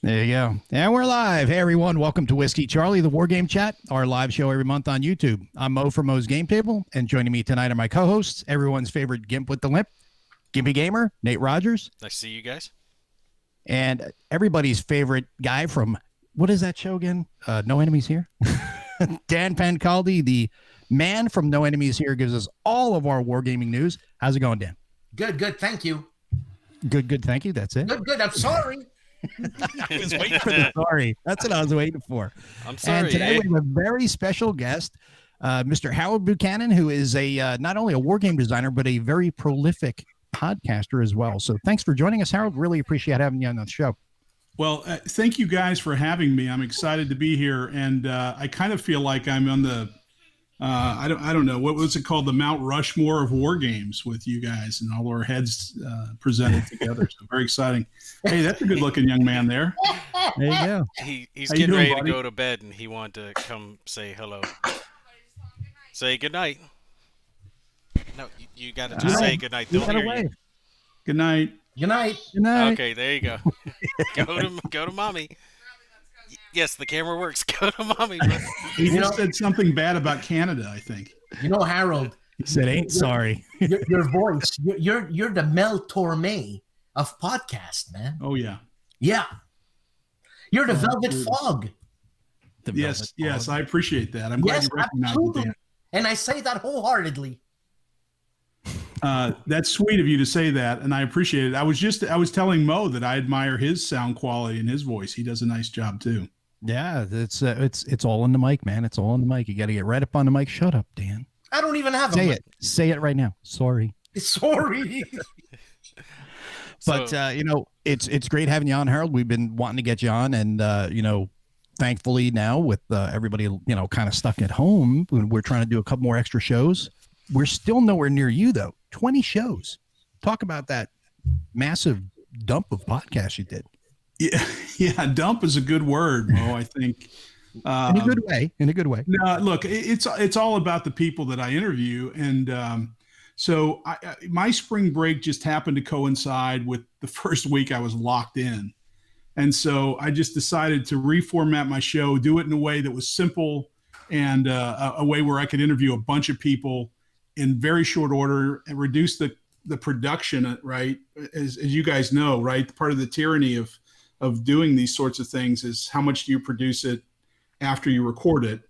There you go. And we're live. Hey, everyone. Welcome to Whiskey Charlie, the War Game Chat, our live show every month on YouTube. I'm Mo from Mo's Game Table, and joining me tonight are my co-hosts, everyone's favorite Gimp with the Limp, GimpyGamer, Nate Rogers. Nice to see you guys. And everybody's favorite guy from, what is that show again? No Enemies Here? Dan Pancaldi, the man from No Enemies Here, gives us all of our wargaming news. How's it going, Dan? Good. Thank you. Good. Thank you. That's it. Good. I'm sorry. I was waiting for the sorry. That's what I was waiting for. I'm sorry. And today we have a very special guest, Mr. Harold Buchanan, who is a not only a war game designer, but a very prolific podcaster as well. So thanks for joining us, Harold. Really appreciate having you on the show. Well, thank you guys for having me. I'm excited to be here, and I kind of feel like I'm on the I don't know what's it called, the Mount Rushmore of war games with you guys, and all our heads presented together. So very exciting. Hey, that's a good-looking young man there. There you go. He's How you getting doing, ready buddy? to go to bed, and he wanted to come say hello. Say good night. No, you got to just say good night. You Don't gotta hear you. wave. Good night. Good night. Good night. Okay, there you go. go to mommy. Yes, the camera works. Go to mommy. He just said something bad about Canada, I think. You know, Harold. He said, "Ain't sorry." Your voice. You're the Mel Torme of podcast, man. Oh yeah. Yeah. You're the Velvet absolutely. Fog. The Yes. velvet Yes. fog. I appreciate that. I'm glad Yes, you recognize it, absolutely. Dan. And I say that wholeheartedly. That's sweet of you to say that, and I appreciate it. I was telling Mo that I admire his sound quality and his voice. He does a nice job too. Yeah, it's all on the mic, man. It's all on the mic. You got to get right up on the mic. Shut up, Dan. I don't even have Say a it. Say it right now. Sorry. Sorry. But So- it's great having you on, Harold. We've been wanting to get you on, and thankfully now with everybody kind of stuck at home, we're trying to do a couple more extra shows. We're still nowhere near you though. 20 shows. Talk about that massive dump of podcasts you did. Yeah. Dump is a good word, Mo. I think. In a good way. In a good way. No, look, it's all about the people that I interview, and so my spring break just happened to coincide with the first week I was locked in, and so I just decided to reformat my show, do it in a way that was simple, and a way where I could interview a bunch of people in very short order and reduce the production. Right, as you guys know, right, part of the tyranny of doing these sorts of things is how much do you produce it after you record it,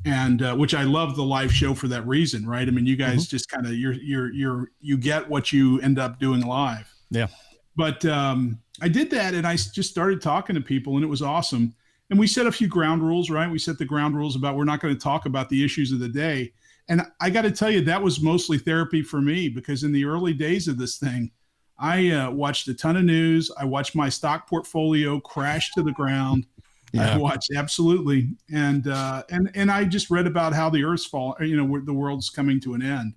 and which I love the live show for that reason, right? I mean, you guys just kind of you get what you end up doing live. Yeah. But I did that, and I just started talking to people, and it was awesome. And we set a few ground rules, right? We set the ground rules about we're not going to talk about the issues of the day. And I got to tell you, that was mostly therapy for me, because in the early days of this thing, I watched a ton of news. I watched my stock portfolio crash to the ground. Yeah. I watched absolutely, and I just read about how the Earth's fall, the world's coming to an end,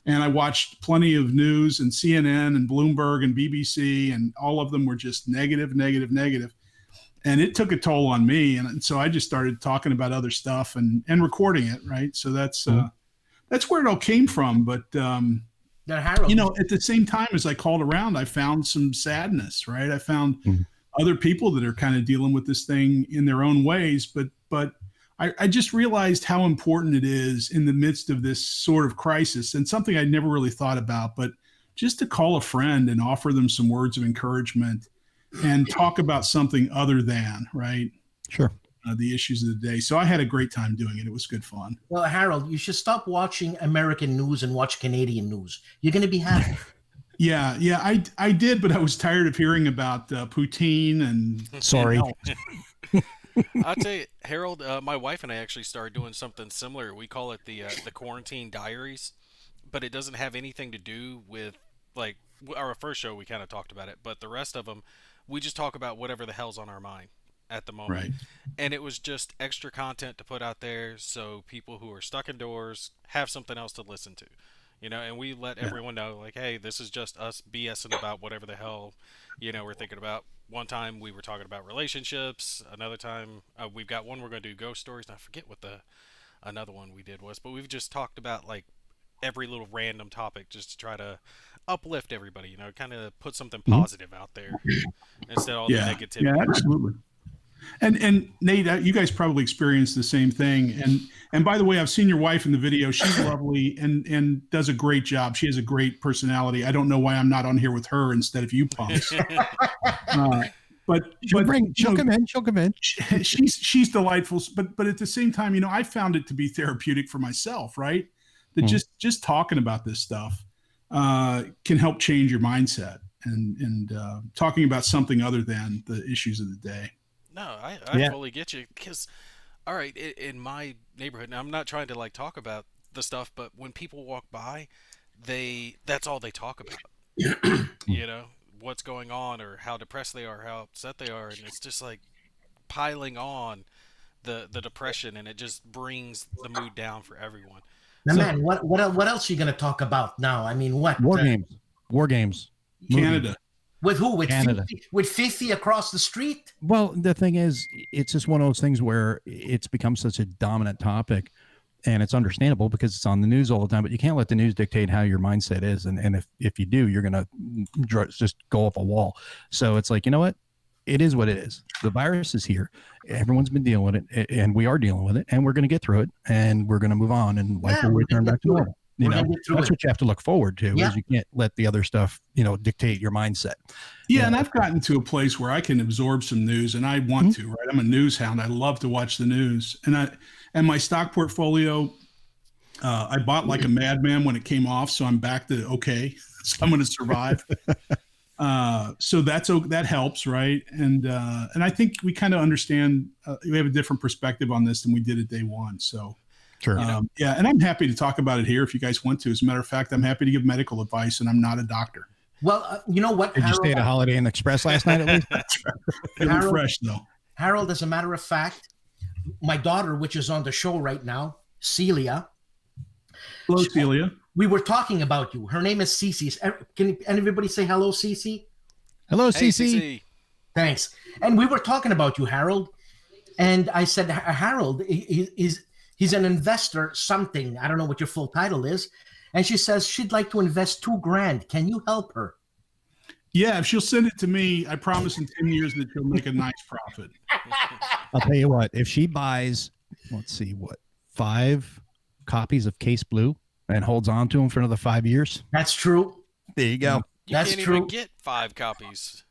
and I watched plenty of news and CNN and Bloomberg and BBC, and all of them were just negative, and it took a toll on me, and so I just started talking about other stuff and recording it, right? So that's where it all came from, but Now, Harold. at the same time as I called around, I found some sadness, right? I found other people that are kind of dealing with this thing in their own ways, but I just realized how important it is in the midst of this sort of crisis, and something I'd never really thought about, but just to call a friend and offer them some words of encouragement and talk about something other than, right? Sure. The issues of the day. So I had a great time doing it. It was good fun. Well, Harold, you should stop watching American news and watch Canadian news. You're going to be happy. Yeah, I did, but I was tired of hearing about poutine and Sorry. I'll tell you, Harold, my wife and I actually started doing something similar. We call it the Quarantine Diaries, but it doesn't have anything to do with, like, our first show we kind of talked about it, but the rest of them, we just talk about whatever the hell's on our mind at the moment. Right. And it was just extra content to put out there so people who are stuck indoors have something else to listen to. And we let everyone know, like, hey, this is just us BSing about whatever the hell, we're thinking about. One time we were talking about relationships. Another time we've got one we're going to do ghost stories. And I forget what another one we did was, but we've just talked about, like, every little random topic just to try to uplift everybody, kind of put something positive out there instead of all the negativity. Yeah, absolutely. And Nate, you guys probably experienced the same thing. And by the way, I've seen your wife in the video. She's lovely and does a great job. She has a great personality. I don't know why I'm not on here with her instead of you punks. But She'll come in. She'll come in. She's delightful. But at the same time, you know, I found it to be therapeutic for myself, right? That just talking about this stuff can help change your mindset and talking about something other than the issues of the day. No, I fully get you. Because, all right, in my neighborhood, now I'm not trying to like talk about the stuff, but when people walk by, that's all they talk about. You know, what's going on or how depressed they are, how upset they are, and it's just like piling on the depression, and it just brings the mood down for everyone. Now, man, what else are you going to talk about now? I mean, what? War games. Canada. With who? With Canada. With Fifi across the street? Well, the thing is, it's just one of those things where it's become such a dominant topic, and it's understandable because it's on the news all the time, but you can't let the news dictate how your mindset is. And if you do, you're going to just go off a wall. So it's like, you know what? It is what it is. The virus is here. Everyone's been dealing with it, and we are dealing with it, and we're going to get through it, and we're going to move on, and life will return back to normal. You know, that's what you have to look forward to. Is you can't let the other stuff, you know, dictate your mindset. Yeah, and I've gotten to a place where I can absorb some news, and I want to. Right, I'm a news hound. I love to watch the news, and my stock portfolio, I bought like a madman when it came off, so I'm back to okay. So I'm going to survive. So that helps, right? And I think we kind of understand. We have a different perspective on this than we did at day one. So. Sure. Yeah, and I'm happy to talk about it here if you guys want to. As a matter of fact, I'm happy to give medical advice, and I'm not a doctor. Well, you know what? Did you stay at a Holiday Inn Express last night at least? That's right. Feeling fresh, though. Harold, as a matter of fact, my daughter, which is on the show right now, Celia. Hello, Celia. We were talking about you. Her name is Cece. Can everybody say hello, Cece? Hello, Hey, Cece. Thanks. And we were talking about you, Harold. And I said, Harold he's an investor, something. I don't know what your full title is. And she says she'd like to invest $2,000. Can you help her? Yeah, if she'll send it to me, I promise in 10 years that she'll make a nice profit. I'll tell you what, if she buys, 5 copies of Case Blue and holds on to them for another 5 years. That's true. There you go. You That's can't true. even get 5 copies.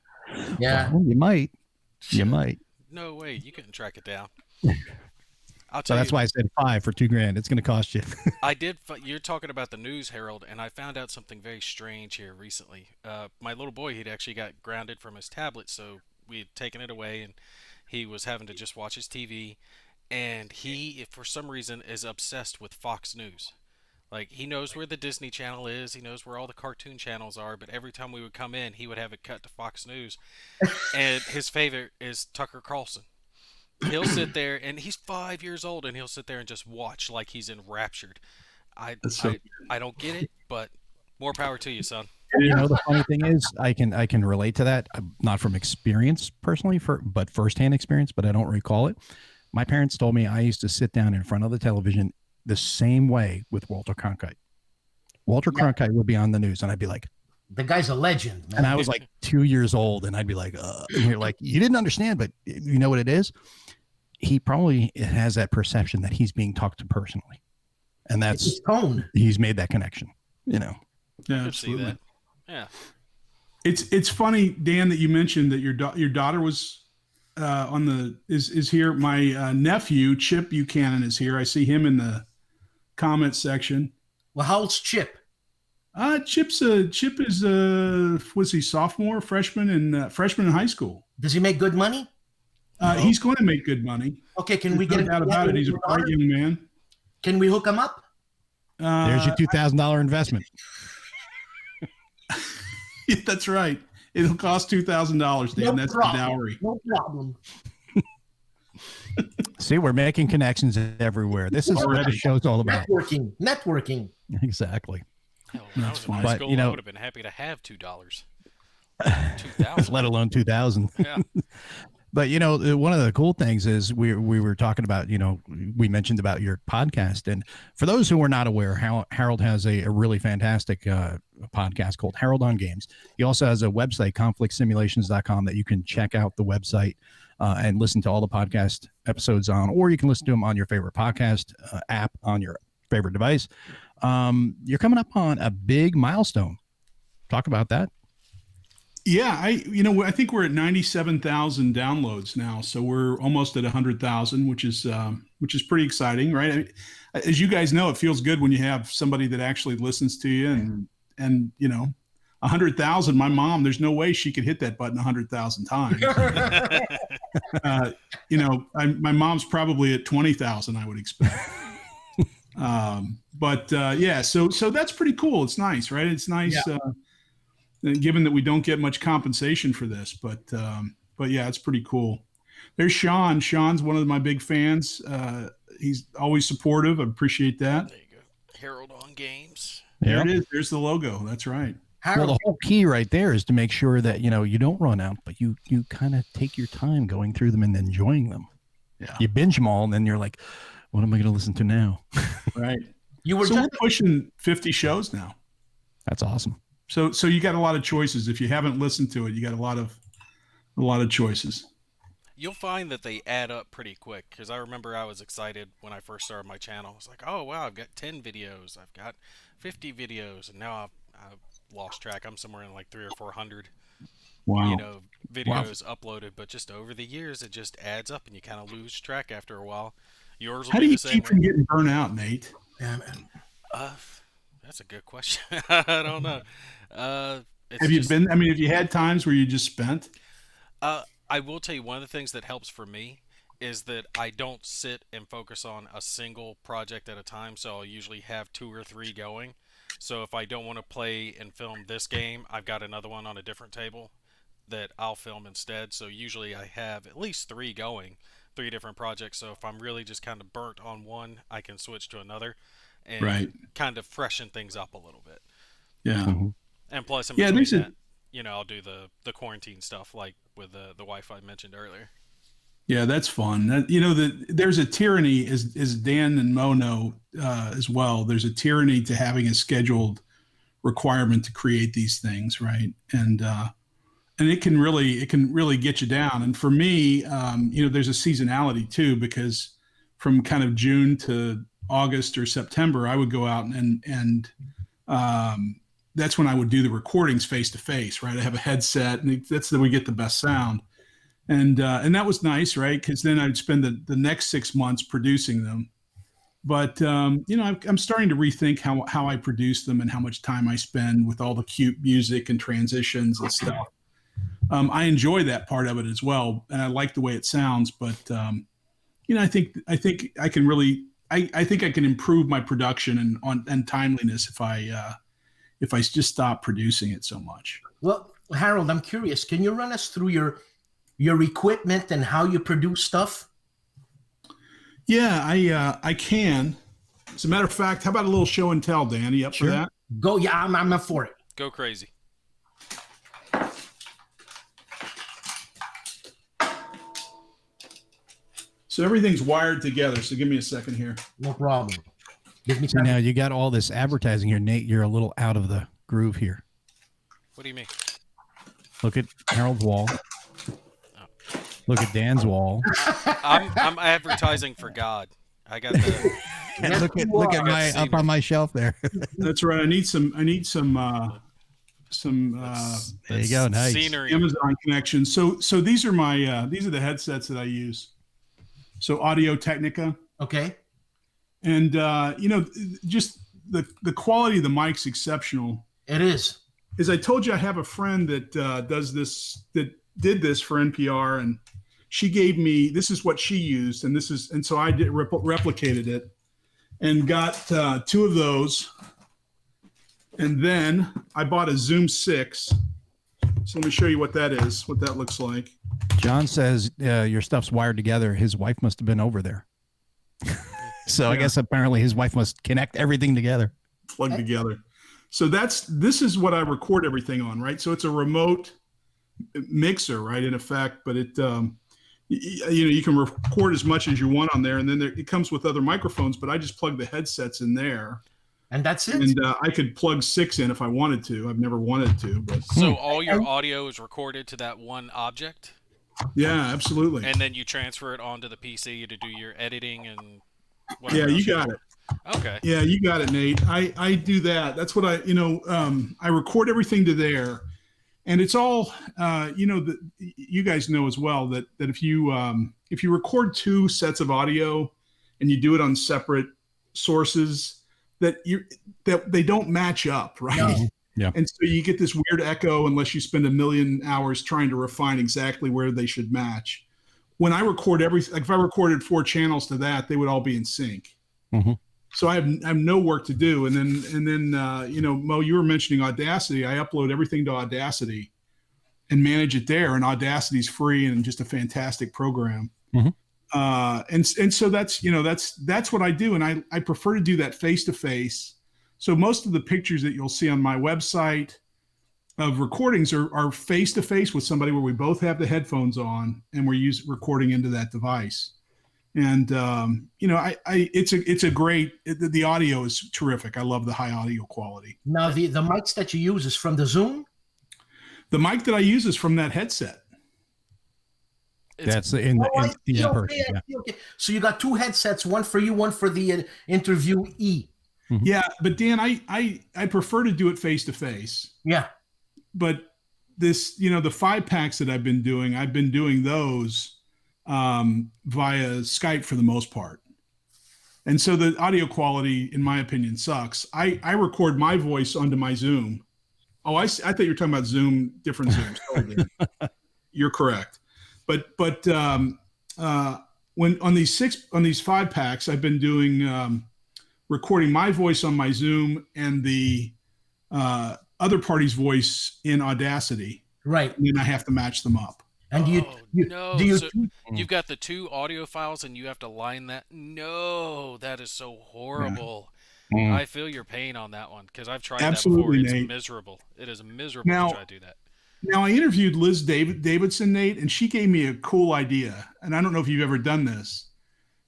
Yeah. Well, you might. You might. No way, you couldn't track it down. So that's why I said 5 for $2,000. It's going to cost you. You're talking about the news, Harold, and I found out something very strange here recently. My little boy, he'd actually got grounded from his tablet, so we had taken it away, and he was having to just watch his TV. And he, for some reason, is obsessed with Fox News. Like, he knows where the Disney Channel is, he knows where all the cartoon channels are, but every time we would come in, he would have it cut to Fox News. And his favorite is Tucker Carlson. He'll sit there, and he's 5 years old, and he'll sit there and just watch like he's enraptured. I don't get it, but more power to you, son. You know, the funny thing is, I can relate to that, not from experience personally, but firsthand experience, but I don't recall it. My parents told me I used to sit down in front of the television the same way with Walter Cronkite. Walter Cronkite would be on the news, and I'd be like, the guy's a legend, man. and I was like 2 years old, and I'd be like, and you're like, you didn't understand, but you know what it is? He probably has that perception that he's being talked to personally. And that's his tone. He's made that connection, you know? Yeah, absolutely. See that. Yeah. It's funny, Dan, that you mentioned that your daughter was is here. My nephew, Chip Buchanan, is here. I see him in the comments section. Well, how old's Chip? Chip is was he sophomore, freshman in high school? Does he make good money? He's going to make good money. Okay, can we get out about it? He's a bright young man. Can we hook him up? There's your $2,000 investment. That's right. It'll cost $2,000, Dan. That's the dowry. No problem. See, we're making connections everywhere. This is what the show's all about. Networking. Exactly. Hell, when I was in high school, I would have been happy to have $2. $2,000. Let alone 2,000. Yeah. But, you know, one of the cool things is we were talking about, you know, we mentioned about your podcast. And for those who are not aware, Harold has a really fantastic podcast called Harold on Games. He also has a website, conflictsimulations.com, that you can check out the website. and listen to all the podcast episodes on, or you can listen to them on your favorite podcast app on your favorite device. You're coming up on a big milestone. Talk about that. Yeah, I think we're at 97,000 downloads now, so we're almost at 100,000, which is pretty exciting, right? As you guys know, it feels good when you have somebody that actually listens to you, and 100,000. My mom, there's no way she could hit that button 100,000 times. My mom's probably at 20,000, I would expect. So that's pretty cool. It's nice, right? It's nice. Yeah. Given that we don't get much compensation for this, but yeah, it's pretty cool. There's Sean. Sean's one of my big fans. He's always supportive. I appreciate that. There you go. Harold on Games. There it is. There's the logo. That's right. Well, the whole key right there is to make sure that, you don't run out, but you kind of take your time going through them and enjoying them. Yeah. You binge them all, and then you're like, what am I going to listen to now? Right. We're pushing 50 shows now. That's awesome. So you got a lot of choices. If you haven't listened to it, you got a lot of choices. You'll find that they add up pretty quick, because I remember I was excited when I first started my channel. I was like, oh wow, I've got 10 videos, I've got 50 videos, and now I've lost track. I'm somewhere in like 300 or 400 videos uploaded, but just over the years it just adds up and you kind of lose track after a while. Yours will How be do you the same keep way. from getting burnt out, Nate? Yeah, man. That's a good question. I don't know. Have you had times where you just spent? I will tell you, one of the things that helps for me is that I don't sit and focus on a single project at a time, so I'll usually have 2 or 3 going. So if I don't want to play and film this game, I've got another one on a different table that I'll film instead. So usually I have at least 3 going, 3 different projects. So if I'm really just kind of burnt on one, I can switch to another and kind of freshen things up a little bit. Yeah. Mm-hmm. And plus, in between that, I'll do the quarantine stuff like with the Wi-Fi I mentioned earlier. Yeah, that's fun. There's a tyranny, as Dan and Mo know as well. There's a tyranny to having a scheduled requirement to create these things, right? And it can really get you down. And for me, there's a seasonality too, because from kind of June to August or September, I would go out and that's when I would do the recordings face to face, right? I have a headset, and that's when we get the best sound. And that was nice, right? Because then I'd spend the next 6 months producing them. But I'm starting to rethink how I produce them and how much time I spend with all the cute music and transitions and stuff. I enjoy that part of it as well, and I like the way it sounds. But I think I can really I think I can improve my production and timeliness if I just stop producing it so much. Well, Harold, I'm curious. Can you run us through your equipment and how you produce stuff? Yeah, I can. As a matter of fact, how about a little show and tell, Dan? You up for that? Go. Yeah, I'm up for it. Go crazy. So everything's wired together. So give me a second here. No problem. Give me time. Now you got all this advertising here, Nate. You're a little out of the groove here. What do you mean? Look at Harold's wall. Look at Dan's wall. I'm advertising for God. I got the. look at my up on my shelf there. That's right. I need some. There you go. Nice. Scenery. Amazon connection. So these are the headsets that I use. So Audio Technica. Okay. And just the quality of the mic's exceptional. It is. As I told you, I have a friend that did this for NPR, and she gave me, this is what she used, and so I replicated it and got 2 of those. And then I bought a Zoom 6. So let me show you what that is, what that looks like. John says your stuff's wired together. His wife must have been over there. So yeah. I guess apparently his wife must connect everything together. Plug together. So this is what I record everything on, right? So it's a remote mixer, right, in effect, but it you can record as much as you want on there, and then it comes with other microphones, but I just plug the headsets in there. And that's it. And I could plug 6 in if I wanted to. I've never wanted to, but so all your audio is recorded to that one object? Yeah, absolutely. And then you transfer it onto the PC to do your editing and Yeah, whatever. you got it. Okay. Yeah, you got it, Nate. I do that. That's what I record everything to there, and it's all you guys know as well that if you record two sets of audio and you do it on separate sources, that they don't match up, right? No. Yeah. And so you get this weird echo unless you spend a million hours trying to refine exactly where they should match. When I record everything, like if I recorded 4 channels to that, they would all be in sync. Mm-hmm. So I have no work to do. And then Mo, you were mentioning Audacity. I upload everything to Audacity and manage it there. And Audacity's free and just a fantastic program. Mm-hmm. And so that's what I do. And I prefer to do that face to face. So most of the pictures that you'll see on my website of recordings are face to face with somebody where we both have the headphones on and we're recording into that device. And it's a great. The audio is terrific. I love the high audio quality. Now the mics that you use is from the Zoom. The mic that I use is from that headset. That's in person. Okay. So you got 2 headsets, one for you, one for the interviewee. Mm-hmm. Yeah, but Dan, I prefer to do it face to face. Yeah. But this, the 5-packs that I've been doing those via Skype for the most part. And so the audio quality, in my opinion, sucks. I record my voice onto my Zoom. Oh, I thought you were talking about Zoom, different Zooms. You're correct. But when on these 5-packs, I've been doing recording my voice on my Zoom and the other party's voice in Audacity. Right. And then I have to match them up. And you've got the 2 audio files and you have to line that. No, that is so horrible. Yeah. I feel your pain on that one because I've tried Absolutely, that before. It's Nate. miserable. It is miserable Now, to try to do that. Now, I interviewed Liz Davidson, Nate, and she gave me a cool idea. And I don't know if you've ever done this,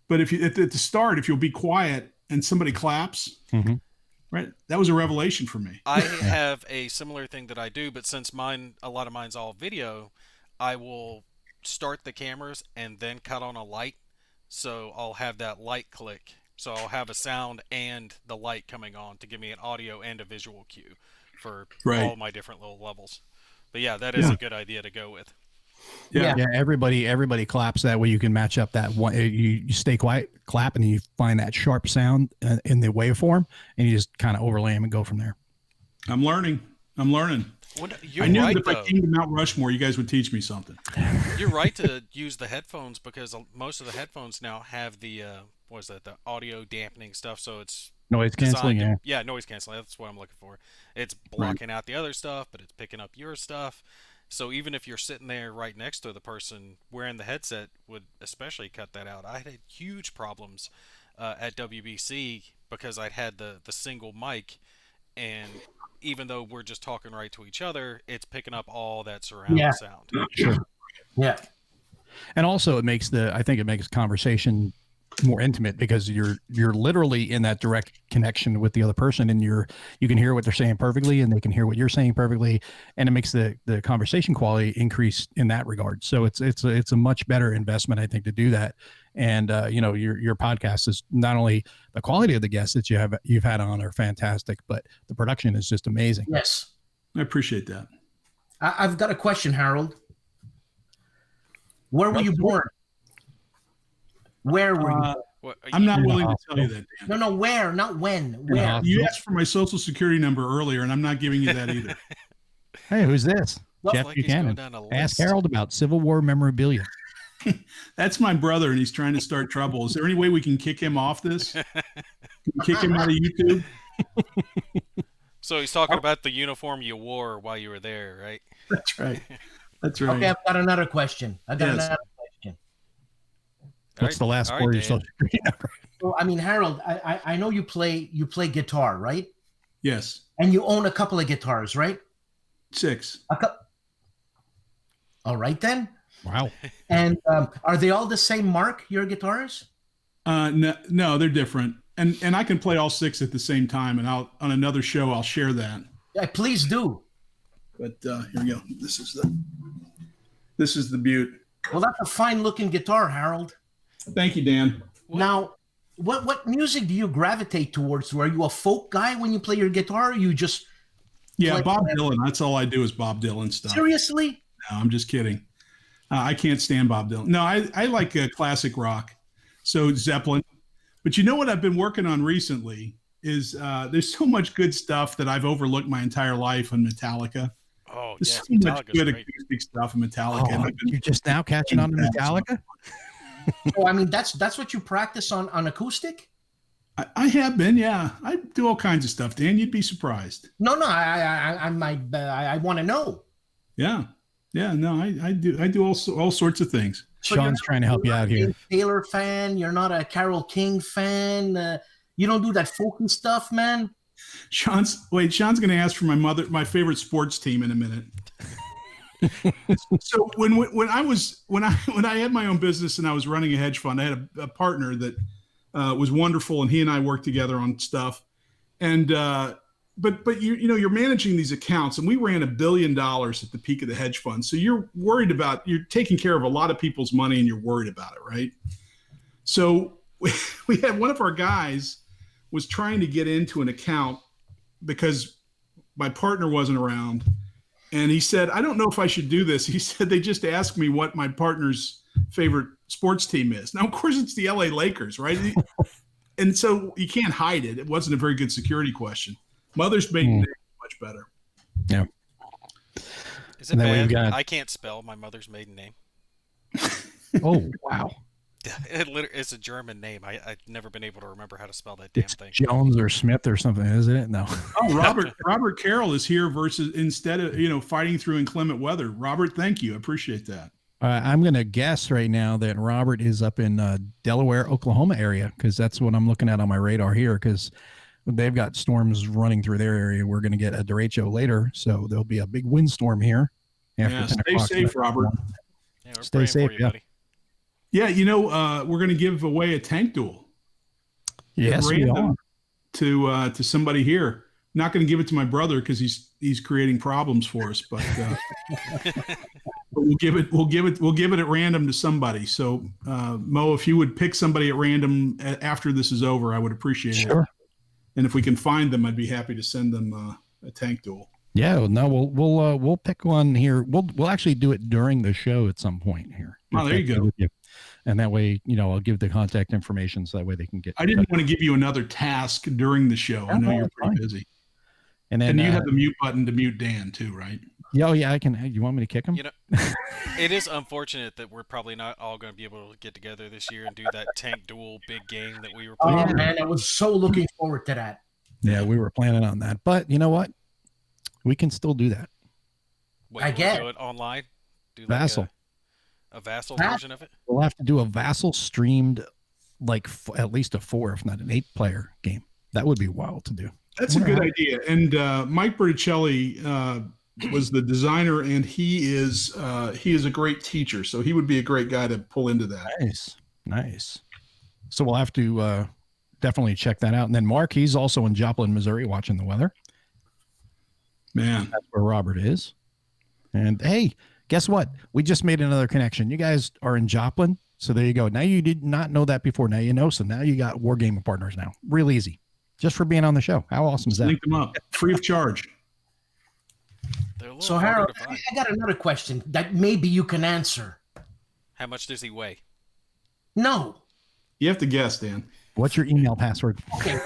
but if you at the start, if you'll be quiet and somebody claps, Mm-hmm. right? That was a revelation for me. I have a similar thing that I do, but since a lot of mine's all video, I will start the cameras and then cut on a light. So I'll have that light click. So I'll have a sound and the light coming on to give me an audio and a visual cue for all my different little levels. But yeah, that is a good idea to go with. Yeah. Everybody claps that way. You can match up that one. You stay quiet, clap, and you find that sharp sound in the waveform, and you just kind of overlay them and go from there. I'm learning. You're I knew right, that if though. I came to Mount Rushmore, you guys would teach me something. You're right to use the headphones because most of the headphones now have the the audio dampening stuff. So it's Noise canceling. Yeah, noise canceling. That's what I'm looking for. It's blocking out the other stuff, but it's picking up your stuff. So even if you're sitting there right next to the person wearing the headset, would especially cut that out. I had huge problems at WBC because I'd had the single mic, and even though we're just talking right to each other, it's picking up all that surround sound. Sure. Yeah. And also I think it makes conversation more intimate because you're literally in that direct connection with the other person, and you can hear what they're saying perfectly and they can hear what you're saying perfectly, and it makes the conversation quality increase in that regard. So it's a much better investment, I think, to do that. And your podcast is not only the quality of the guests that you've had on are fantastic, but the production is just amazing. Yes. I appreciate that. I've got a question, Harold. Where were you born? Where were you? I'm not willing to tell you that, Dan. No, where, not when. Where? You asked for my social security number earlier, and I'm not giving you that either. Hey, who's this? Well, Jeff like he's Buchanan. going down a Ask list. Harold about Civil War memorabilia. That's my brother, and he's trying to start trouble. Is there any way we can kick him off this? Can we kick him out of YouTube? So he's talking about the uniform you wore while you were there, right? That's right. That's right. Okay, I've got another question. Another question. What's the last word of your social security number? So, I mean, Harold, I know you play guitar, right? Yes. And you own a couple of guitars, right? 6. All right, then. Wow. And are they all the same mark, your guitars? No, they're different. And I can play all 6 at the same time, and on another show I'll share that. Yeah, please do. But here we go. This is the Butte. Well, that's a fine-looking guitar, Harold. Thank you, Dan. Now, what music do you gravitate towards? Are you a folk guy when you play your guitar? Or you just play Bob Dylan. That's all I do is Bob Dylan stuff. Seriously? No, I'm just kidding. I can't stand Bob Dylan. No, I like classic rock. So Zeppelin. But you know what I've been working on recently is there's so much good stuff that I've overlooked my entire life on Metallica. Oh, There's yes, so much Metallica's good great. acoustic stuff in Metallica. Oh, you're just now catching on to Metallica? Oh, I mean, that's what you practice on acoustic? I have been, yeah. I do all kinds of stuff, Dan. You'd be surprised. No, I want to know. Yeah. No, I do all sorts of things. So Sean's trying to help you out here. A Taylor fan? You're not a Carole King fan? You don't do that folky stuff, man? Sean's going to ask for my favorite sports team in a minute. So when I had my own business and I was running a hedge fund, I had a partner that was wonderful, and he and I worked together on stuff. And but you're managing these accounts, and we ran $1 billion at the peak of the hedge fund. So you're taking care of a lot of people's money, and you're worried about it, right? So we had one of our guys was trying to get into an account because my partner wasn't around. And he said, I don't know if I should do this. He said, they just asked me what my partner's favorite sports team is. Now, of course, it's the LA Lakers, right? And so you can't hide it. It wasn't a very good security question. Mother's maiden name is much better. Yeah. Is it bad? I can't spell my mother's maiden name. Oh, wow. It's a German name. I've never been able to remember how to spell that damn thing. Jones or Smith or something, isn't it? No. Oh, Robert Carroll is here instead of fighting through inclement weather. Robert, thank you. I appreciate that. I'm going to guess right now that Robert is up in Delaware, Oklahoma area, because that's what I'm looking at on my radar here, because they've got storms running through their area. We're going to get a derecho later, so there'll be a big windstorm here. Stay safe, Robert. Yeah, stay safe, you, buddy. Yeah, we're going to give away a tank duel. Yes, we are. To somebody here. Not going to give it to my brother because he's creating problems for us, but we'll give it at random to somebody. So Mo, if you would pick somebody at random after this is over, I would appreciate it. And if we can find them, I'd be happy to send them a tank duel. Yeah, no, we'll pick one here. We'll actually do it during the show at some point here. Oh, there you go. And that way, I'll give the contact information so that way they can get. I didn't want to give you another task during the show. I know you're pretty busy. And then you have the mute button to mute Dan too, right? Oh yeah, I can. Hey, you want me to kick him? It is unfortunate that we're probably not all going to be able to get together this year and do that tank duel big game that we were playing. Oh man, I was so looking forward to that. Yeah, we were planning on that, but you know what? We can still do that. Wait, I get do it online. Do like Vassal. A Vassal version of it. We'll have to do a Vassal streamed, like at least a 4, if not an 8-player game. That would be wild to do. That's a good idea. And Mike Berticelli was the designer, and he is a great teacher. So he would be a great guy to pull into that. Nice. So we'll have to definitely check that out. And then Mark, he's also in Joplin, Missouri, watching the weather. Man, that's where Robert is. And hey, guess what? We just made another connection. You guys are in Joplin, so there you go. Now you did not know that before. Now you know. So now you got wargaming partners now. Real easy. Just for being on the show. How awesome is that? Link them up. Free of charge. So Harold, I got another question that maybe you can answer. How much does he weigh? No. You have to guess, Dan. What's your email password? Okay,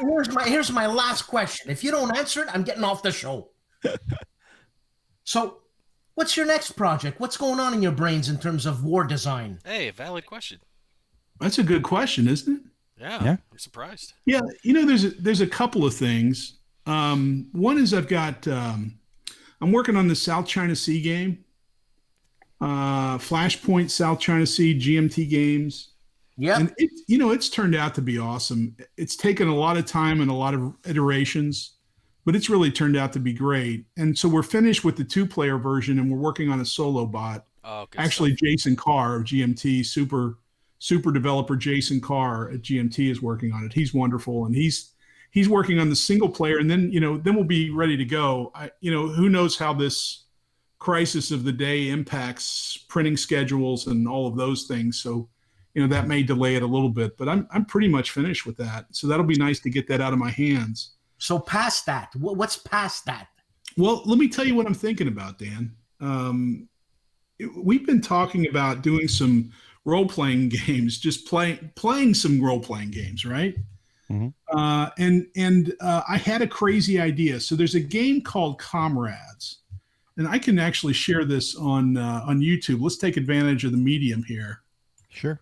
well, here's my last question. If you don't answer it, I'm getting off the show. So, what's your next project? What's going on in your brains in terms of war design? Hey, a valid question. That's a good question, isn't it? Yeah. I'm surprised. Yeah, there's a couple of things. One is I've got I'm working on the South China Sea game. Flashpoint South China Sea GMT games. Yeah. And it's turned out to be awesome. It's taken a lot of time and a lot of iterations, but it's really turned out to be great. And so we're finished with the 2-player version, and we're working on a solo bot. Oh, actually, stuff. Jason Carr of GMT, super developer Jason Carr at GMT is working on it. He's wonderful, and he's working on the single player, and then we'll be ready to go. Who knows how this crisis of the day impacts printing schedules and all of those things. So, that may delay it a little bit, but I'm pretty much finished with that. So that'll be nice to get that out of my hands. So past that, what's past that? Well, let me tell you what I'm thinking about, Dan. We've been talking about doing some role-playing games, just playing some role-playing games, right? Mm-hmm. I had a crazy idea. So there's a game called Comrades, and I can actually share this on YouTube. Let's take advantage of the medium here. Sure.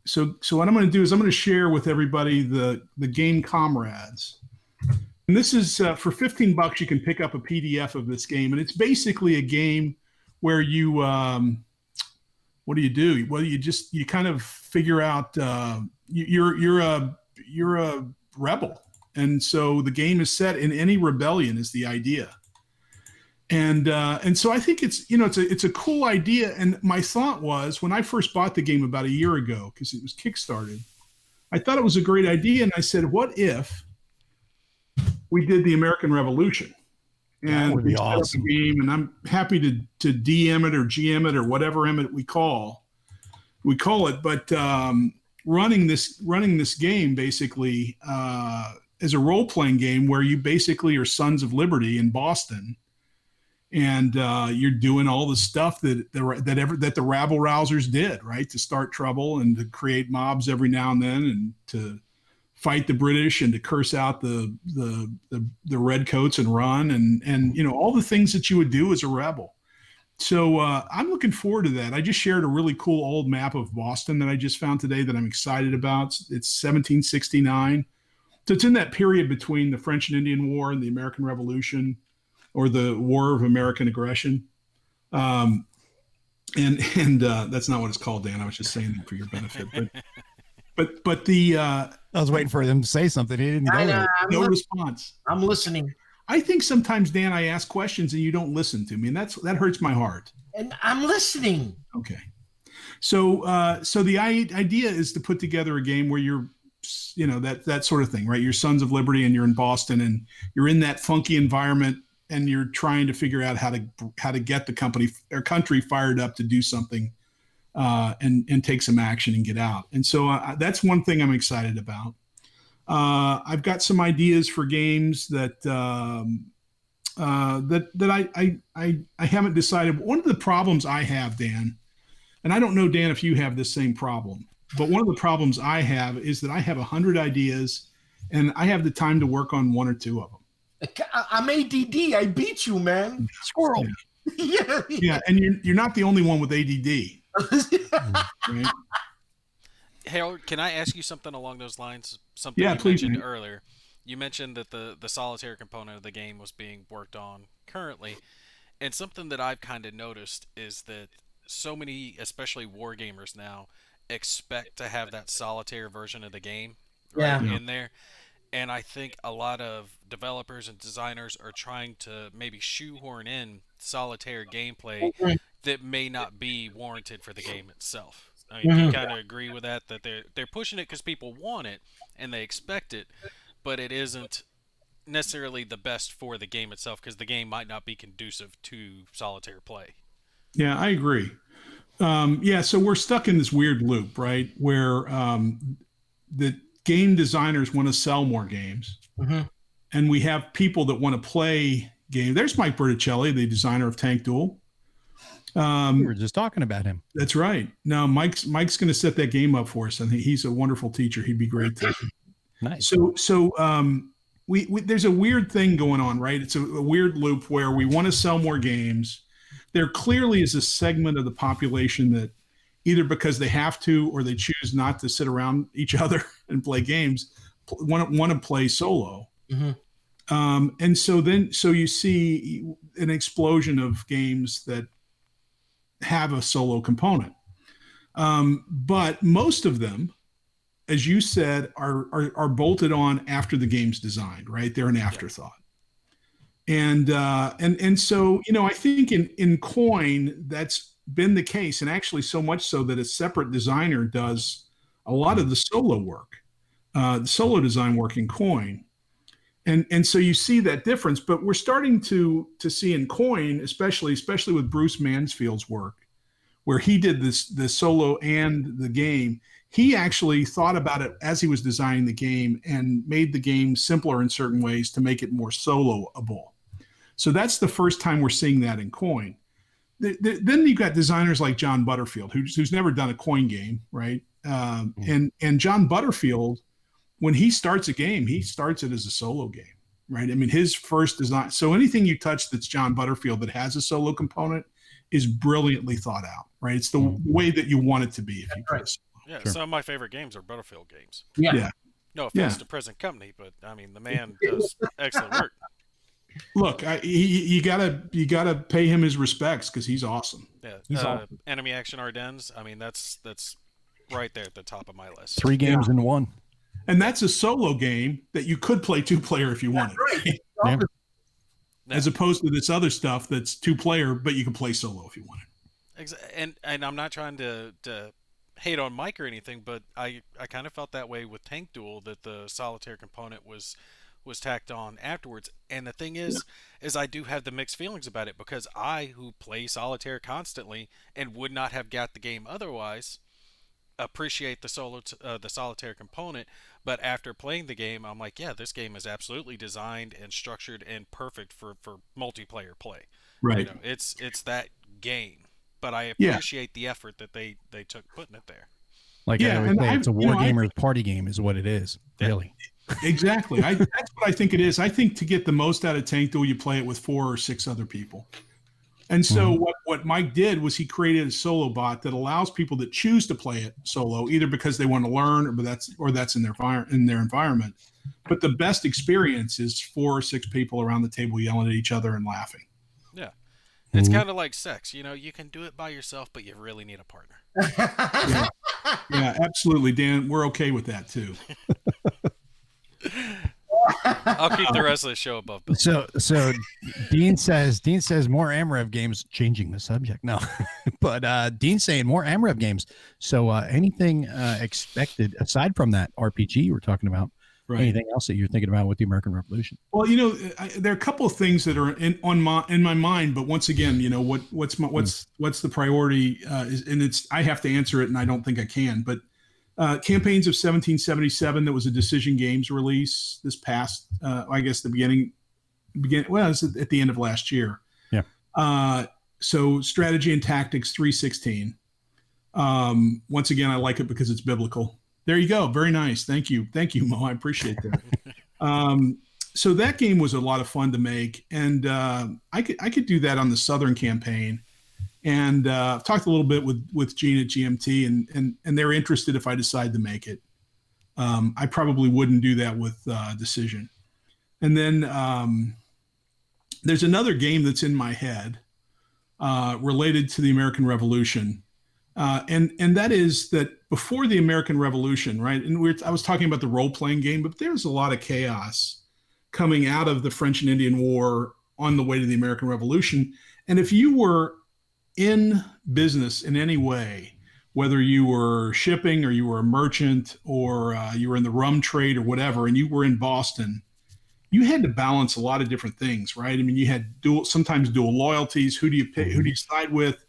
So what I'm going to do is I'm going to share with everybody the game Comrades. And this is for $15. You can pick up a PDF of this game, and it's basically a game where you what do you do? Well, you kind of figure out you're a rebel, and so the game is set in any rebellion is the idea. And so I think it's a cool idea. And my thought was, when I first bought the game about a year ago, because it was Kickstarted, I thought it was a great idea, and I said, what if we did the American Revolution? And that would be awesome. A game, and I'm happy to DM it or GM it or whatever we call it. But running this game basically as a role playing game where you basically are Sons of Liberty in Boston, and you're doing all the stuff that the rabble rousers did, right, to start trouble and to create mobs every now and then, and to fight the British and to curse out the redcoats and run and all the things that you would do as a rebel. So I'm looking forward to that. I just shared a really cool old map of Boston that I just found today that I'm excited about. It's 1769. So it's in that period between the French and Indian War and the American Revolution, or the War of American Aggression. And that's not what it's called, Dan. I was just saying that for your benefit. But the I was waiting for them to say something. He didn't go there. No response. I'm listening. I think sometimes, Dan, I ask questions and you don't listen to me, and that hurts my heart. And I'm listening. Okay. So the idea is to put together a game where you're, that sort of thing, right? You're Sons of Liberty and you're in Boston and you're in that funky environment and you're trying to figure out how to get the country fired up to do something and take some action and get out. And so that's one thing I'm excited about. I've got some ideas for games that I haven't decided. One of the problems I have, Dan, and I don't know, Dan, if you have this same problem, but one of the problems I have is that I have 100 ideas and I have the time to work on one or two of them. I'm ADD. I beat you, man. Squirrel. Yeah, and you're not the only one with ADD. Right? Harold, can I ask you something along those lines? Something you please, mentioned man. earlier. You mentioned that the solitaire component of the game was being worked on currently. And something that I've kind of noticed is that so many, especially war gamers now, expect to have that solitaire version of the game in there. And I think a lot of developers and designers are trying to maybe shoehorn in solitaire gameplay that may not be warranted for the game itself. I mean, you kind of agree with that they're pushing it because people want it and they expect it, but it isn't necessarily the best for the game itself because the game might not be conducive to solitaire play. Yeah, I agree. So we're stuck in this weird loop, right, where the game designers want to sell more games, and we have people that want to play games. There's Mike Berticelli, the designer of Tank Duel. We were just talking about him. That's right. Now Mike's going to set that game up for us. I think he's a wonderful teacher. He'd be great to. Nice. So we there's a weird thing going on, right? It's a weird loop where we want to sell more games. There clearly is a segment of the population that either because they have to or they choose not to sit around each other and play games, want to play solo. And so you see an explosion of games that have a solo component. But most of them, as you said, are bolted on after the game's designed, right? They're an afterthought. And so, I think in Coin, that's been the case, and actually so much so that a separate designer does a lot of the solo work, the solo design work in Coin. And so you see that difference, but we're starting to see in Coin, especially with Bruce Mansfield's work, where he did the solo and the game. He actually thought about it as he was designing the game and made the game simpler in certain ways to make it more soloable. So that's the first time we're seeing that in Coin. Then you've got designers like John Butterfield, who's never done a Coin game, right? And John Butterfield, when he starts a game, he starts it as a solo game, right? I mean, his first design. So anything you touch that's John Butterfield that has a solo component is brilliantly thought out, right? It's the way that you want it to be. If you play it. Yeah, some of my favorite games are Butterfield games. Yeah. No offense to present company, but I mean, the man does excellent work. Look, you gotta pay him his respects because he's awesome. Yeah, He's awesome. Enemy Action Ardennes. I mean, that's right there at the top of my list. 3 games in one. And that's a solo game that you could play 2-player if you wanted. Right. Yeah. As opposed to this other stuff that's 2-player, but you can play solo if you wanted. And I'm not trying to hate on Mike or anything, but I kind of felt that way with Tank Duel, that the solitaire component was tacked on afterwards. And the thing is I do have the mixed feelings about it, because I, who play solitaire constantly and would not have got the game otherwise, appreciate the solitaire component. But after playing the game, I'm like, yeah, this game is absolutely designed and structured and perfect for multiplayer play. Right. You know, it's that game. But I appreciate the effort that they took putting it there. Like I always say, it's a war gamer's party game is what it is, really. Exactly. That's what I think it is. I think to get the most out of Tank Duel, you play it with 4 or 6 other people. And so what Mike did was he created a solo bot that allows people that choose to play it solo, either because they want to learn or that's in their environment. But the best experience is 4 or 6 people around the table yelling at each other and laughing. Yeah. It's kind of like sex. You know, you can do it by yourself, but you really need a partner. Yeah, absolutely, Dan. We're okay with that too. I'll keep the rest of the show above Bill. So Dean says more AMREV games, changing the subject. No, but Dean's saying more AMREV games. So anything expected aside from that RPG you were talking about? Right. Anything else that you're thinking about with the American Revolution? Well, there are a couple of things that are in my mind, but once again, what's the priority? I have to answer it, and I don't think I can. But Campaigns of 1777, that was a Decision Games release this past, I guess it was at the end of last year. Yeah. So Strategy and Tactics 316. Once again, I like it because it's biblical. There you go. Very nice. Thank you, Mo. I appreciate that. So that game was a lot of fun to make, and I could do that on the Southern campaign. And I've talked a little bit with Gene at GMT, and they're interested if I decide to make it. I probably wouldn't do that with Decision. And then there's another game that's in my head related to the American Revolution. And that is that before the American Revolution, right? And I was talking about the role-playing game, but there's a lot of chaos coming out of the French and Indian War on the way to the American Revolution. And if you were in business in any way, whether you were shipping or you were a merchant or you were in the rum trade or whatever, and you were in Boston, you had to balance a lot of different things, right? I mean, you had sometimes dual loyalties. Who do you pick? Who do you side with?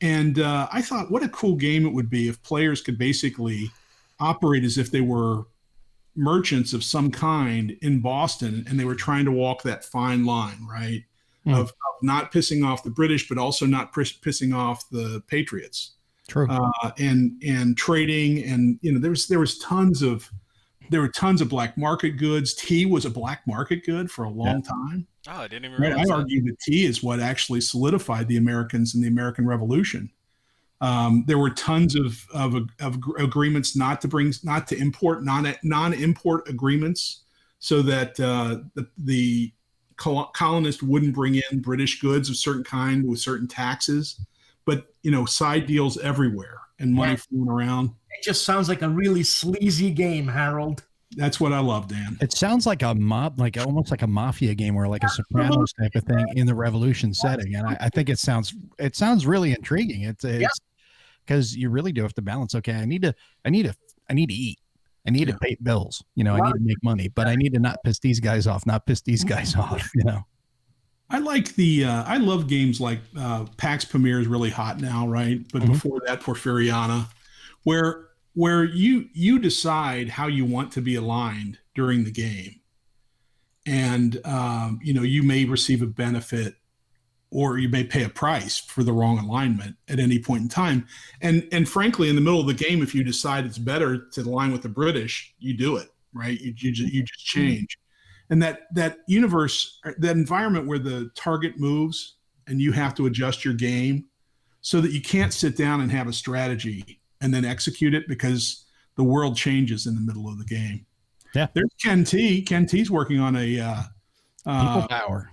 And I thought, what a cool game it would be if players could basically operate as if they were merchants of some kind in Boston, and they were trying to walk that fine line, right? Of not pissing off the British, but also not pissing off the Patriots. True. And trading, and there were tons of black market goods. Tea was a black market good for a long time. Oh, I didn't even realize I argue that tea is what actually solidified the Americans in the American Revolution. There were tons of agreements not to import, non-import agreements, so that the colonists wouldn't bring in British goods of certain kind with certain taxes. But side deals everywhere and money flowing around. It just sounds like a really sleazy game, Harold. That's what I love, Dan. It sounds like a almost like a mafia game, or like a Sopranos type of thing in the Revolution setting. And I think it sounds really intriguing. It's because you really do have to balance. Okay, I need to eat, I need to pay bills. You know, I need to make money, but I need to not piss these guys off, not piss these guys off, you know. I like I love games like PAX Premier is really hot now, right? But before that, Porfiriana, where you decide how you want to be aligned during the game. And, you know, you may receive a benefit or you may pay a price for the wrong alignment at any point in time. And frankly, in the middle of the game, if you decide it's better to align with the British, you do it, right? You just change. And that universe, that environment where the target moves and you have to adjust your game so that you can't sit down and have a strategy and then execute it because the world changes in the middle of the game. Yeah. There's Ken T. Ken T's working on People Power.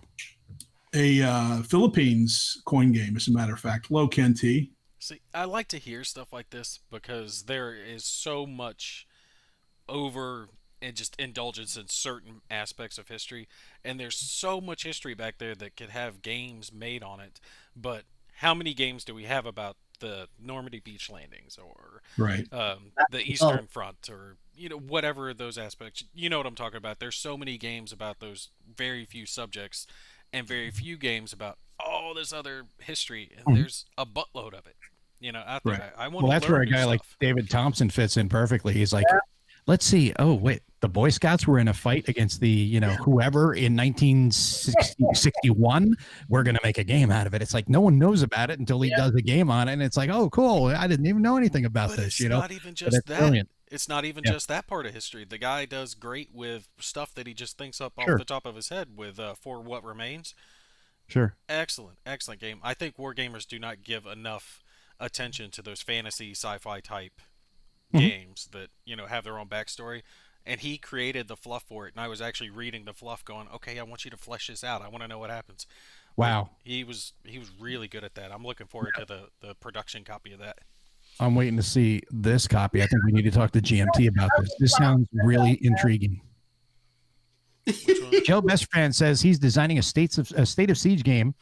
A Philippines coin game, as a matter of fact. Hello, Ken T. See, I like to hear stuff like this because there is so much over and just indulgence in certain aspects of history, and there's so much history back there that could have games made on it. But how many games do we have about the Normandy beach landings or Right. the Eastern Front or whatever those aspects? You know what I'm talking about. There's so many games about those very few subjects and very few games about all this other history, and there's a buttload of it. I think I want to. Well, that's where a guy like David Thompson fits in perfectly. He's like, let's see. Oh, wait, the Boy Scouts were in a fight against the, whoever in 1961. We're going to make a game out of it. It's like no one knows about it until he does a game on it. And it's like, oh, cool. I didn't even know anything about this, It's not even just that. Brilliant. It's not even just that part of history. The guy does great with stuff that he just thinks up off the top of his head with For What Remains. Sure. Excellent game. I think wargamers do not give enough attention to those fantasy sci-fi type games that have their own backstory, and he created the fluff for it, and I was actually reading the fluff going, okay, I want you to flesh this out, I want to know what happens. Wow. But he was really good at that. I'm looking forward to the production copy of that. I'm waiting to see this copy. I think we need to talk to GMT about this. This sounds really intriguing. Joe Bestfriend says he's designing a State of Siege game,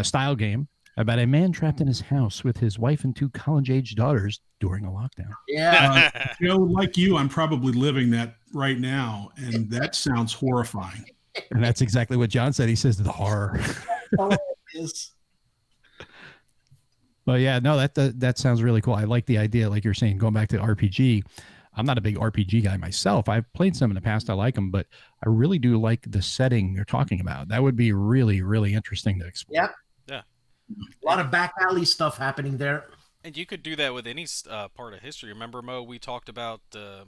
style game, about a man trapped in his house with his wife and 2 college-age daughters during a lockdown. Yeah. Joe, like you, I'm probably living that right now, and that sounds horrifying. And that's exactly what John said. He says the horror. Oh, it is. But yeah, no, that sounds really cool. I like the idea, like you're saying, going back to RPG. I'm not a big RPG guy myself. I've played some in the past. I like them, but I really do like the setting you're talking about. That would be really, really interesting to explore. Yep. Yeah. A lot of back alley stuff happening there. And you could do that with any part of history. Remember, Mo, we talked about a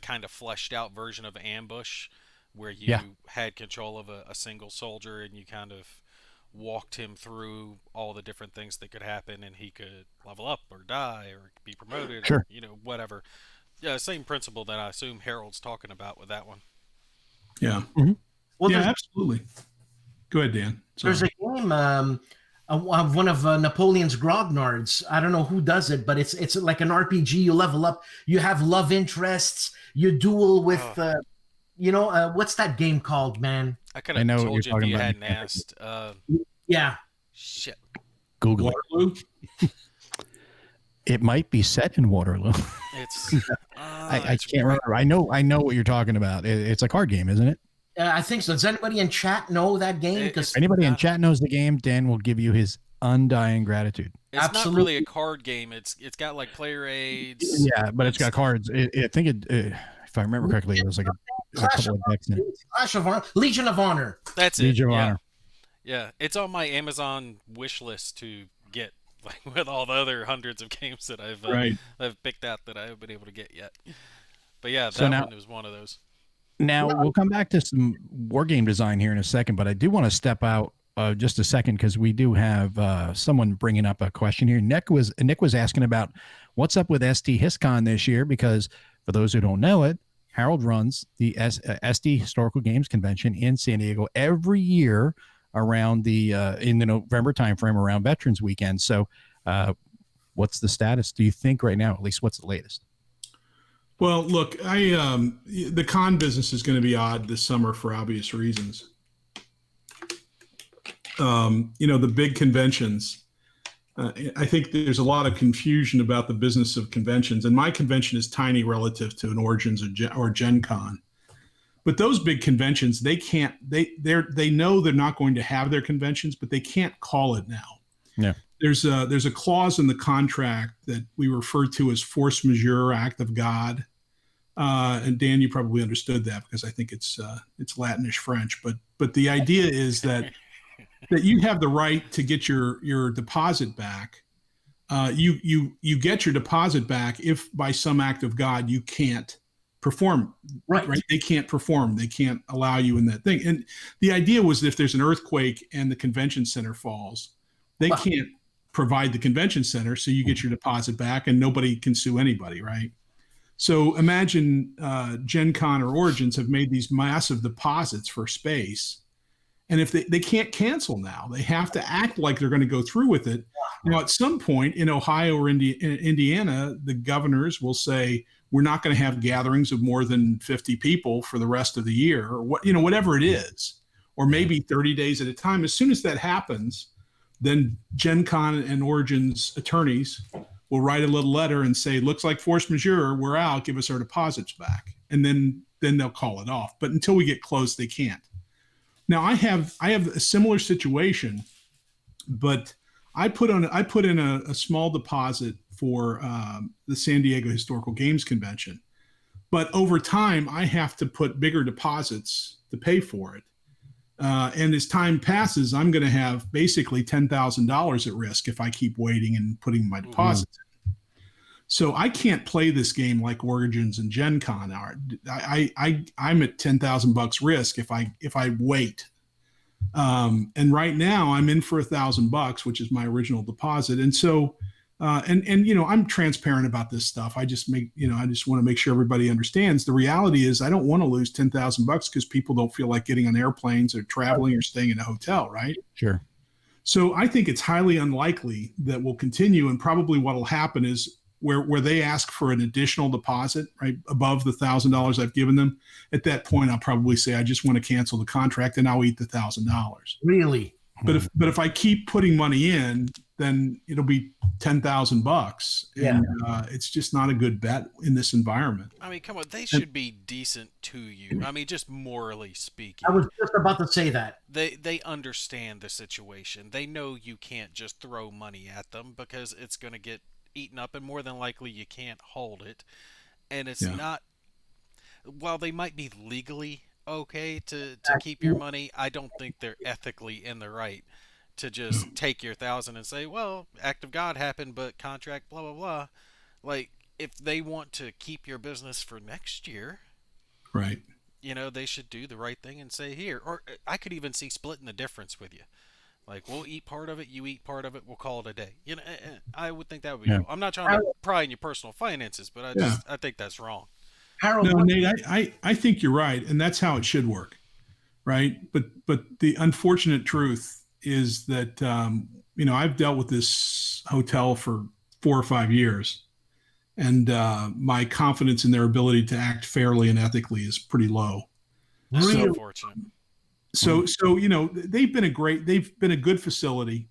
kind of fleshed out version of Ambush where you had control of a single soldier and you kind of walked him through all the different things that could happen, and he could level up or die or be promoted or whatever. Yeah, same principle that I assume Harold's talking about with that one. Yeah. Well, yeah, absolutely. Go ahead, Dan. Sorry. There's a game one of Napoleon's grognards. I don't know who does it, but it's like an RPG. You level up. You have love interests. You duel with, what's that game called, man? I could have told you if you hadn't asked. Yeah. Shit. Google Waterloo? It might be set in Waterloo. It's. I can't remember. I know what you're talking about. It's a card game, isn't it? I think so. Does anybody in chat know that game? If anybody in chat knows the game, Dan will give you his undying gratitude. It's not really a card game. It's got like player aids. Yeah, but it's got cards. I think if I remember correctly, it was like a couple of decks in it. Legion of Honor. That's Legion it. of Honor. Yeah, it's on my Amazon wish list to get, like with all the other hundreds of games that I've picked out that I haven't been able to get yet. But yeah, that one was one of those. Now, we'll come back to some war game design here in a second, but I do want to step out just a second because we do have someone bringing up a question here. Nick was asking about what's up with SD HistCon this year, because for those who don't know it, Harold runs the SD Historical Games Convention in San Diego every year around in the November timeframe around Veterans Weekend. So what's the status, do you think, right now? At least what's the latest? Well, look, the con business is going to be odd this summer for obvious reasons. The big conventions, I think there's a lot of confusion about the business of conventions, and my convention is tiny relative to an Origins or Gen Con. But those big conventions, they know they're not going to have their conventions, but they can't call it now. Yeah. There's a clause in the contract that we refer to as force majeure, act of God. And Dan, you probably understood that because I think it's Latinish French. But the idea is that you have the right to get your deposit back. You get your deposit back if by some act of God you can't perform. Right? They can't perform. They can't allow you in that thing. And the idea was that if there's an earthquake and the convention center falls, they can't provide the convention center, so you get your deposit back and nobody can sue anybody, right? So imagine Gen Con or Origins have made these massive deposits for space. And if they can't cancel now, they have to act like they're going to go through with it. Now, at some point in Ohio or Indiana, the governors will say, we're not going to have gatherings of more than 50 people for the rest of the year, or whatever it is, or maybe 30 days at a time. As soon as that happens, then Gen Con and Origins attorneys will write a little letter and say, looks like force majeure, we're out, give us our deposits back. And then they'll call it off. But until we get close, they can't. Now I have a similar situation, but I put in a small deposit for the San Diego Historical Games Convention. But over time, I have to put bigger deposits to pay for it. And as time passes, I'm going to have basically $10,000 at risk if I keep waiting and putting my deposits in. So I can't play this game like Origins and Gen Con are. I'm at $10,000 risk if I wait. And right now I'm in for $1,000, which is my original deposit. And so, I'm transparent about this stuff. I just want to make sure everybody understands. The reality is I don't want to lose $10,000 because people don't feel like getting on airplanes or traveling or staying in a hotel, right? Sure. So I think it's highly unlikely that will continue. And probably what will happen is where they ask for an additional deposit, right, above the $1,000 I've given them. At that point, I'll probably say, I just want to cancel the contract and I'll eat the $1,000. Really? But if I keep putting money in, then it'll be $10,000. And it's just not a good bet in this environment. I mean, come on, they should be decent to you. I mean, just morally speaking. I was just about to say that. They understand the situation. They know you can't just throw money at them because it's going to get eaten up, and more than likely you can't hold it. And it's not, while they might be legally okay to keep your money, I don't think they're ethically in the right to just take your $1,000 and say, well, act of God happened, but contract, blah, blah, blah. Like, if they want to keep your business for next year, right? They should do the right thing and say, here. Or I could even see splitting the difference with you. Like, we'll eat part of it, you eat part of it, we'll call it a day. I would think that would be cool. I'm not trying to pry in your personal finances, but I think that's wrrong. Harold, no, Nate, I think you're right, and that's how it should work, right? But the unfortunate truth is that I've dealt with this hotel for 4 or 5 years, and my confidence in their ability to act fairly and ethically is pretty low. That's so unfortunate. So they've been a good facility,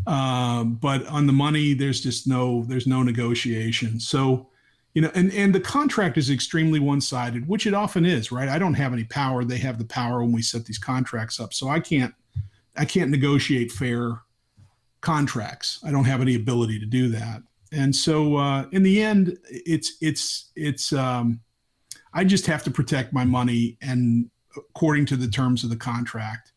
but on the money there's no negotiation. So and the contract is extremely one-sided, which it often is, right? I don't have any power. They have the power when we set these contracts up. So I can't negotiate fair contracts. I don't have any ability to do that. And so in the end, it's I just have to protect my money and according to the terms of the contract.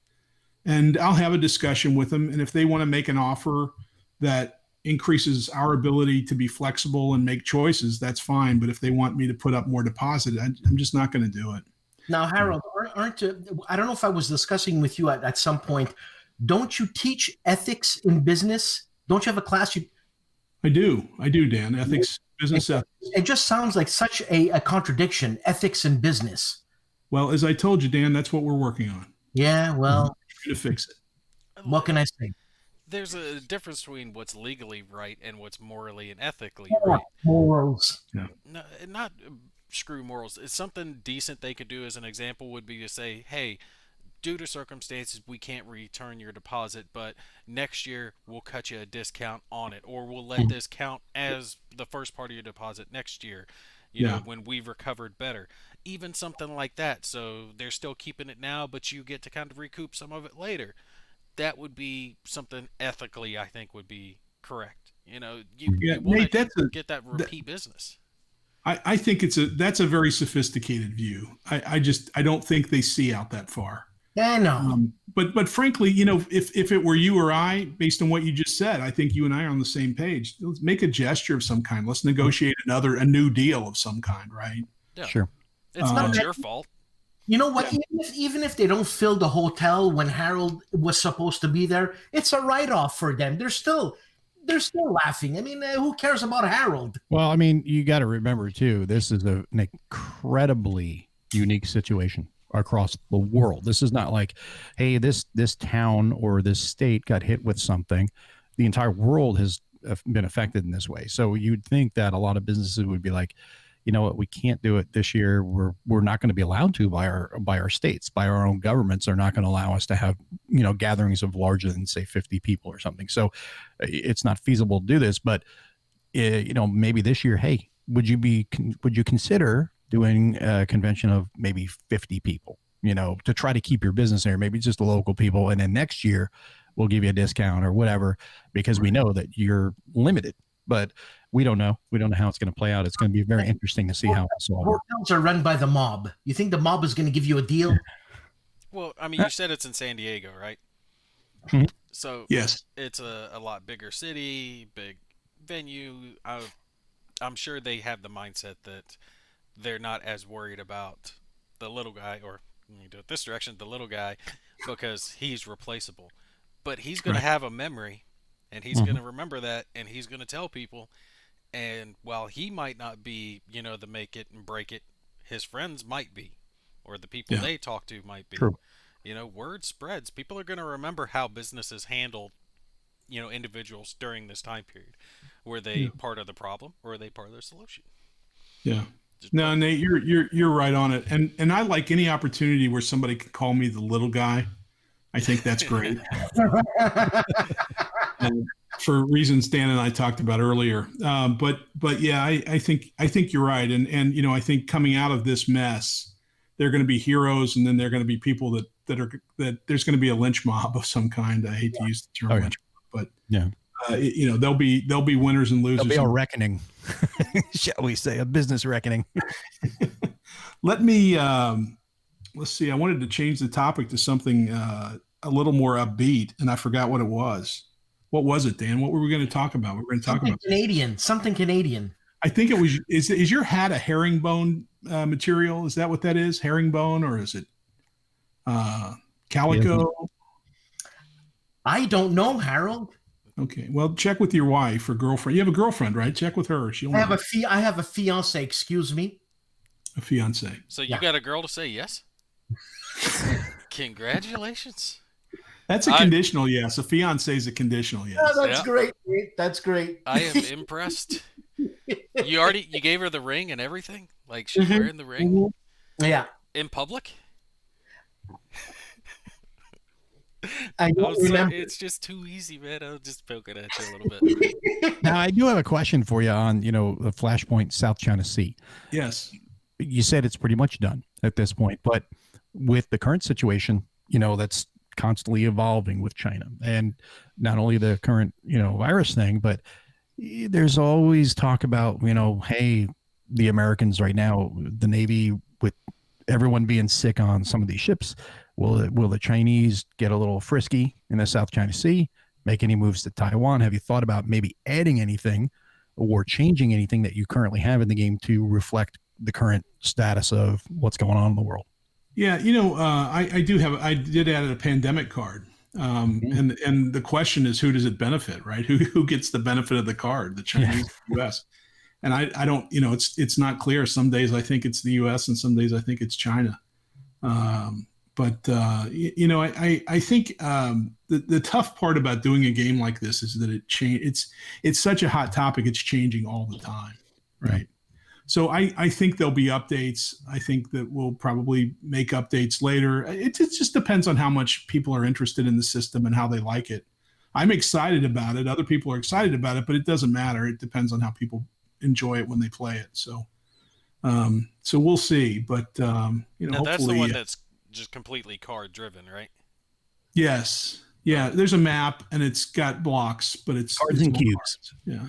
And I'll have a discussion with them. And if they want to make an offer that increases our ability to be flexible and make choices, that's fine. But if they want me to put up more deposit, I'm just not going to do it. Now, Harold, I don't know if I was discussing with you at some point, don't you teach ethics in business? Don't you have a class? I do, Dan. Ethics, business ethics. It just sounds like such a contradiction, ethics in business. Well, as I told you, Dan, that's what we're working on. Yeah, well. We're going to fix it. What can I say? There's a difference between what's legally right and what's morally and ethically right. Morals. Yeah. No, not screw morals. It's something decent they could do as an example would be to say, hey, due to circumstances, we can't return your deposit, but next year we'll cut you a discount on it, or we'll let this count as the first part of your deposit next year, you know, when we've recovered better. Even something like that. So they're still keeping it now, but you get to kind of recoup some of it later. That would be something ethically, I think, would be correct. You know, you want to get that repeat business. I think that's a very sophisticated view. I don't think they see out that far. Yeah, I know. But frankly, you know, if it were you or I, based on what you just said, I think you and I are on the same page. Let's make a gesture of some kind. Let's negotiate a new deal of some kind, right? Yeah. Sure. It's not your fault. You know what? Even if they don't fill the hotel when Harold was supposed to be there, it's a write-off for them. They're still laughing. I mean, who cares about Harold? Well, I mean, you got to remember too, this is an incredibly unique situation across the world. This is not like, hey, this town or this state got hit with something. The entire world has been affected in this way. So you'd think that a lot of businesses would be like, you know what, we can't do it this year. We're not going to be allowed to by our states, by our own governments are not going to allow us to have, you know, gatherings of larger than say 50 people or something. So it's not feasible to do this, but you know, maybe this year, hey, would you consider doing a convention of maybe 50 people, you know, to try to keep your business there, maybe just the local people. And then next year we'll give you a discount or whatever, because we know that you're limited, but we don't know. We don't know how it's going to play out. It's going to be very interesting to see how this all works. Hotels are run by the mob. You think the mob is going to give you a deal? Well, I mean, you said it's in San Diego, right? Mm-hmm. So yes, it's a lot bigger city, big venue. I'm sure they have the mindset that they're not as worried about the little guy, or let me do it this direction, the little guy, because he's replaceable. But he's going to have a memory, and he's going to remember that, and he's going to tell people. And while he might not be, you know, the make it and break it, his friends might be, or the people they talk to might be. True. You know, word spreads. People are going to remember how businesses handled, you know, individuals during this time period. Were they part of the problem, or are they part of the solution? Yeah. No, Nate, you're right on it. And I like any opportunity where somebody can call me the little guy. I think that's great. And for reasons Dan and I talked about earlier. But yeah, I think you're right. And you know, I think coming out of this mess, there are going to be heroes, and then there are going to be people that there's going to be a lynch mob of some kind. I hate to use the term lynch mob, but you know, there'll be winners and losers. There'll be a reckoning, shall we say, a business reckoning. Let me let's see. I wanted to change the topic to something a little more upbeat, and I forgot what it was. What was it, Dan? What were we going to talk about? We were going to talk about Something Canadian. I think it was. Is your hat a herringbone material? Is that what that is? Herringbone, or is it calico? I don't know, Harold. Okay, well, check with your wife or girlfriend. You have a girlfriend, right? Check with her. I have a fiance. Excuse me. A fiance. So you got a girl to say yes? Congratulations. That's a conditional yes. A fiance is a conditional yes. Oh, that's great. That's great. I am impressed. You gave her the ring and everything? Like she's wearing the ring? Yeah. In public? I don't remember. It's just too easy, man. I was just poking at you a little bit. Now, I do have a question for you on, you know, the Flashpoint South China Sea. Yes. You said it's pretty much done at this point, but with the current situation, you know, that's constantly evolving with China, and not only the current, you know, virus thing, but there's always talk about, you know, hey, the Americans right now, the Navy, with everyone being sick on some of these ships, will the Chinese get a little frisky in the South China Sea, make any moves to Taiwan? Have you thought about maybe adding anything or changing anything that you currently have in the game to reflect the current status of what's going on in the world? Yeah, you know, I did add a pandemic card, and the question is, who does it benefit, right? Who gets the benefit of the card, the Chinese, or the U.S.? And I don't, you know, it's not clear. Some days I think it's the U.S. and some days I think it's China. But you know, I think the tough part about doing a game like this is that it's such a hot topic. It's changing all the time, right? So I think there'll be updates. I think that we'll probably make updates later. It just depends on how much people are interested in the system and how they like it. I'm excited about it. Other people are excited about it, but it doesn't matter. It depends on how people enjoy it when they play it. So we'll see. But Now, hopefully, that's the one that's just completely card driven, right? Yes. Yeah. There's a map and it's got blocks, but it's Cards and more cubes. cards. Yeah.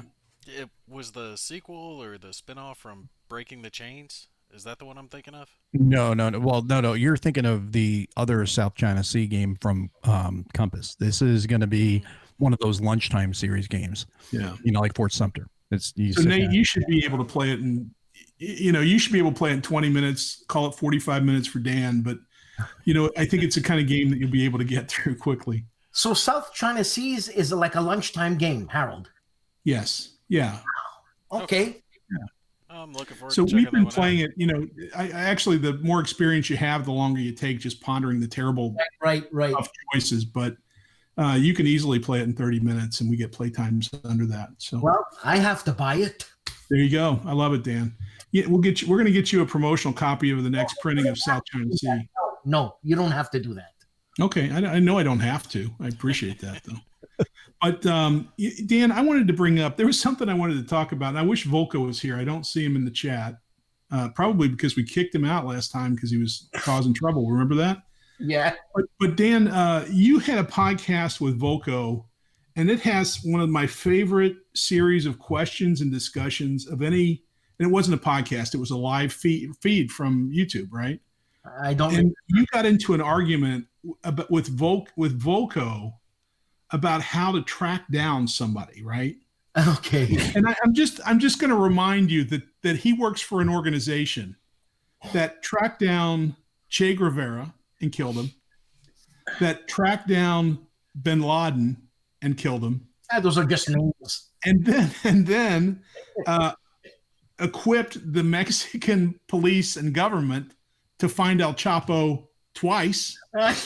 It was the sequel or the spinoff from Breaking the Chains. Is that the one I'm thinking of? No. Well, no. You're thinking of the other South China Sea game from Compass. This is going to be one of those lunchtime series games. Yeah. Like Fort Sumter. So Nate, you should be able to play it you should be able to play it in 20 minutes, call it 45 minutes for Dan. But, I think it's the kind of game that you'll be able to get through quickly. So South China Seas is like a lunchtime game, Harold. Yes. Yeah. Okay. I'm looking forward So to checking we've been that one playing out. it, I actually, the more experience you have, the longer you take just pondering the terrible Right. tough choices. But you can easily play it in 30 minutes and we get play times under that. So Well, I have to buy it. there you go. I love it, Dan. Yeah, we're going to get you a promotional copy of the next printing of South China Sea. No, you don't have to do that. Okay. I know I don't have to. I appreciate that though. But Dan, I wanted to bring up, there was something I wanted to talk about. And I wish Volko was here. I don't see him in the chat. Probably because we kicked him out last time because he was causing trouble. Remember that? Yeah. But Dan, you had a podcast with Volko, and it has one of my favorite series of questions and discussions of any. And it wasn't a podcast; it was a live feed from YouTube, right? I don't. And you got into an argument with Volko about how to track down somebody, right? Okay. And I'm just going to remind you that he works for an organization that tracked down Che Guevara and killed him, that tracked down bin Laden and killed him, Those are just names. and then equipped the Mexican police and government to find El Chapo twice. And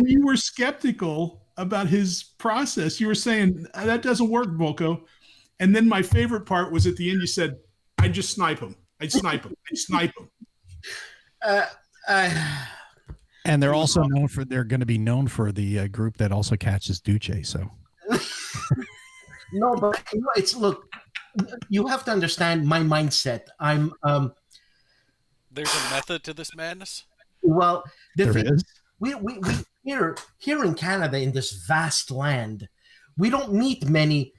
you were skeptical about his process. You were saying that doesn't work, Volko. And then my favorite part was at the end. You said, "I'd just snipe him. I'd snipe him. I'd snipe him." And they're also known for, they're going to be known for the group that also catches Duce. So No, but it's look. You have to understand my mindset. I'm There's a method to this madness. well. The there thing, is. we here in Canada, in this vast land, we don't meet many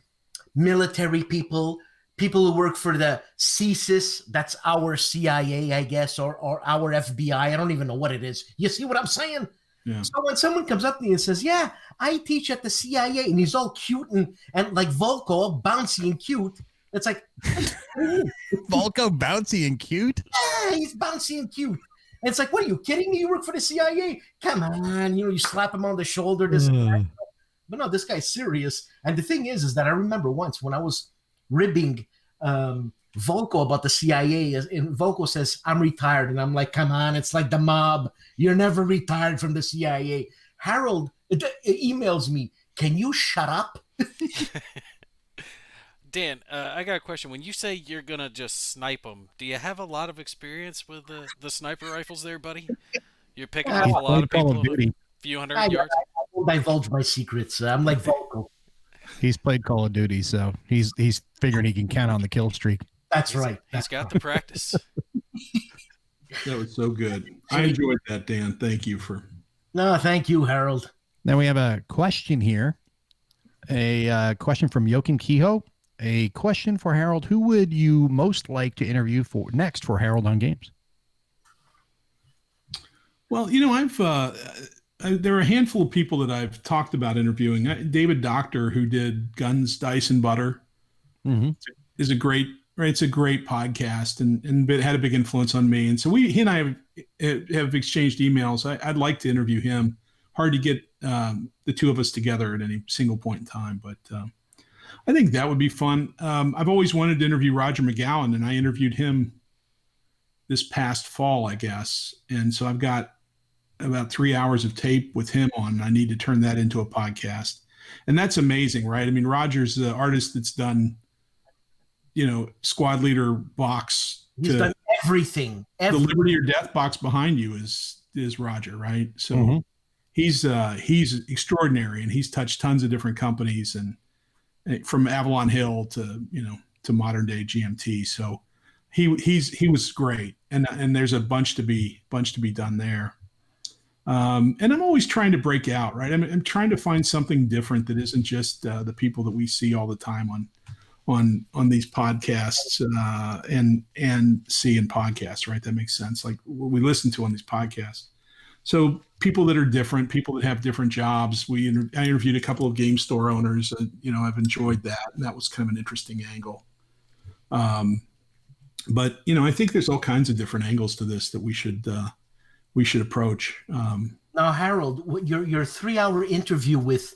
military people who work for the CSIS, that's our CIA, I guess, or our FBI. I don't even know what it is. You see what I'm saying? Yeah. So when someone comes up to me and says, "Yeah, I teach at the CIA," and he's all cute and like Volko, all bouncy and cute, it's like, Volko bouncy and cute. yeah, he's bouncy and cute. And it's like, what are you kidding me? You work for the CIA? Come on, you slap him on the shoulder. This and that. But no, this guy's serious. And the thing is that I remember once when I was ribbing Volko about the CIA, and Volko says, "I'm retired." And I'm like, come on, it's like the mob. You're never retired from the CIA. Harold emails me, "Can you shut up?" Dan, I got a question. When you say you're gonna just snipe them, do you have a lot of experience with the sniper rifles there, buddy? You're picking off a lot of Call people of at Duty. a few hundred I yards. won't divulge my secrets. I'm like Volko. He's played Call of Duty, so he's figuring he can count on the kill streak. That's right. He's got the practice. That was so good. I enjoyed that, Dan. Thank you for. No, thank you, Harold. Then we have a question here. A question from Joachim Kehoe. A question for Harold. Who would you most like to interview for next for Harold on Games? Well, there are a handful of people that I've talked about interviewing. David Doctor, who did Guns, Dice, and Butter, is a great. Right, it's a great podcast, and it had a big influence on me. And so he and I have exchanged emails. I'd like to interview him. Hard to get the two of us together at any single point in time, but I think that would be fun. I've always wanted to interview Roger McGowan, and I interviewed him this past fall, I guess. And so I've got about 3 hours of tape with him on. I need to turn that into a podcast, and that's amazing, right? I mean, Roger's the artist that's done squad leader box. He's done everything. The Liberty or Death box behind you is Roger, right? So he's extraordinary, and he's touched tons of different companies, and from Avalon Hill to modern day GMT. So he was great, and there's a bunch to be done there. And I'm always trying to break out, right? I'm trying to find something different that isn't just the people that we see all the time on these podcasts and see in podcasts, right? That makes sense. Like what we listen to on these podcasts. So people that are different, people that have different jobs. I interviewed a couple of game store owners. I've enjoyed that, and that was kind of an interesting angle. But I think there's all kinds of different angles to this that we should approach. Now, Harold, your 3-hour interview with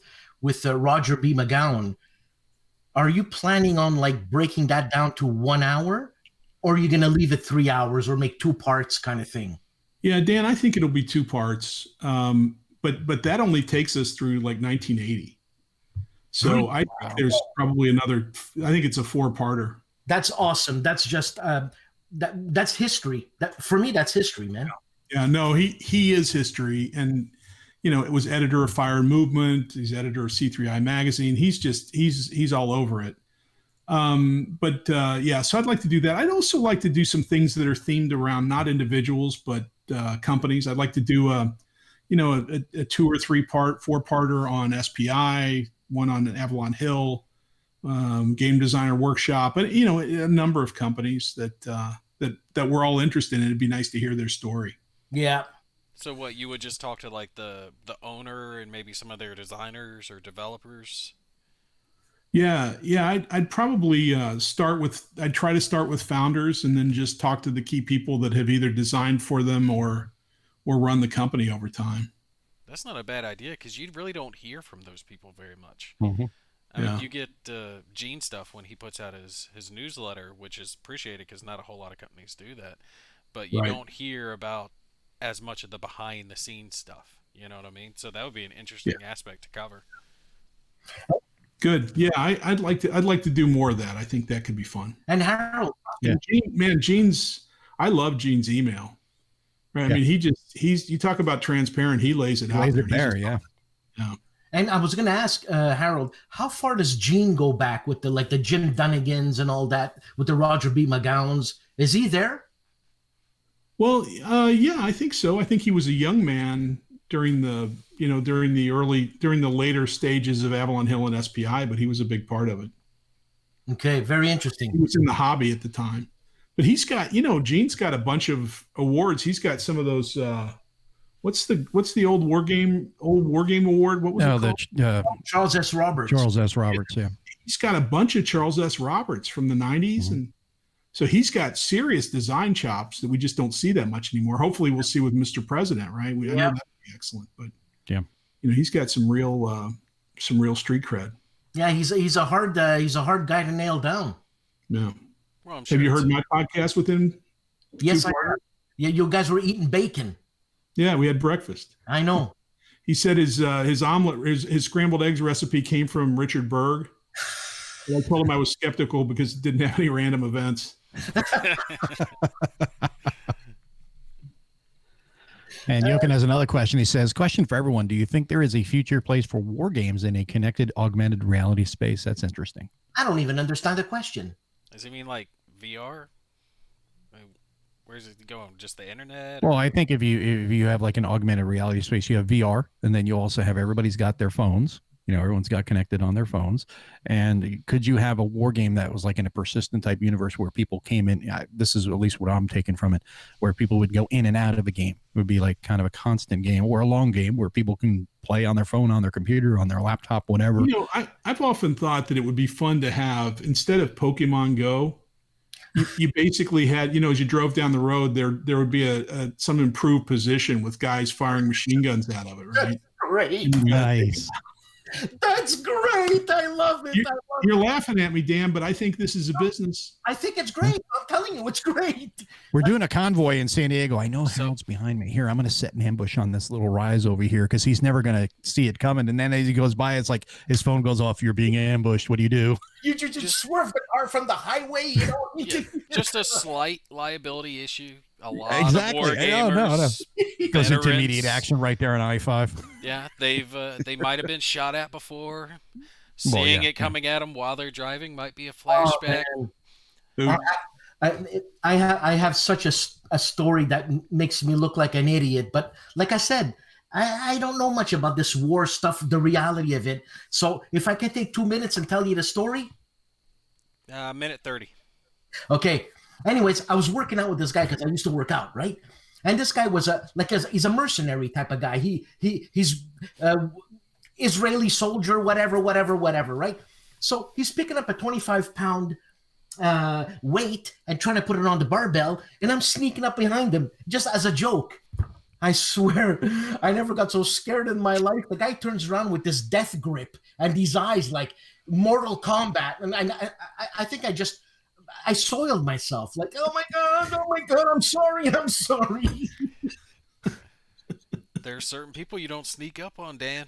Roger B. McGowan, are you planning on like breaking that down to 1 hour, or are you going to leave it 3 hours or make 2 parts kind of thing? Yeah, Dan, I think it'll be 2 parts. But that only takes us through like 1980. So I think there's probably another. I think it's a 4-parter. That's awesome. That's just that's history. That for me, that's history, man. Yeah, no, he is history, and it was editor of Fire and Movement. He's editor of C3I magazine. He's all over it. So I'd like to do that. I'd also like to do some things that are themed around not individuals but companies. I'd like to do a 2 or 3 part, 4-parter on SPI, one on Avalon Hill, Game Designer Workshop, and a number of companies that we're all interested in. It'd be nice to hear their story. Yeah. So what, you would just talk to like the owner and maybe some of their designers or developers? Yeah. I'd probably I'd try to start with founders, and then just talk to the key people that have either designed for them or run the company over time. That's not a bad idea, because you really don't hear from those people very much. Mm-hmm. I mean, you get Gene stuff when he puts out his newsletter, which is appreciated because not a whole lot of companies do that. But you don't hear about as much of the behind the scenes stuff. You know what I mean? So that would be an interesting aspect to cover. Good. Yeah, I'd like to do more of that. I think that could be fun. And Harold, I love Gene's email. Right. I mean, you talk about transparent. He lays it out. Lays it there. Yeah. And I was going to ask Harold, how far does Gene go back with the Jim Dunnigans and all that, with the Roger B. McGowans? Is he there? Well, yeah, I think so. I think he was a young man during the later stages of Avalon Hill and SPI, but he was a big part of it. Okay, very interesting. He was in the hobby at the time, but he's got, Gene's got a bunch of awards. He's got some of those. What's the old war game award? What was it called? Charles S. Roberts. Charles S. Roberts. Yeah. He's got a bunch of Charles S. Roberts from the 90s, mm-hmm. and so he's got serious design chops that we just don't see that much anymore. Hopefully, we'll see with Mr. President, right? I know that'd be excellent, but he's got some real street cred. Yeah, he's a hard guy to nail down. Yeah. Well, have you heard my podcast with him? Yes, I heard. Yeah, you guys were eating bacon. Yeah, we had breakfast. I know. He said his omelet, his scrambled eggs recipe came from Richard Berg. And I told him I was skeptical because it didn't have any random events. And Jochen has another question. He says, question for everyone. Do you think there is a future place for war games in a connected augmented reality space? That's interesting. I don't even understand the question. Does he mean like VR? Where's it going? Just the internet? Well, I think if you have like an augmented reality space, you have VR, and then you also have everybody's got their phones. Everyone's got connected on their phones. And could you have a war game that was like in a persistent type universe where people came in? This is at least what I'm taking from it, where people would go in and out of a game. It would be like kind of a constant game or a long game where people can play on their phone, on their computer, on their laptop, whatever. I've often thought that it would be fun to have, instead of Pokemon Go, you basically had, as you drove down the road, there would be some improved position with guys firing machine guns out of it, right? That's great. Nice. That's great. I love it. You're laughing at me, Dan, but I think this is a business. I think it's great. I'm telling you, it's great. We're doing a convoy in San Diego. I know Harold's behind me. Here, I'm going to set an ambush on this little rise over here because he's never going to see it coming. And then as he goes by, it's like his phone goes off. You're being ambushed. What do you do? You just swerve the car from the highway, you know? Yeah, just a slight liability issue. A lot Exactly. of war No, gamers goes into veterans, immediate action right there on I-5. Yeah, they might have been shot at before. Well, Seeing yeah, it coming at them while they're driving might be a Oh, flashback. man. I have such a story that makes me look like an idiot. But like I said, I don't know much about this war stuff, the reality of it. So if I can take 2 minutes and tell you the story. Minute 30. Okay. Anyways, I was working out with this guy because I used to work out, right? And this guy was he's a mercenary type of guy. He's Israeli soldier, whatever, right? So he's picking up a 25-pound weight and trying to put it on the barbell, and I'm sneaking up behind him just as a joke. I swear, I never got so scared in my life. The guy turns around with this death grip and these eyes like Mortal Kombat, and I think I soiled myself. Like, oh my god, I'm sorry. There are certain people you don't sneak up on, Dan.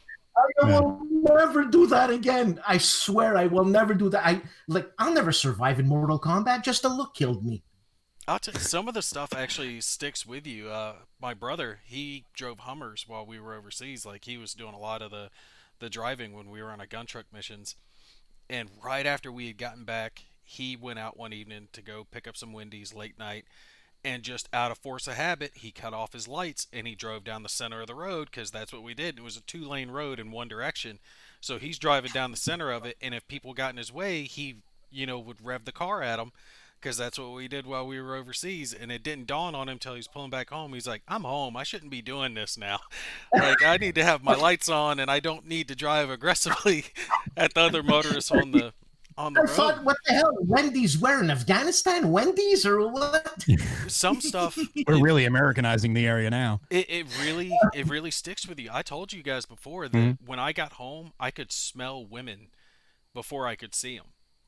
I will never do that again. I swear I will never do that. I'll never survive in Mortal Kombat. Just the look killed me. I'll tell you, some of the stuff actually sticks with you. My brother, he drove Hummers while we were overseas. Like, he was doing a lot of the driving when we were on a gun truck missions. And right after we had gotten back, he went out one evening to go pick up some Wendy's late night. And just out of force of habit, he cut off his lights and he drove down the center of the road, because that's what we did. It was a 2-lane road in one direction. So he's driving down the center of it, and if people got in his way, he, would rev the car at them, because that's what we did while we were overseas. And it didn't dawn on him till he's pulling back home. He's like, I'm home. I shouldn't be doing this now. Like, I need to have my lights on, and I don't need to drive aggressively at the other motorists on the I road. thought, what the hell? Wendy's where in Afghanistan? Wendy's or what? Some stuff. We're really Americanizing the area now. It really sticks with you. I told you guys before that when I got home, I could smell women before I could see them.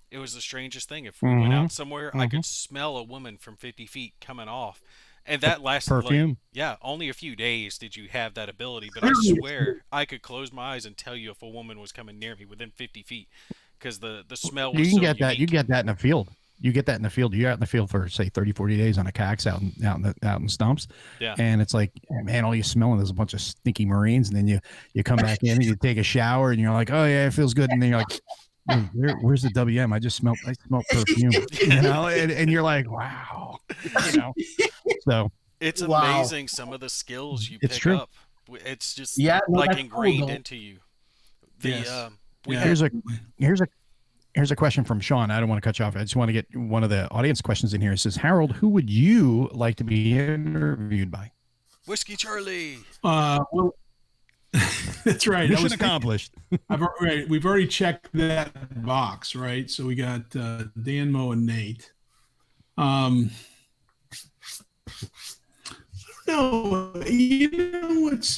It was the strangest thing. If we went out somewhere, I could smell a woman from 50 feet coming off. And that lasted perfume. Only a few days did you have that ability. But I swear I could close my eyes and tell you if a woman was coming near me within 50 feet. Because the smell was you can so get that. unique. You get that in the field. You get that in the field. You're out in the field for say 30, 40 days on a cax out in stumps. Yeah. And it's like, man, all you smelling is a bunch of stinky Marines. And then you come back in and you take a shower and you're like, oh yeah, it feels good. And then you're like, where's the WM? I smell perfume. And you're like, wow. So it's amazing some of the skills you pick up. It's just ingrained into you. Here's a question from Sean. I don't want to cut you off. I just want to get one of the audience questions in here. It says, Harold, who would you like to be interviewed by? Whiskey Charley. Well, that's right. Mission accomplished. We've already checked that box, right? So we got Dan, Mo, and Nate. No, it's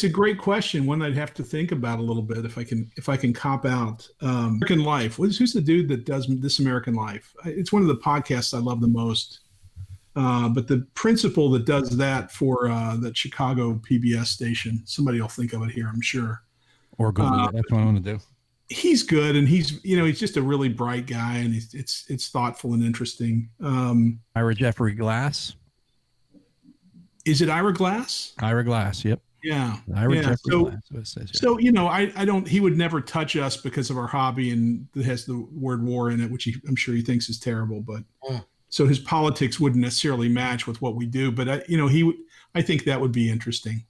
a great question. One I'd have to think about a little bit if I can cop out. American Life. Who's the dude that does This American Life? It's one of the podcasts I love the most. But the principal that does that for that Chicago PBS station, somebody will think of it here, I'm sure. Or Google it. That's what I want to do. He's good, and he's just a really bright guy, and it's thoughtful and interesting. Ira Jeffrey Glass. Is it Ira Glass? Ira Glass, yep. Yeah. Ira Jeffrey Glass. So I don't. He would never touch us because of our hobby, and it has the word war in it, which I'm sure he thinks is terrible. But so his politics wouldn't necessarily match with what we do. But I think that would be interesting.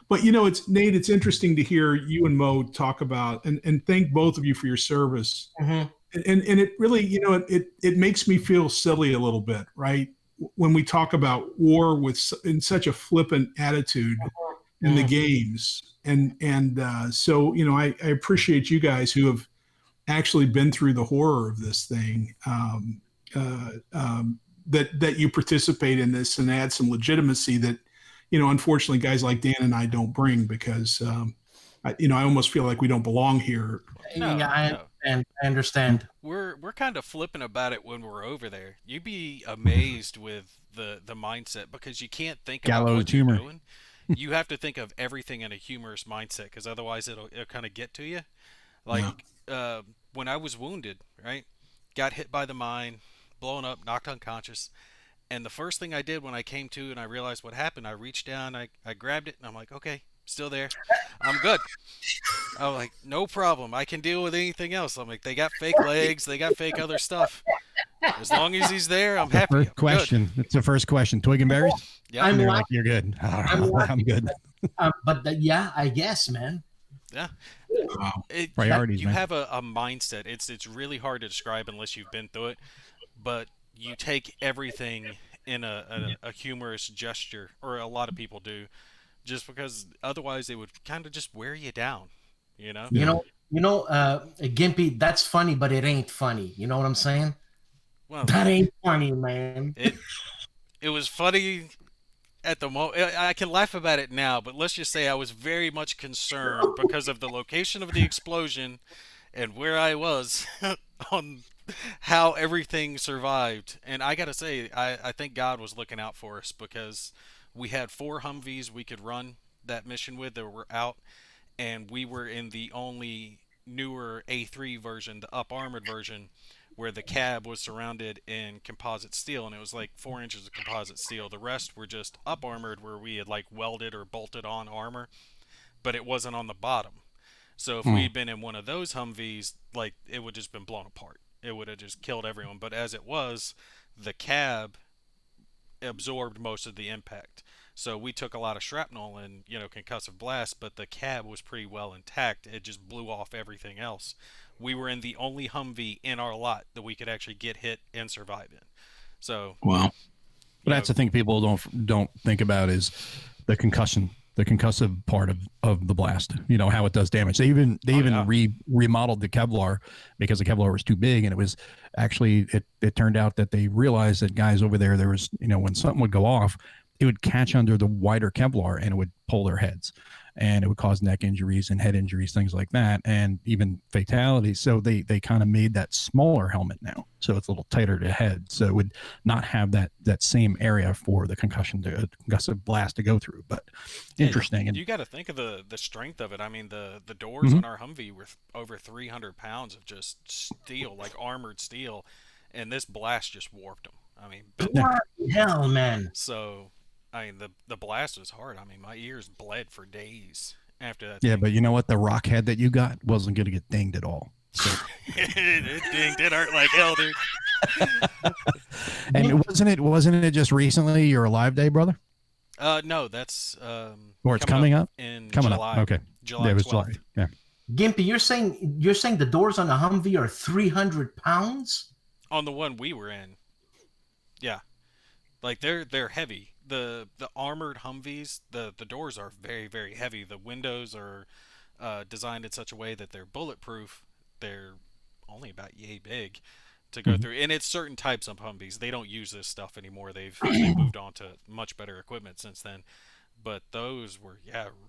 But Nate. It's interesting to hear you and Mo talk about and thank both of you for your service. And it really it makes me feel silly a little bit, right? When we talk about war in such a flippant attitude in the games. So I appreciate you guys who have actually been through the horror of this thing, that you participate in this and add some legitimacy that, unfortunately guys like Dan and I don't bring, because, I almost feel like we don't belong here. I understand. We're kind of flippant about it when we're over there. You'd be amazed with the mindset, because you can't think about what you're doing. You have to think of everything in a humorous mindset, because otherwise it'll kind of get to you. Like when I was wounded, right, got hit by the mine, blown up, knocked unconscious, and the first thing I did when I came to and I realized what happened, I reached down, I grabbed it, and I'm like, okay, still there, I'm good. I'm like, no problem, I can deal with anything else. I'm like, they got fake legs, they got fake other stuff. As long as he's there, I'm happy. First I'm question. It's the first question. Twig and berries? Yeah. I'm And they're laughing. like, you're good. I'm good. Yeah, I guess, man. Yeah. Wow. Priorities, you man. have a mindset. It's really hard to describe unless you've been through it, but you take everything in a humorous gesture, or a lot of people do, just because otherwise it would kind of just wear you down, you know? You know, Gimpy, that's funny, but it ain't funny. You know what I'm saying? Well, That ain't funny, man. it was funny at the moment. I can laugh about it now, but let's just say I was very much concerned because of the location of the explosion and where I was on how everything survived. And I gotta say, I think God was looking out for us, because we had 4 Humvees we could run that mission with that were out, and we were in the only newer A3 version, the up armored version, where the cab was surrounded in composite steel, and it was like 4 inches of composite steel. The rest were just up armored, where we had like welded or bolted on armor, but it wasn't on the bottom. So if we'd been in one of those Humvees, like, it would just been blown apart. It would have just killed everyone. But as it was, the cab absorbed most of the impact. So we took a lot of shrapnel and, concussive blast, but the cab was pretty well intact. It just blew off everything else. We were in the only Humvee in our lot that we could actually get hit and survive in. So, Wow. But that's the thing people don't think about is the concussion, the concussive part of the blast. You know how it does damage. They even remodeled the Kevlar because the Kevlar was too big, and it was actually it turned out that they realized that guys over there was when something would go off, it would catch under the wider Kevlar and it would pull their heads, and it would cause neck injuries and head injuries, things like that, and even fatalities. So they kind of made that smaller helmet now, so it's a little tighter to head, so it would not have that same area for the concussive blast to go through. But interesting. You got to think of the strength of it. I mean, the doors on our Humvee were over 300 pounds of just steel, like armored steel, and this blast just warped them. I mean, What the hell, man? so. I mean, the blast was hard. I mean, my ears bled for days after that. Yeah, but you know what? The rock head that you got wasn't going to get dinged at all. So. It dinged. It hurt like hell, dude. And wasn't it just recently your Alive Day, brother? No, that's Or it's coming up in coming July. up. Okay, July it was 12th. July. Yeah. Gimpy, you're saying the doors on the Humvee are 300 pounds? On the one we were in, yeah, like they're heavy. The armored Humvees, the doors are very, very heavy. The windows are designed in such a way that they're bulletproof. They're only about yay big to go through, and it's certain types of Humvees. They don't use this stuff anymore. They've moved on to much better equipment since then. But those were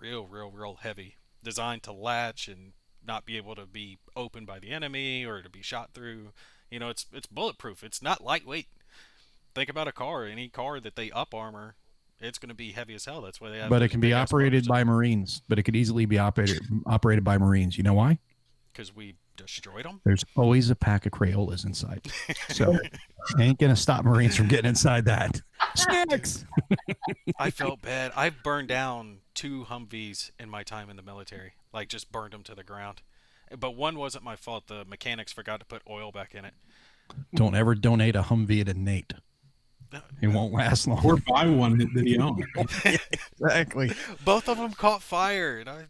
real heavy, designed to latch and not be able to be opened by the enemy or to be shot through. It's bulletproof. It's not lightweight. Think about a car. Any car that they up armor, it's going to be heavy as hell. That's why they have. But it can be operated by Marines. But it could easily be operated by Marines. You know why? Because we destroyed them. There's always a pack of Crayolas inside, so ain't gonna stop Marines from getting inside that. Snacks. I felt bad. I've burned down 2 Humvees in my time in the military. Like, just burned them to the ground. But one wasn't my fault. The mechanics forgot to put oil back in it. Don't ever donate a Humvee to Nate. It won't last long. Or buy one that he owns. Exactly. Both of them caught fire, and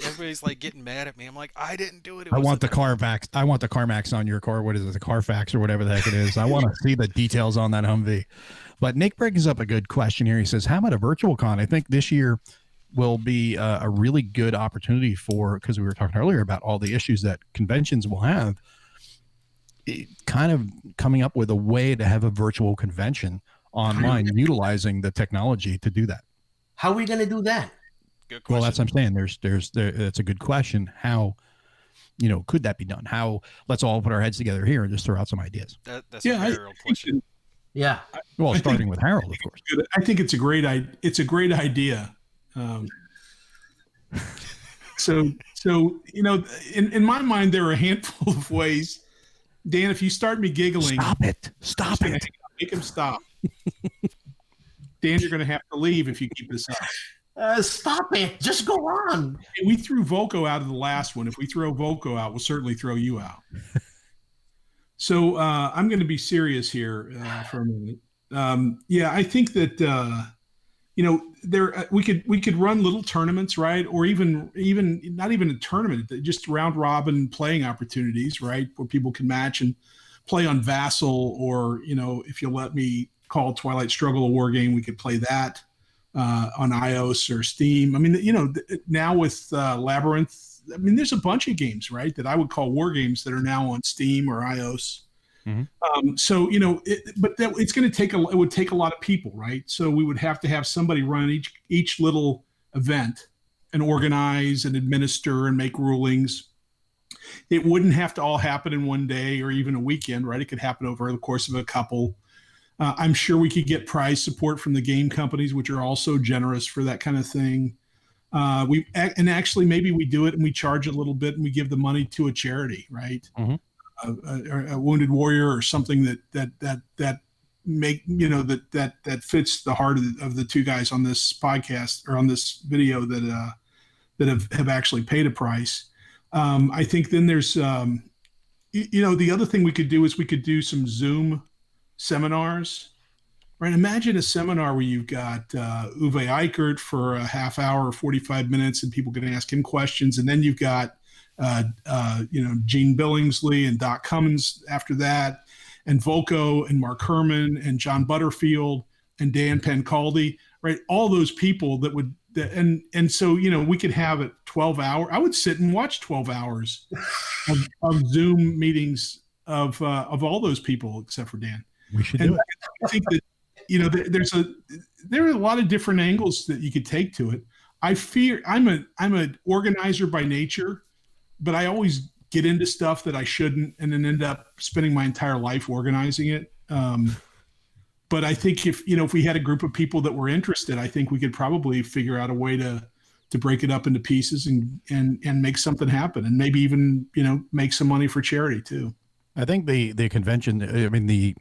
everybody's like getting mad at me. I'm like, I didn't do it. I want the Carfax. I want the Carmax on your car. What is it? The Carfax or whatever the heck it is. I want to see the details on that Humvee. But Nick brings up a good question here. He says, how about a virtual con? I think this year will be a really good opportunity because we were talking earlier about all the issues that conventions will have. Kind of coming up with a way to have a virtual convention online, utilizing the technology to do that. How are we going to do that? Good question. Well, that's what I'm saying. That's a good question. How, could that be done? How? Let's all put our heads together here and just throw out some ideas. That's a very real question. Yeah. Well, starting with Harold, of course. I think it's a great idea. So So, in my mind, there are a handful of ways. Dan, if you start me giggling, Stop it. Make him stop. Dan, you're going to have to leave if you keep this up. Stop it. Just go on. Hey, we threw Volko out of the last one. If we throw Volko out, we'll certainly throw you out. So I'm going to be serious here for a minute. I think that we could run little tournaments, right? Or even not even a tournament, just round robin playing opportunities, right? Where people can match and play on Vassal, or if you let me call Twilight Struggle a war game, we could play that on iOS or Steam. I mean, now with Labyrinth, I mean, there's a bunch of games, right, that I would call war games that are now on Steam or iOS. Mm-hmm. It's going to take it would take a lot of people, right? So we would have to have somebody run each little event and organize and administer and make rulings. It wouldn't have to all happen in one day or even a weekend, right? It could happen over the course of a couple. I'm sure we could get prize support from the game companies, which are also generous for that kind of thing. Actually, maybe we do it and we charge a little bit and we give the money to a charity, right? Mm-hmm. A Wounded Warrior or something that fits the heart of the two guys on this podcast or on this video that have actually paid a price. I think then there's the other thing we could do is we could do some Zoom seminars. Right. Imagine a seminar where you've got Uwe Eichert for a half hour or 45 minutes and people can ask him questions. And then you've got, Gene Billingsley and Doc Cummins after that, and Volko and Mark Herman and John Butterfield and Dan Pancaldi, right? All those people so we could have it 12 hours. I would sit and watch 12 hours of Zoom meetings of all those people except for Dan. We should do it. I think that there are a lot of different angles that you could take to it. I fear I'm an organizer by nature, but I always get into stuff that I shouldn't, and then end up spending my entire life organizing it. But I think if we had a group of people that were interested, I think we could probably figure out a way to break it up into pieces and make something happen, and maybe even make some money for charity too. I think the convention, the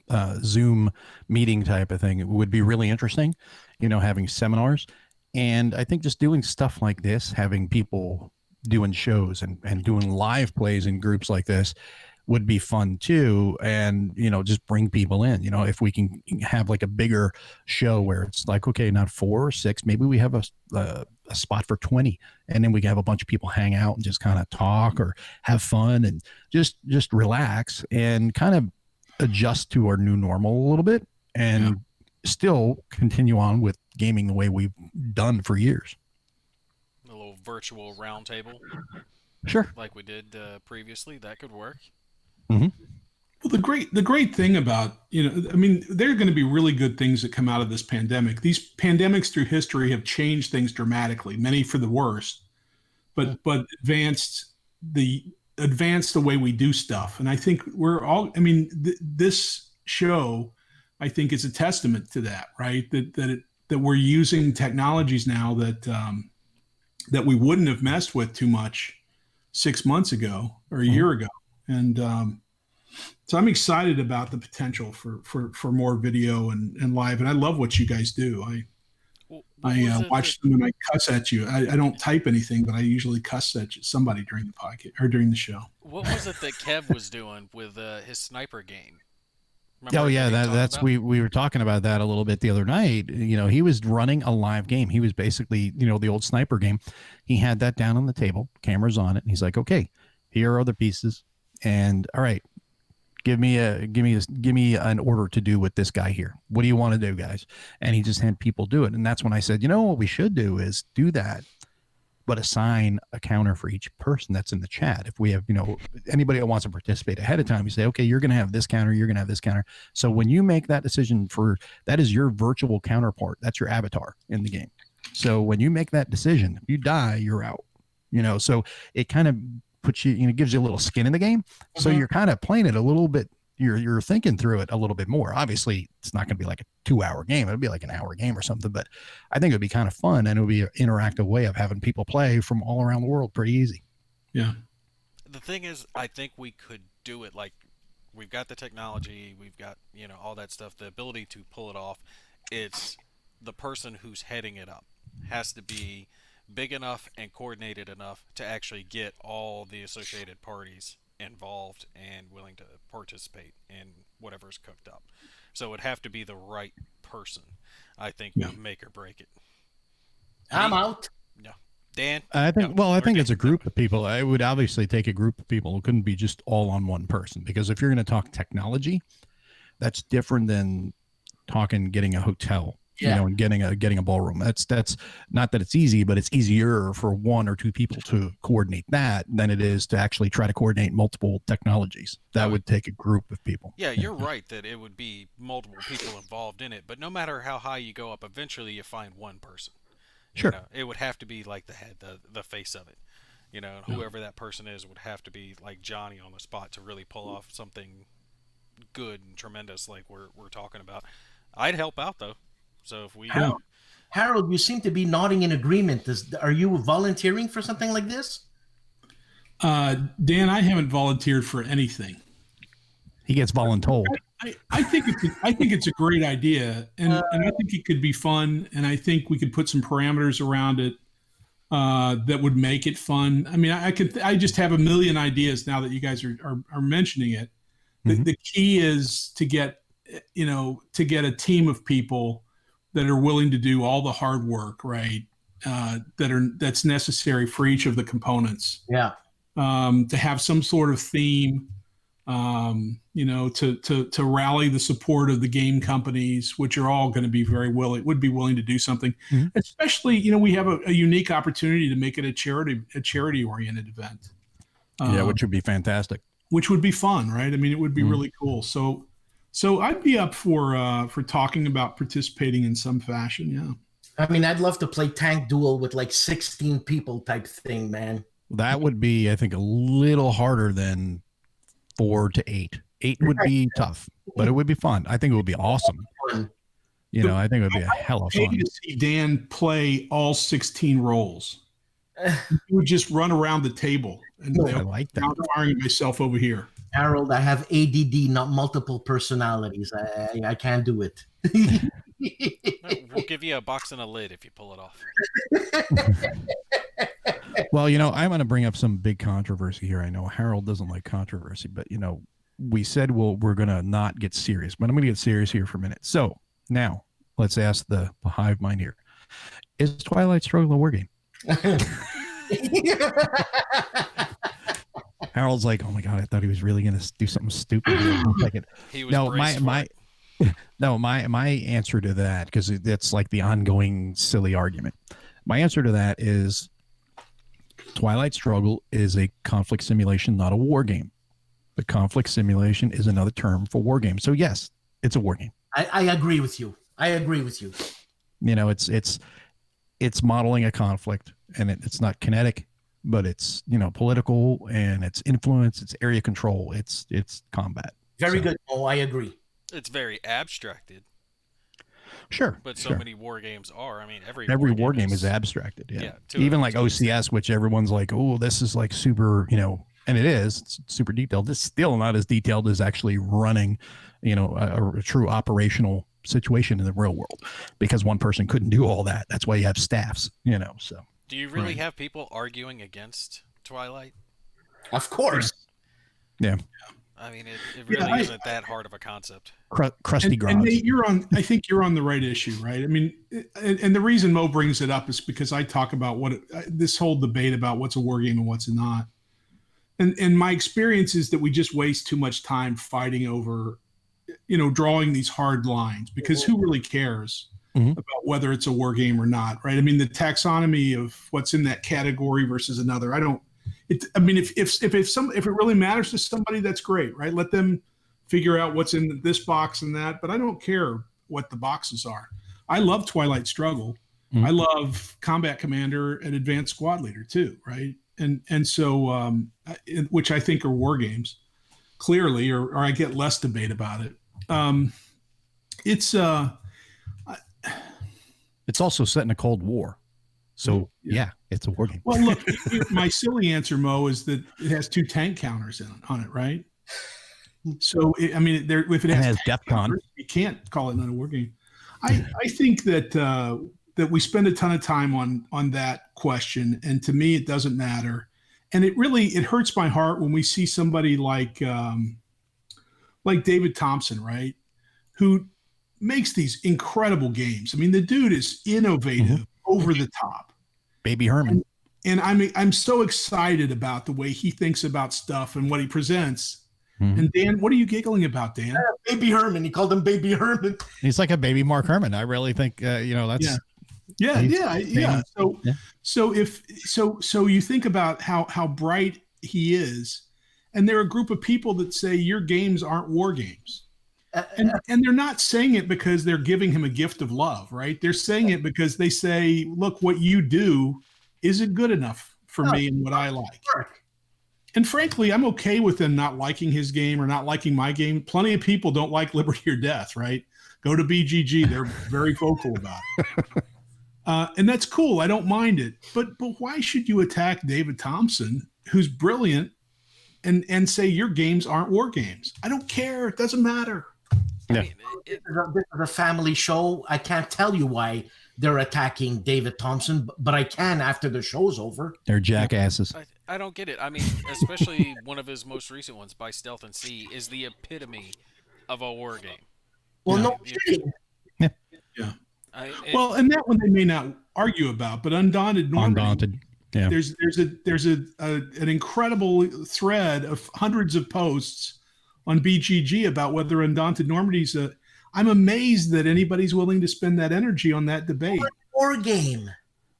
Zoom meeting type of thing would be really interesting, having seminars. And I think just doing stuff like this, having people doing shows and doing live plays in groups like this would be fun too. And, just bring people in, if we can have like a bigger show where it's like, okay, not 4 or 6, maybe we have a spot for 20, and then we can have a bunch of people hang out and just kind of talk or have fun and just relax and kind of adjust to our new normal a little bit and still continue on with gaming the way we've done for years. A little virtual round table. Sure. Like we did previously, that could work. Mm-hmm. Well, the great thing about, there are going to be really good things that come out of this pandemic. These pandemics through history have changed things dramatically, many for the worse, but advanced the way we do stuff. And I think this show, I think, is a testament to that, right? That we're using technologies now that we wouldn't have messed with too much 6 months ago or a year ago. And so I'm excited about the potential for more video and live. And I love what you guys do. I watch them and I cuss at you. I don't type anything, but I usually cuss at somebody during the podcast or during the show. What was it that Kev was doing with his sniper game? We were talking about that a little bit the other night. He was running a live game. He was basically, the old sniper game. He had that down on the table, cameras on it. And he's like, okay, here are the pieces. And all right, give me an order to do with this guy here. What do you want to do, guys? And he just had people do it. And that's when I said, what we should do is do that, but assign a counter for each person that's in the chat. If we have, anybody that wants to participate ahead of time, you say, okay, you're going to have this counter, you're going to have this counter. So when you make that decision that is your virtual counterpart, that's your avatar in the game. So when you make that decision, if you die, you're out, so it kind of puts you, gives you a little skin in the game. Mm-hmm. So you're kind of playing it a little bit. You're thinking through it a little bit more. Obviously, it's not going to be like a 2-hour game. It'll be like an hour game or something. But I think it'd be kind of fun, and it would be an interactive way of having people play from all around the world pretty easy. Yeah. The thing is, I think we could do it. Like, we've got the technology, we've got, all that stuff, the ability to pull it off. It's the person who's heading it up has to be big enough and coordinated enough to actually get all the associated parties involved and willing to participate in whatever's cooked up. So it would have to be the right person, I think, Yeah. would make or break it. I'm out. Yeah. Dan? I think. No. Well, I Or think Dan? it's a group of people. I would obviously take a group of people. It couldn't be just all on one person, because if you're going to talk technology, that's different than talking getting a hotel. Yeah. And getting a ballroom. That's not that it's easy, but it's easier for one or two people to coordinate that than it is to actually try to coordinate multiple technologies. That would take a group of people. Yeah, you're right that it would be multiple people involved in it, but no matter how high you go up, eventually you find one person. Sure. It would have to be like the head, the face of it. And whoever that person is would have to be like Johnny on the spot to really pull off something good and tremendous like we're talking about. I'd help out though. So if we Harold, you seem to be nodding in agreement. Are you volunteering for something like this? Dan, I haven't volunteered for anything. He gets voluntold. I think it's a great idea, and I think it could be fun, and I think we could put some parameters around it that would make it fun. I mean, I just have a million ideas now that you guys are mentioning it. The key is to get a team of people that are willing to do all the hard work, right? That's necessary for each of the components. Yeah. To have some sort of theme, to rally the support of the game companies, which are all going to be would be willing to do something. Especially, we have a unique opportunity to make it a charity oriented event. Which would be fantastic. Which would be fun, right? I mean, it would be really cool. So I'd be up for talking about participating in some fashion. Yeah. I mean, I'd love to play tank duel with like 16 people type thing, man. That would be, I think, a little harder than 4 to 8. 8 would be tough, but it would be fun. I think it would be awesome. I think it would be a hell of fun. To see Dan play all 16 roles. He would just run around the table. And I like that. I'm firing myself over here. Harold, I have ADD, not multiple personalities. I can't do it. We'll give you a box and a lid if you pull it off. Well, I'm going to bring up some big controversy here. I know Harold doesn't like controversy, but we said we're going to not get serious, but I'm going to get serious here for a minute. So now let's ask the hive mind here: is Twilight Struggle a war game? Harold's like, oh my god, I thought he was really going to do something stupid. He was my answer to that, because it's like the ongoing silly argument. My answer to that is Twilight Struggle is a conflict simulation, not a war game. The conflict simulation is another term for war game. So yes, it's a war game. I agree with you. It's modeling a conflict, and it's not kinetic, but it's political, and it's influence, it's area control, it's combat. Very good. Oh, I agree. It's very abstracted. Sure. But so many war games are. I mean, every war game is abstracted. Yeah. Even like OCS, which everyone's like, oh, this is like super, and it is. It's super detailed. It's still not as detailed as actually running, a true operational situation in the real world, because one person couldn't do all that. That's why you have staffs, so. Do you really have people arguing against Twilight? Of course. Yeah. I mean, it really isn't that hard of a concept. Crusty Grants. And I think you're on the right issue, right? I mean, and the reason Mo brings it up is because I talk about this whole debate about what's a war game and what's not. And my experience is that we just waste too much time fighting over, drawing these hard lines, because who really cares about whether it's a war game or not, right? I mean, the taxonomy of what's in that category versus another, if it really matters to somebody, that's great, right? Let them figure out what's in this box and that, but I don't care what the boxes are. I love Twilight Struggle. I love Combat Commander and Advanced Squad Leader too, right? And so, which I think are war games, clearly, or I get less debate about it. It's also set in a Cold War. So yeah, it's a war game. Well, look, my silly answer, Mo, is that it has 2 tank counters on it, right? So if it has DEF CON, counters, you can't call it not a war game. I think that we spend a ton of time on that question, and to me, it doesn't matter. And it hurts my heart when we see somebody like David Thompson, right, who makes these incredible games. I mean, the dude is innovative, over the top. Baby Herman. And I'm so excited about the way he thinks about stuff and what he presents. And Dan, what are you giggling about, Dan? Baby Herman. He called him Baby Herman. He's like a baby Mark Herman. I really think that's yeah. So you think about how bright he is, and there are a group of people that say your games aren't war games. And they're not saying it because they're giving him a gift of love, right? They're saying it because they say, look, what you do isn't good enough for me and what I like. And frankly, I'm okay with them not liking his game or not liking my game. Plenty of people don't like Liberty or Death, right? Go to BGG. They're very vocal about it. And that's cool. I don't mind it. But why should you attack David Thompson, who's brilliant, and say your games aren't war games? I don't care. It doesn't matter. Yeah. This is a family show. I can't tell you why they're attacking David Thompson, but I can after the show's over. They're jackasses. I don't get it. I mean, especially one of his most recent ones, By Stealth and Sea, is the epitome of a war game. Well, no kidding. Yeah. Well, and that one they may not argue about, but Undaunted Normandy. Undaunted. Yeah. There's an incredible thread of hundreds of posts on BGG about whether Undaunted Normandy's I'm amazed that anybody's willing to spend that energy on that debate. War game.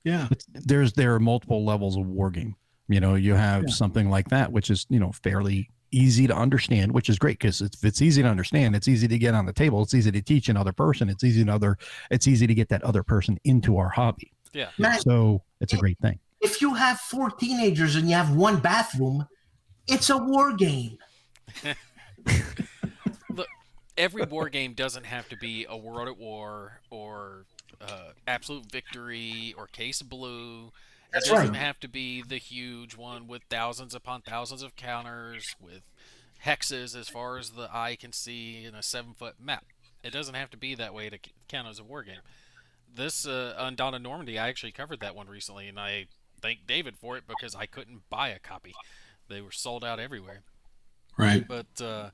Yeah. There are multiple levels of war game. You have something like that, which is, fairly easy to understand, which is great because if it's easy to understand, it's easy to get on the table. It's easy to teach another person. It's easy to get that other person into our hobby. Yeah. So it's a great thing. If you have 4 teenagers and you have 1 bathroom, it's a war game. Look, every war game doesn't have to be a World at War or Absolute Victory or Case Blue. It doesn't have to be the huge one with thousands upon thousands of counters with hexes as far as the eye can see in a 7-foot map. It doesn't have to be that way to count as a war game. This Undaunted Normandy, I actually covered that one recently, and I thank David for it because I couldn't buy a copy. They were sold out everywhere. Right. But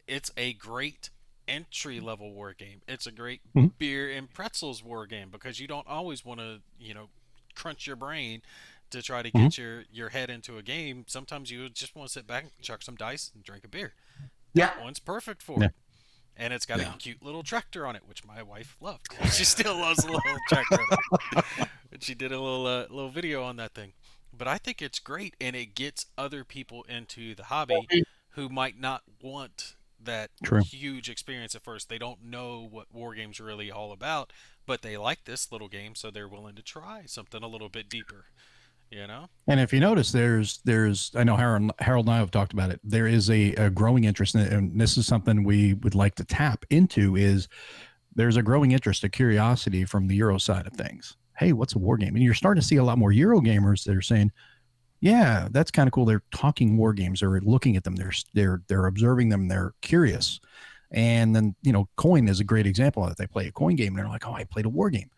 it's a great entry-level war game. It's a great beer and pretzels war game because you don't always want to, crunch your brain to try to get your head into a game. Sometimes you just want to sit back and chuck some dice and drink a beer. Yeah. That one's perfect for it. And it's got a cute little tractor on it, which my wife loved. She still loves the little tractor on it. And she did a little video on that thing. But I think it's great, and it gets other people into the hobby who might not want that huge experience at first. They don't know what war games are really all about, but they like this little game, so they're willing to try something a little bit deeper, And if you notice, there's I know Harold and I have talked about it. There is a growing interest in it, and this is something we would like to tap into. Is there's a growing interest, a curiosity from the Euro side of things. Hey, what's a war game? And you're starting to see a lot more Euro gamers that are saying, yeah, that's kind of cool. They're talking war games. They're looking at them. They're observing them. They're curious. And then, Coin is a great example of it. They play a coin game and they're like, oh, I played a war game.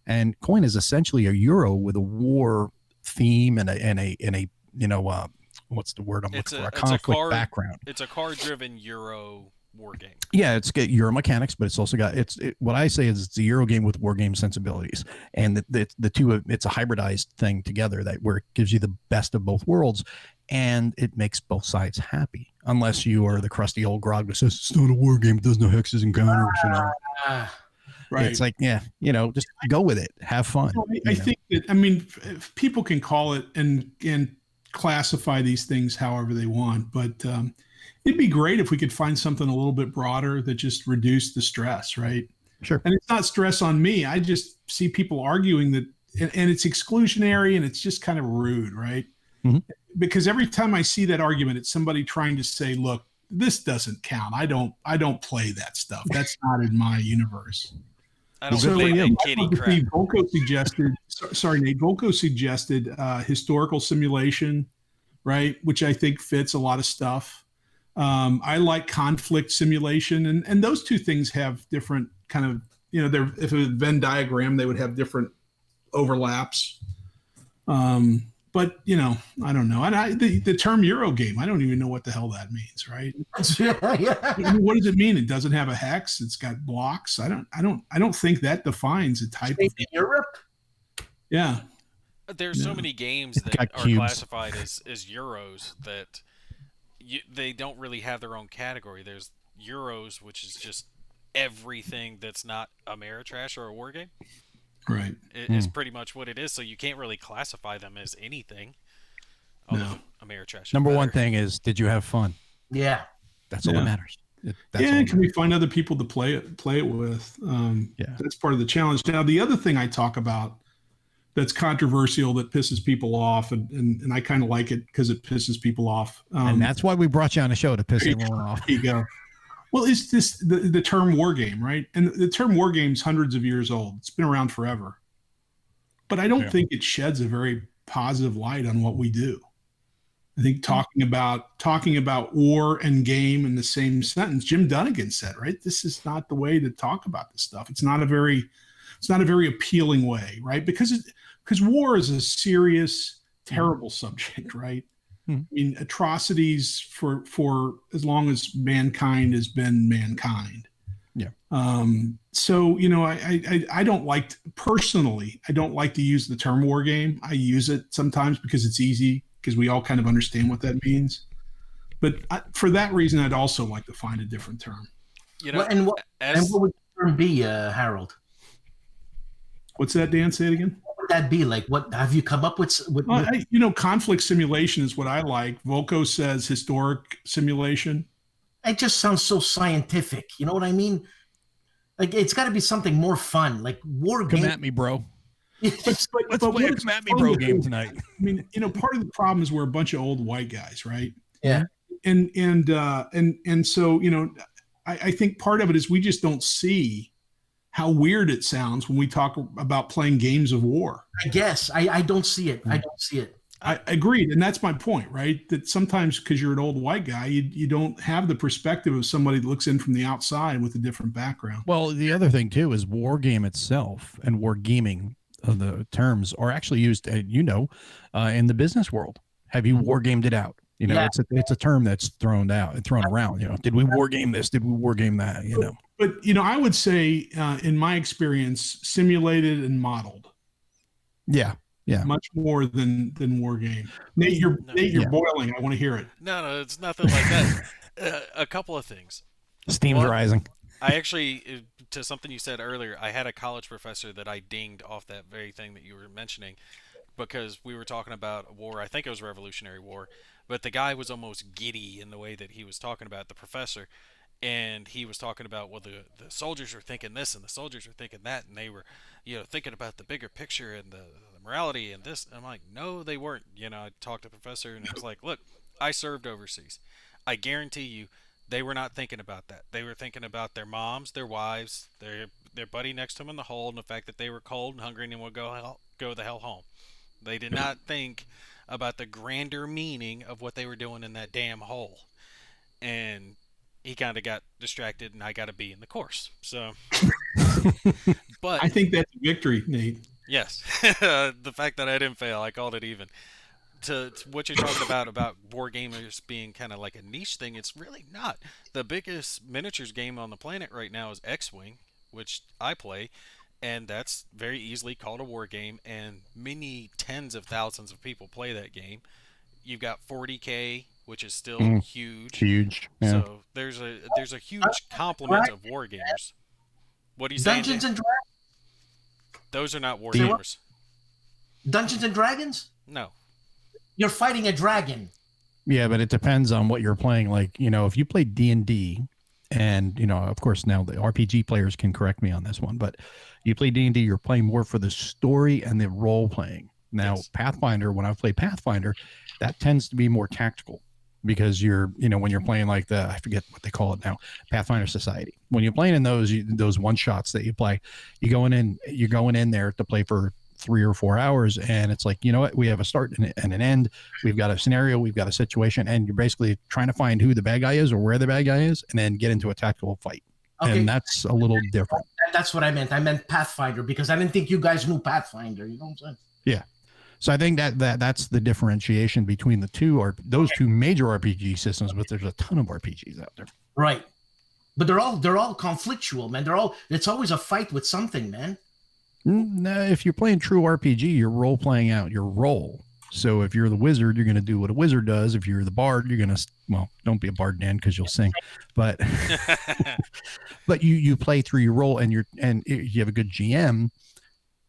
And Coin is essentially a Euro with a war theme and a what's the word I'm looking for? A conflict background. It's a card-driven Euro war game. Yeah, it's got Euro mechanics, but it's also got what I say is it's a Euro game with war game sensibilities, and the two, it's a hybridized thing together where it gives you the best of both worlds, and it makes both sides happy. Unless you are the crusty old grog that says it's not a war game, it does no hexes and counters, Right. It's like, just go with it, have fun. I think that if people can call it and classify these things however they want, but it'd be great if we could find something a little bit broader that just reduced the stress, right? Sure. And it's not stress on me. I just see people arguing that, and it's exclusionary and it's just kind of rude, right? Mm-hmm. Because every time I see that argument, it's somebody trying to say, look, this doesn't count. I don't play that stuff. That's not in my universe. I don't play that kitty crap. Volko suggested sorry, Nate. Volko suggested historical simulation, right? Which I think fits a lot of stuff. I like conflict simulation, and those two things have different kind of, they're, if it was a Venn diagram, they would have different overlaps. But I don't know. And the term Euro game, I don't even know what the hell that means, right? Yeah. What does it mean? It doesn't have a hex. It's got blocks. I don't think that defines a type of Europe. Yeah. There's so many games that got are cubes. classified as Euros that they don't really have their own category. There's Euros, which is just everything that's not Ameritrash or a war game. Right. It is pretty much what it is, so you can't really classify them as anything. No. Ameritrash. Number one thing is, did you have fun? Yeah. That's all that matters. Can we find other people to play it with? That's part of the challenge. Now, the other thing I talk about that's controversial, that pisses people off, and I kind of like it because it pisses people off. And that's why we brought you on the show, to piss everyone off. There you go. Well, it's this the term war game, right? And the term war game's hundreds of years old. It's been around forever. But I don't think it sheds a very positive light on what we do. I think talking about war and game in the same sentence, Jim Dunnigan said, right? This is not the way to talk about this stuff. It's not a very appealing way, right? Because war is a serious, terrible subject, right? I mean, atrocities for as long as mankind has been mankind. Yeah. So, I don't like, personally, I don't like to use the term war game. I use it sometimes because it's easy, because we all kind of understand what that means. But for that reason, I'd also like to find a different term. And what would the term be, Harold? What's that, Dan? Say it again. What would that be? Like, what have you come up with? Conflict simulation is what I like. Volko says historic simulation. It just sounds so scientific. You know what I mean? Like, it's got to be something more fun, like war game. Come at me, bro. Let's play a come at me, bro game tonight. I mean, part of the problem is we're a bunch of old white guys, right? Yeah. And so, I think part of it is we just don't see how weird it sounds when we talk about playing games of war. I guess I don't see it. I don't see it. I agreed, and that's my point, right? That sometimes, because you're an old white guy, you don't have the perspective of somebody that looks in from the outside with a different background. Well, the other thing too is war game itself and war gaming. The terms are actually used, in the business world. Have you war gamed it out? It's a term that's thrown around. Did we war game this? Did we war game that? But I would say, in my experience, simulated and modeled. Yeah. Much more than war game. Nate, you're boiling. I want to hear it. No, it's nothing like that. A couple of things. Steam's rising. I actually, to something you said earlier, I had a college professor that I dinged off that very thing that you were mentioning, because we were talking about a war. I think it was Revolutionary War, but the guy was almost giddy in the way that he was talking about, the professor, and he was talking about, well, the soldiers were thinking this and the soldiers were thinking that, and they were, thinking about the bigger picture and the morality and this. And I'm like, no, they weren't. I talked to the professor, and I was like, look, I served overseas. I guarantee you, they were not thinking about that. They were thinking about their moms, their wives, their buddy next to them in the hole, and the fact that they were cold and hungry and would go the hell home. They did not think about the grander meaning of what they were doing in that damn hole. And he kind of got distracted, and I got a B in the course. So, but I think that's a victory, Nate. Yes, the fact that I didn't fail, I called it even. To what you're talking about war gamers being kind of like a niche thing, it's really not. The biggest miniatures game on the planet right now is X-Wing, which I play, and that's very easily called a war game, and many tens of thousands of people play that game. You've got 40K, which is still huge. Yeah. So there's a huge complement of war gamers. What do you say? Dungeons and Dragons? Those are not war gamers. Dungeons and Dragons? No. You're fighting a dragon. Yeah, but it depends on what you're playing. Like, if you play D&D, and, of course, now the RPG players can correct me on this one, but you play D&D, you're playing more for the story and the role playing. Now, yes. Pathfinder, when I play Pathfinder, that tends to be more tactical, because you're, when you're playing like I forget what they call it now, Pathfinder Society. When you're playing in those one shots that you play, you're going in there to play for 3 or 4 hours, and it's like, you know what, we have a start and an end. We've got a scenario, we've got a situation, and you're basically trying to find who the bad guy is or where the bad guy is, and then get into a tactical fight. Okay. And that's a little different. That's what I meant. I meant Pathfinder, because I didn't think you guys knew Pathfinder. You know what I'm saying? Yeah. So I think that's the differentiation between the two, or those two major RPG systems, but there's a ton of RPGs out there. Right. But they're all conflictual, man. It's always a fight with something, man. No, if you're playing true RPG, you're role playing out your role. So if you're the wizard, you're going to do what a wizard does. If you're the bard, you're going to, well, don't be a bard, Dan, because you'll sing. But but you play through your role, and if you have a good GM,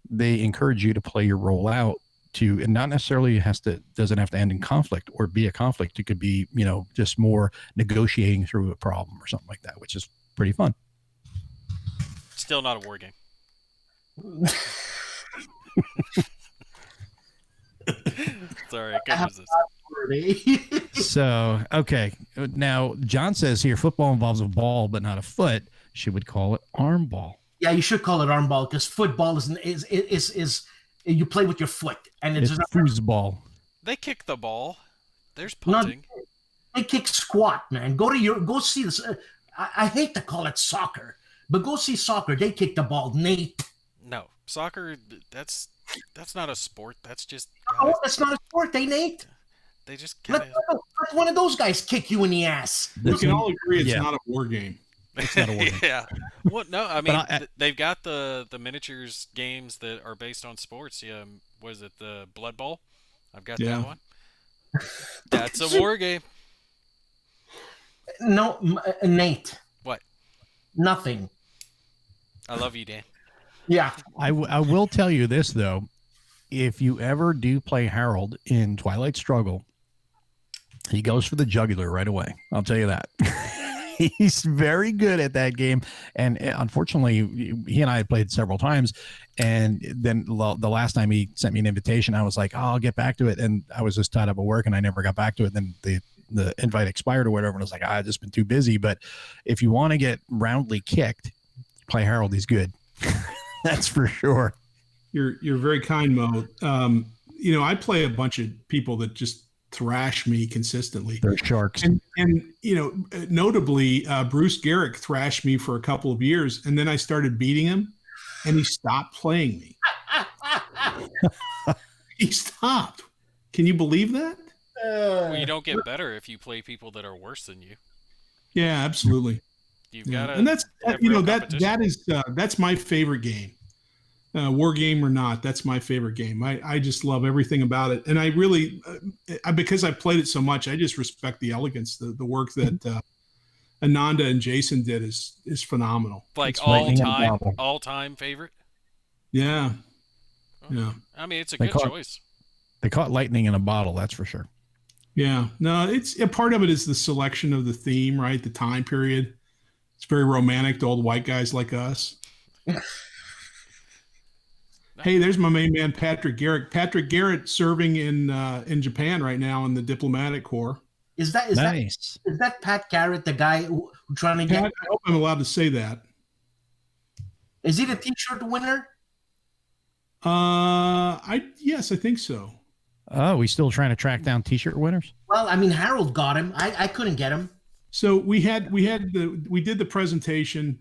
they encourage you to play your role out to, and not necessarily doesn't have to end in conflict or be a conflict. It could be, just more negotiating through a problem or something like that, which is pretty fun. Still not a war game. Sorry, I couldn't resist. So, okay. Now, John says here, football involves a ball, but not a foot. She would call it arm ball. Yeah, you should call it arm ball, because football is you play with your foot, and it's foosball. They kick the ball. There's punting. They kick squat, man. Go see this. I hate to call it soccer, but go see soccer. They kick the ball, Nate. No, soccer. That's not a sport. That's just. Oh, that's not a sport, Nate. They just kind of. Let one of those guys kick you in the ass. We can all agree it's not a war game. It's not a war game. Yeah. Well, no, I mean they've got the miniatures games that are based on sports. Yeah, was it the Blood Bowl? I've got that one. That's a war game. No, Nate. What? Nothing. I love you, Dan. Yeah. I will tell you this, though. If you ever do play Harold in Twilight Struggle, he goes for the jugular right away. I'll tell you that. He's very good at that game. And unfortunately, he and I had played several times. And then the last time he sent me an invitation, I was like, oh, I'll get back to it. And I was just tied up at work, and I never got back to it. Then the invite expired or whatever. And I was like, I've just been too busy. But if you want to get roundly kicked, play Harold. He's good. That's for sure. You're very kind, Mo. I play a bunch of people that just thrash me consistently. They're sharks. And notably, Bruce Garrick thrashed me for a couple of years, and then I started beating him, and he stopped playing me. He stopped. Can you believe that? Well, you don't get better if you play people that are worse than you. Yeah, absolutely. You've got to, and that's that's my favorite game. War game or not, that's my favorite game. I just love everything about it, and I really, because I've played it so much, I just respect the elegance, the work that Ananda and Jason did is phenomenal. Like all time favorite. Yeah, oh. Yeah. I mean, it's a good choice. They caught lightning in a bottle, that's for sure. Yeah, no, it's a part of it is the selection of the theme, right? The time period. It's very romantic to old white guys like us. Hey, there's my main man, Patrick Garrett. Patrick Garrett serving in Japan right now in the diplomatic corps. Is that Pat Garrett, the guy who trying to get? I hope I'm allowed to say that. Is he the T-shirt winner? Yes, I think so. Oh, we still trying to track down T-shirt winners? Well, I mean, Harold got him. I couldn't get him. So we did the presentation.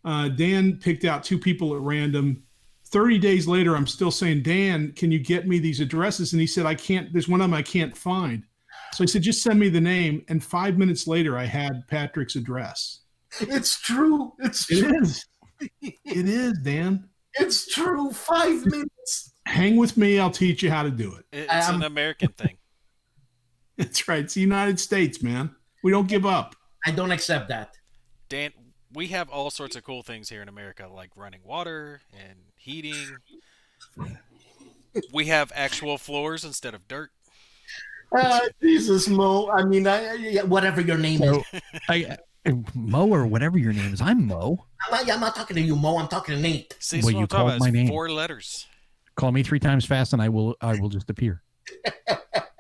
Dan picked out 2 people at random. 30 days later, I'm still saying, Dan, can you get me these addresses? And he said, I can't. There's one of them I can't find. So I said, just send me the name. And 5 minutes later, I had Patrick's address. It's true. It is. It is, Dan. It's true. 5 minutes. Hang with me. I'll teach you how to do it. It's an American thing. That's right. It's the United States, man. We don't give up. I don't accept that. Dan, we have all sorts of cool things here in America, like running water and heating. We have actual floors instead of dirt. Jesus, Mo. I mean, whatever your name is. Mo or whatever your name is. I'm Mo. I'm not talking to you, Mo. I'm talking to Nate. See, well, you called my name. 4 letters. Call me 3 times fast, and I will just appear.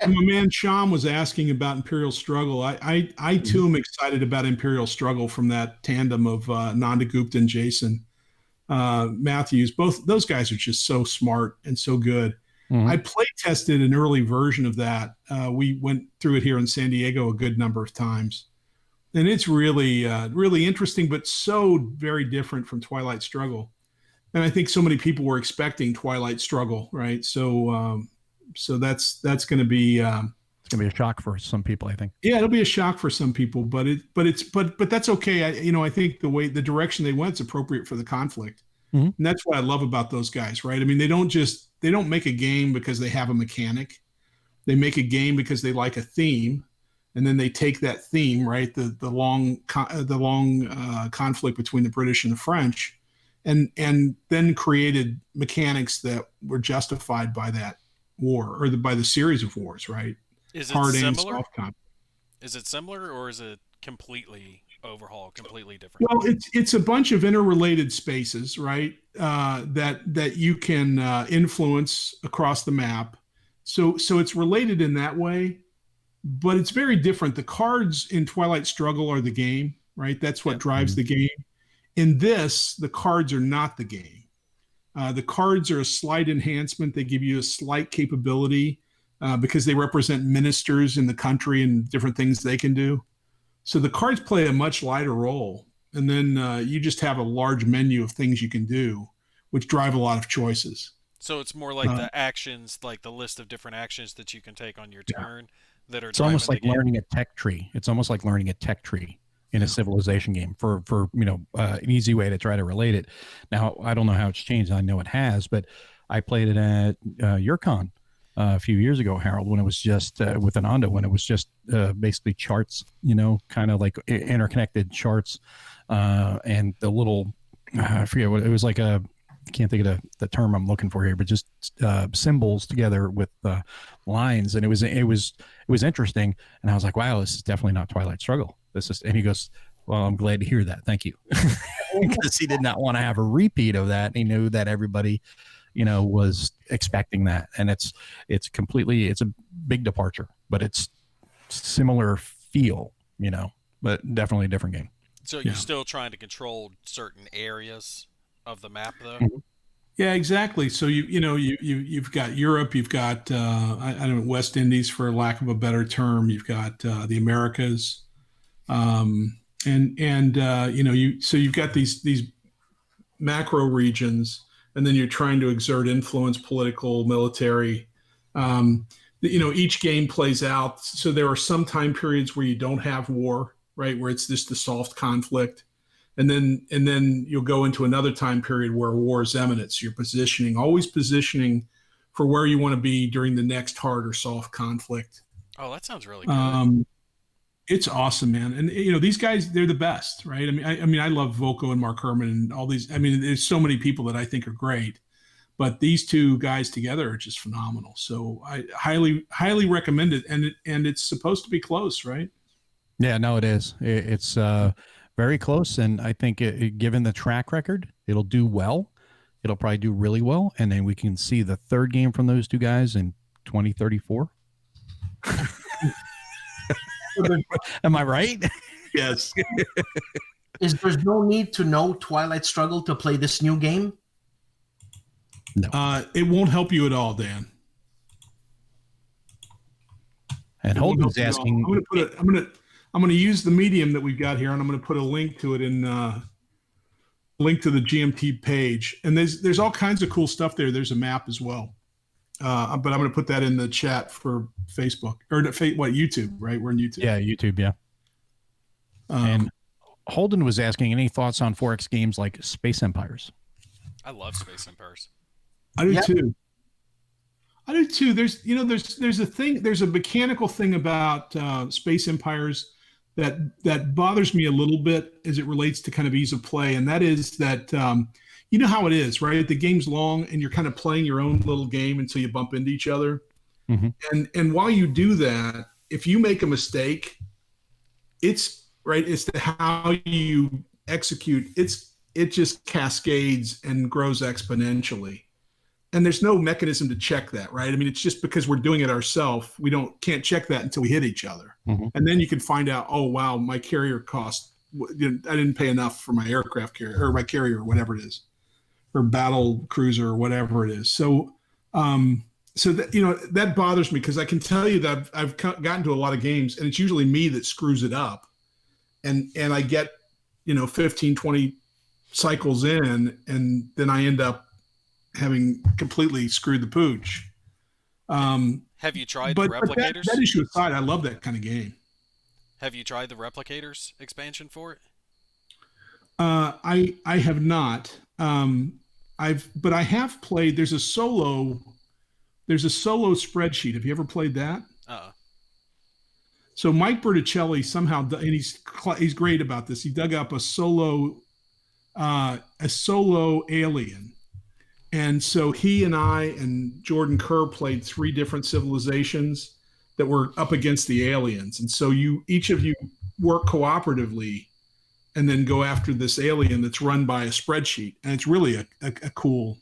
And my man Sean was asking about Imperial Struggle. I too am excited about Imperial Struggle from that tandem of Nanda Gupta and Jason. Matthews. Both those guys are just so smart and so good. Mhm. I play tested an early version of that. We went through it here in San Diego a good number of times. And it's really, really interesting, but so very different from Twilight Struggle. And I think so many people were expecting Twilight Struggle, right? So, so that's going to be It's gonna be a shock for some people, I think. yeah, it'll be a shock for some people, but that's okay. I think the direction they went is appropriate for the conflict, Mhm. and that's what I love about those guys, right? I mean, they don't make a game because they have a mechanic. They make a game because they like a theme, and then they take that theme, right, the long conflict between the British and the French, and then created mechanics that were justified by that war or by the series of wars, right? Is it Hard and similar? soft conflict. Is it similar, or is it completely overhauled, completely different? Well, it's a bunch of interrelated spaces, right? That you can influence across the map. So it's related in that way, but it's very different. The cards in Twilight Struggle are the game, right? That's what Yeah. drives the game. In this, the cards are not the game. The cards are a slight enhancement. They give you a slight capability because they represent ministers in the country and different things they can do. So the cards play a much lighter role. And then you just have a large menu of things you can do, which drive a lot of choices. So it's more like the actions, like the list of different actions that you can take on your turn that are It's almost driving like the game. learning a tech tree. It's almost like learning a tech tree in a civilization game for an easy way to try to relate it. Now, I don't know how it's changed. I know it has, but I played it at your con a few years ago, Harold, when it was just with Ananda, when it was just basically charts, kind of like interconnected charts, and the little, I forget what it was, like I can't think of the term I'm looking for here, but just symbols together with lines, and it was interesting, and I was like, wow, this is definitely not Twilight Struggle. And he goes, well, I'm glad to hear that, thank you, because he did not want to have a repeat of that. He knew that everybody was expecting that, and it's a big departure, but it's similar feel, but definitely a different game. So you're still trying to control certain areas of the map, though. Mm-hmm. Yeah, exactly. So you've got Europe, you've got I don't know, West Indies, for lack of a better term. You've got the Americas, and you've got these macro regions, and then you're trying to exert influence, political, military. Each game plays out. So there are some time periods where you don't have war, right, where it's just the soft conflict. And then you'll go into another time period where war is imminent. So you're always positioning for where you want to be during the next hard or soft conflict. Oh, that sounds really good. It's awesome, man. And these guys, they're the best, right? I mean, I love Volko and Mark Herman and all these. I mean, there's so many people that I think are great, but these two guys together are just phenomenal. So I highly recommend it. And it's supposed to be close, right? Yeah, no, it is. It's very close, and I think given the track record, it'll do well. It'll probably do really well, and then we can see the third game from those two guys in 2034. Am I right? Yes. There's no need to know Twilight Struggle to play this new game? No. It won't help you at all, Dan. And Holden's asking. I'm going to use the medium that we've got here, and I'm going to put a link to it link to the GMT page. And there's all kinds of cool stuff there. There's a map as well. But I'm going to put that in the chat for Facebook or YouTube, right? We're in YouTube. Yeah, YouTube. Yeah. And Holden was asking, any thoughts on 4X games like Space Empires? I love Space Empires. I do too. I do too. There's a mechanical thing about Space Empires that bothers me a little bit as it relates to kind of ease of play, and that is that you know how it is, right? The game's long, and you're kind of playing your own little game until you bump into each other. Mm-hmm. And while you do that, if you make a mistake, it's right. It's how you execute. It just cascades and grows exponentially. And there's no mechanism to check that, right? I mean, it's just because we're doing it ourselves. We can't check that until we hit each other. Mm-hmm. And then you can find out, oh, wow, my carrier cost, I didn't pay enough for my aircraft carrier or my carrier or whatever it is. or battle cruiser or whatever it is. So, so that, that bothers me because I can tell you that I've gotten to a lot of games and it's usually me that screws it up. And I get, 15, 20 cycles in, and then I end up having completely screwed the pooch. Have you tried the Replicators? That issue aside, I love that kind of game. Have you tried the Replicators expansion for it? I have not. But I have played. There's a solo spreadsheet. Have you ever played that? So Mike Berticelli somehow, and he's great about this. He dug up a solo alien, and so he and I and Jordan Kerr played 3 different civilizations that were up against the aliens, and so each of you work cooperatively, and then go after this alien that's run by a spreadsheet, and it's really a cool.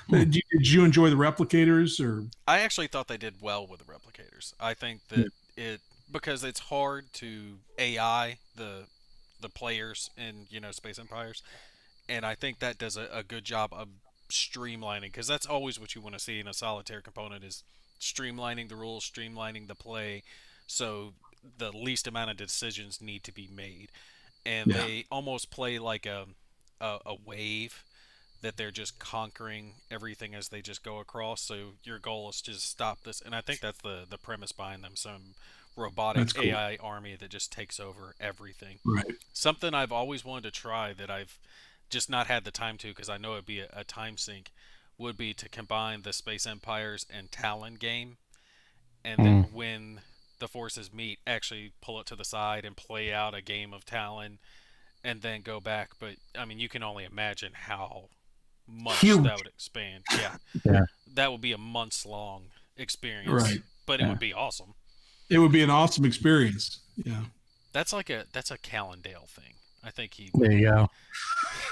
Did you enjoy the Replicators? Or I actually thought they did well with the Replicators. I think that because it's hard to AI the players in Space Empires, and I think that does a good job of streamlining, because that's always what you want to see in a solitaire component, is streamlining the rules, streamlining the play, so the least amount of decisions need to be made, and they almost play like a wave that they're just conquering everything as they just go across. So your goal is to just stop this, and I think that's the premise behind them. Some robotic AI army that just takes over everything. Right. Something I've always wanted to try that I've just not had the time to, because I know it'd be a time sink, would be to combine the Space Empires and Talon game, and then when the forces meet, actually pull it to the side and play out a game of Talon, and then go back. But I mean, you can only imagine how much that would expand. Yeah. That would be a months long experience. Right. But it would be awesome. It would be an awesome experience. Yeah. That's a Callendale thing. I think he. There you go.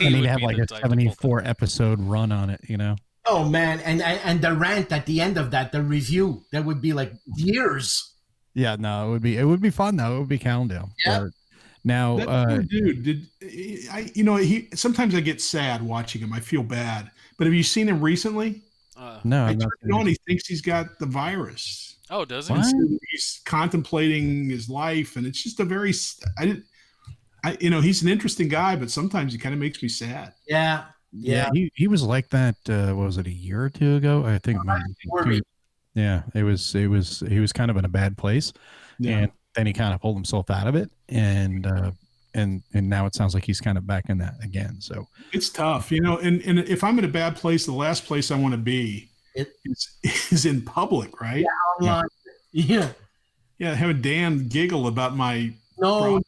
I need to have like a 74 episode run on it, Oh man, and the rant at the end of that, the review, that would be like years. Yeah, no, it would be fun though. It would be Callendale. Yeah. Now, that dude, he sometimes I get sad watching him. I feel bad. But have you seen him recently? No, I turned on. He thinks he's got the virus. Oh, does he? So he's contemplating his life, and it's just a very. He's an interesting guy, but sometimes he kind of makes me sad. Yeah. He was like that. What was it, a year or 2 ago? I think. Yeah, he was kind of in a bad place, and then he kind of pulled himself out of it, and now it sounds like he's kind of back in that again. So it's tough, and if I'm in a bad place, the last place I want to be is in public, right? Yeah, online. Yeah, having Dan giggle about my No,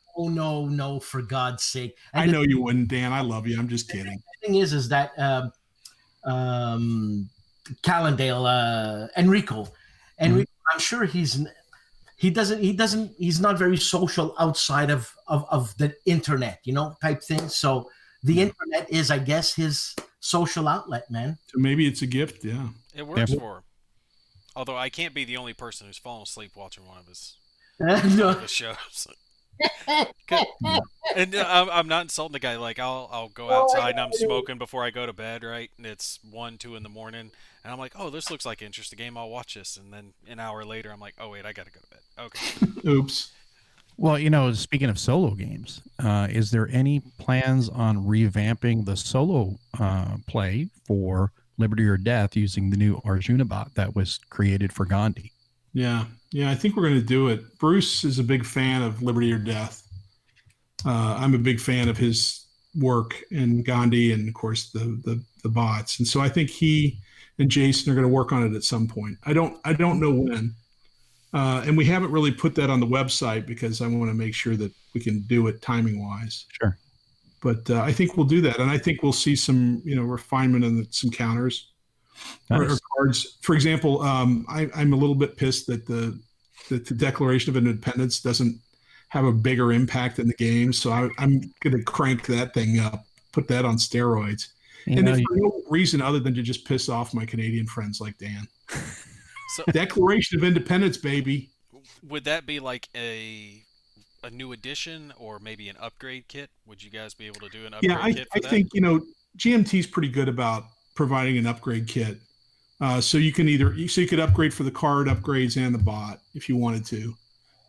for God's sake. And I know you wouldn't, Dan. I love you. I'm just kidding. The thing is that Callendale, Enrico, I'm sure he's not very social outside of the internet, type thing. So the internet is, I guess, his social outlet, man. So maybe it's a gift. Yeah, it works for him. Although I can't be the only person who's fallen asleep watching one of his shows. And I'm not insulting the guy. Like I'll go outside and I'm smoking before I go to bed, right? And it's 1, 2 in the morning, and I'm like, oh, this looks like an interesting game. I'll watch this, and then an hour later, I'm like, oh wait, I gotta go to bed. Okay. Oops. Well, speaking of solo games, is there any plans on revamping the solo play for Liberty or Death using the new Arjuna bot that was created for Gandhi? Yeah, I think we're going to do it. Bruce is a big fan of Liberty or Death. I'm a big fan of his work and Gandhi, and of course the bots. And so I think he and Jason are going to work on it at some point. I don't know when. And we haven't really put that on the website because I want to make sure that we can do it timing wise. Sure. But I think we'll do that, and I think we'll see some refinement in some counters. Nice. Or cards. For example, I'm a little bit pissed that the Declaration of Independence doesn't have a bigger impact in the game. So I'm going to crank that thing up, put that on steroids, and for no reason other than to just piss off my Canadian friends like Dan. So, Declaration of Independence, baby. Would that be like a new edition or maybe an upgrade kit? Would you guys be able to do an upgrade kit for that? I think GMT is pretty good about providing an upgrade kit. So you could upgrade for the card upgrades and the bot if you wanted to,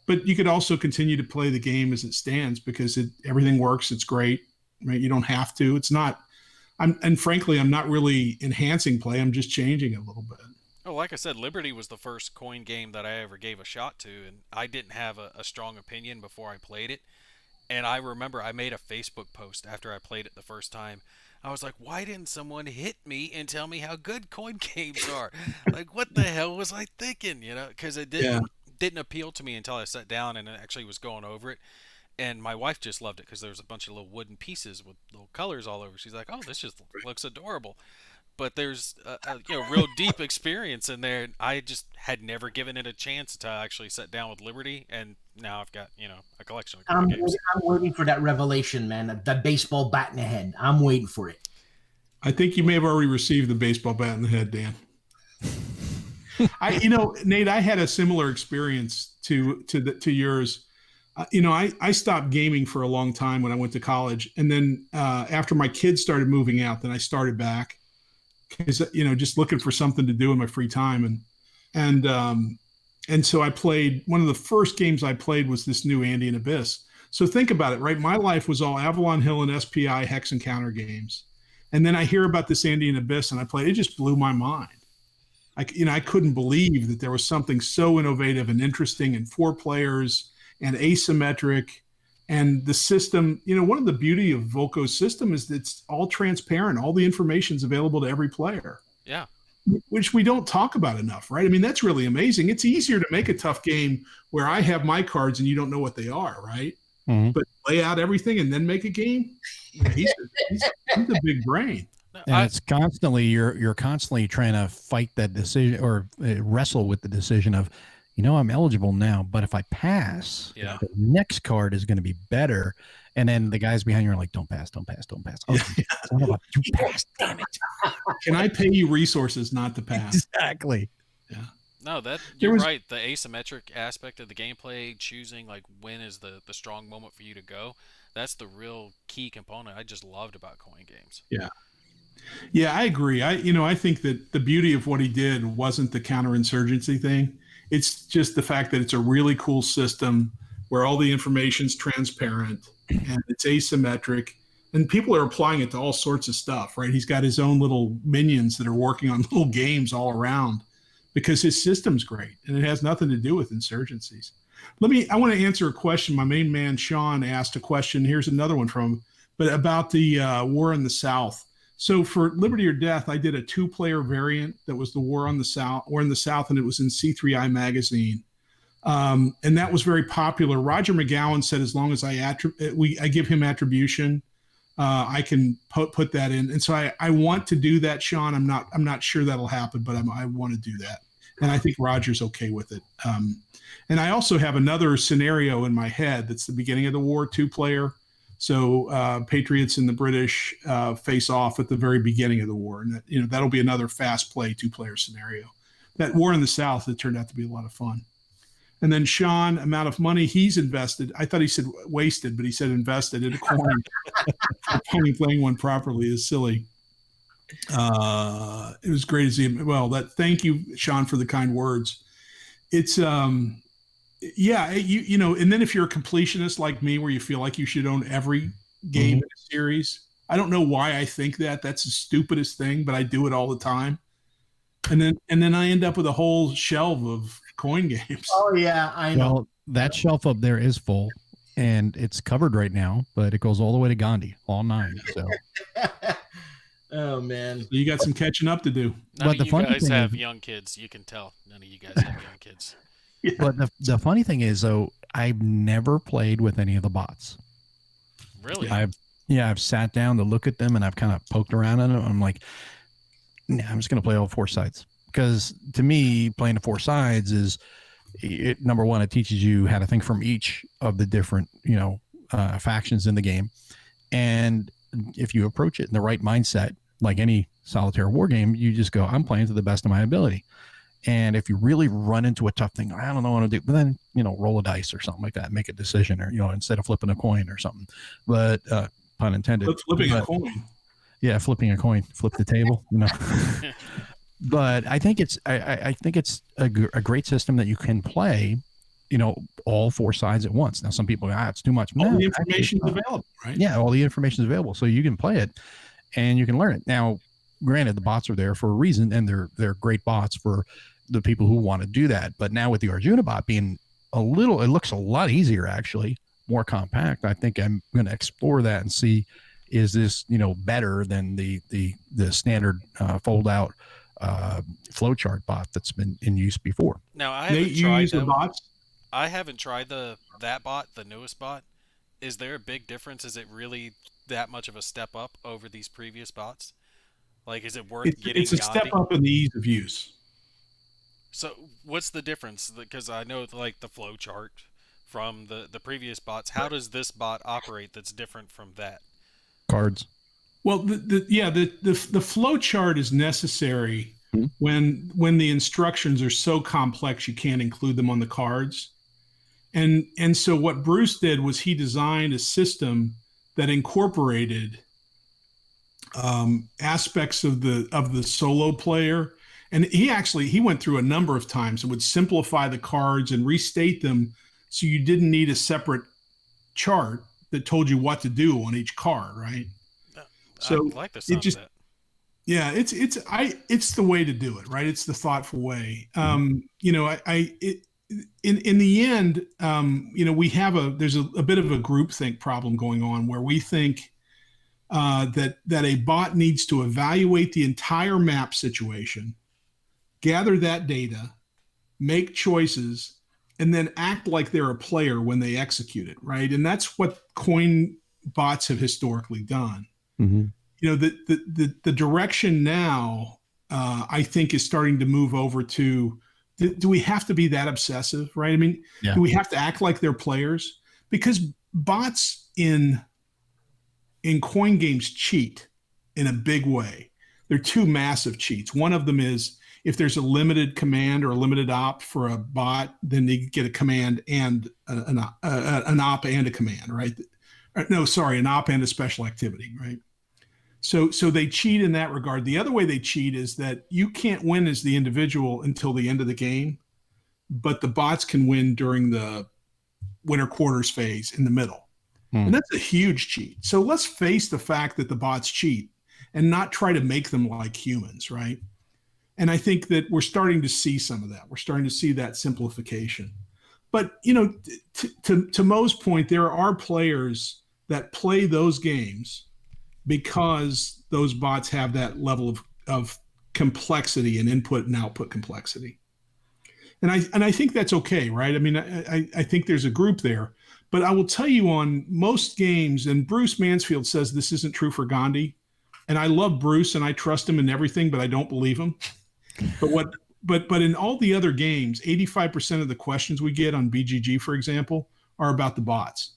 but you could also continue to play the game as it stands because everything works. It's great, right? You don't have to. It's not. And frankly, I'm not really enhancing play. I'm just changing it a little bit. Oh, like I said, Liberty was the first coin game that I ever gave a shot to, and I didn't have a strong opinion before I played it. And I remember I made a Facebook post after I played it the first time. I was like, why didn't someone hit me and tell me how good coin games are? Like, what the hell was I thinking? You know, because it didn't appeal to me until I sat down and actually was going over it. And my wife just loved it because there was a bunch of little wooden pieces with little colors all over. She's like, oh, this just looks adorable. But there's a real deep experience in there. I just had never given it a chance until I actually sat down with Liberty, and now I've got a collection of coin games. I'm waiting for that revelation, man. The baseball bat in the head. I'm waiting for it. I think you may have already received the baseball bat in the head, Dan. Nate, I had a similar experience to yours. I stopped gaming for a long time when I went to college, and then after my kids started moving out, then I started back. Because just looking for something to do in my free time, and so I played. One of the first games I played was this new Andean Abyss. So think about it, right? My life was all Avalon Hill and SPI hex and counter games, and then I hear about this Andean Abyss, and I played. It just blew my mind. I couldn't believe that there was something so innovative and interesting, and 4 players and asymmetric. And the system, one of the beauty of Volko's system is that it's all transparent. All the information is available to every player. Yeah. Which we don't talk about enough, right? I mean, that's really amazing. It's easier to make a tough game where I have my cards and you don't know what they are, right? Mm-hmm. But lay out everything and then make a game. He's a big brain. And it's constantly, you're constantly trying to fight that decision or wrestle with the decision of, I'm eligible now, but if I pass, the next card is going to be better. And then the guys behind you are like, don't pass. Oh, you passed, damn it. Can I pay you resources not to pass? Exactly. Yeah. No, you're right. The asymmetric aspect of the gameplay, choosing like when is the strong moment for you to go, that's the real key component I just loved about coin games. Yeah. Yeah, I agree. I think that the beauty of what he did wasn't the counterinsurgency thing. It's just the fact that it's a really cool system where all the information's transparent and it's asymmetric, and people are applying it to all sorts of stuff, right? He's got his own little minions that are working on little games all around because his system's great and it has nothing to do with insurgencies. I want to answer a question. My main man, Sean, asked a question. Here's another one from him, but about the war in the South. So for Liberty or Death, I did a 2-player variant that was the War in the South, and it was in C3I magazine. And that was very popular. Roger McGowan said, as long as I give him attribution, I can put that in. And so I want to do that, Sean. I'm not sure that'll happen, but I want to do that. And I think Roger's okay with it. And I also have another scenario in my head that's the beginning of the war, 2-player. So Patriots and the British face off at the very beginning of the war, and that'll be another fast play 2-player scenario. That war in the South, it turned out to be a lot of fun. And then Sean, amount of money he's invested. I thought he said wasted, but he said invested in a coin. Playing one properly is silly. It was great to see him. Well, thank you, Sean, for the kind words. It's yeah, and then if you're a completionist like me, where you feel like you should own every game in a series, I don't know why I think that. That's the stupidest thing, but I do it all the time. And then I end up with a whole shelf of coin games. Oh yeah, I know. Well, that shelf up there is full, and it's covered right now, but it goes all the way to Gandhi, all 9. So. Oh man, so you got some catching up to do. None of you guys have young kids. You can tell. None of you guys have young kids. Yeah. But the funny thing is, though, I've never played with any of the bots. Really? I've sat down to look at them, and I've kind of poked around on them. I'm like, nah, I'm just going to play all 4 sides. Because to me, playing the 4 sides is, number one, it teaches you how to think from each of the different, factions in the game. And if you approach it in the right mindset, like any solitaire war game, you just go, I'm playing to the best of my ability. And if you really run into a tough thing, I don't know what to do, but then, roll a dice or something like that, make a decision, or, instead of flipping a coin or something, but pun intended. Flipping a coin. Yeah, flipping a coin, flip the table, you know. But I think it's I think it's a great system that you can play, you know, all four sides at once. Now, some people, it's too much. All No, the actually, information it's is not. available, right? Yeah, all the information is available, so you can play it and you can learn it. Now, granted, the bots are there for a reason, and they're great bots for the people who want to do that. But now with the Arjuna bot being it looks a lot easier, actually, more compact. I think I'm going to explore that and see, is this, you know, better than the standard fold out flowchart bot that's been in use before. Now I Nate, haven't you tried use the that. bots? I haven't tried that bot, the newest bot. Is there a big difference? Is it really that much of a step up over these previous bots? Like, is it worth getting It's a step up in the ease of use. So, what's the difference? Because I know, like, the flow chart from the previous bots. How does this bot operate that's different from that? Cards. Well, the flow chart is necessary when the instructions are so complex you can't include them on the cards. And so what Bruce did was he designed a system that incorporated aspects of the solo player. And he went through a number of times and would simplify the cards and restate them so you didn't need a separate chart that told you what to do on each card, right? So I like the sound of that. Yeah, it's the way to do it, right? It's the thoughtful way. You know, in the end, you know, there's a bit of a groupthink problem going on where we think that a bot needs to evaluate the entire map situation, gather that data, make choices, and then act like they're a player when they execute it, right? And that's what coin bots have historically done. Mm-hmm. You know, the direction now, I think, is starting to move over to, do we have to be that obsessive, right? I mean, do we have to act like they're players? Because bots in coin games cheat in a big way. There are two massive cheats. One of them is if there's a limited command or a limited op for a bot, then they get a command and an op and a command, right? No, sorry, an op and a special activity, right? So they cheat in that regard. The other way they cheat is that you can't win as the individual until the end of the game, but the bots can win during the winter quarters phase in the middle. And that's a huge cheat. So let's face the fact that the bots cheat and not try to make them like humans, right? And I think that we're starting to see some of that. We're starting to see that simplification. But, you know, to Mo's point, there are players that play those games because those bots have that level of complexity and input and output complexity. And I think that's okay, right? I mean, I think there's a group there. But I will tell you, on most games, and Bruce Mansfield says this isn't true for Gandhi, and I love Bruce and I trust him in everything, but I don't believe him. But in all the other games, 85% of the questions we get on BGG, for example, are about the bots.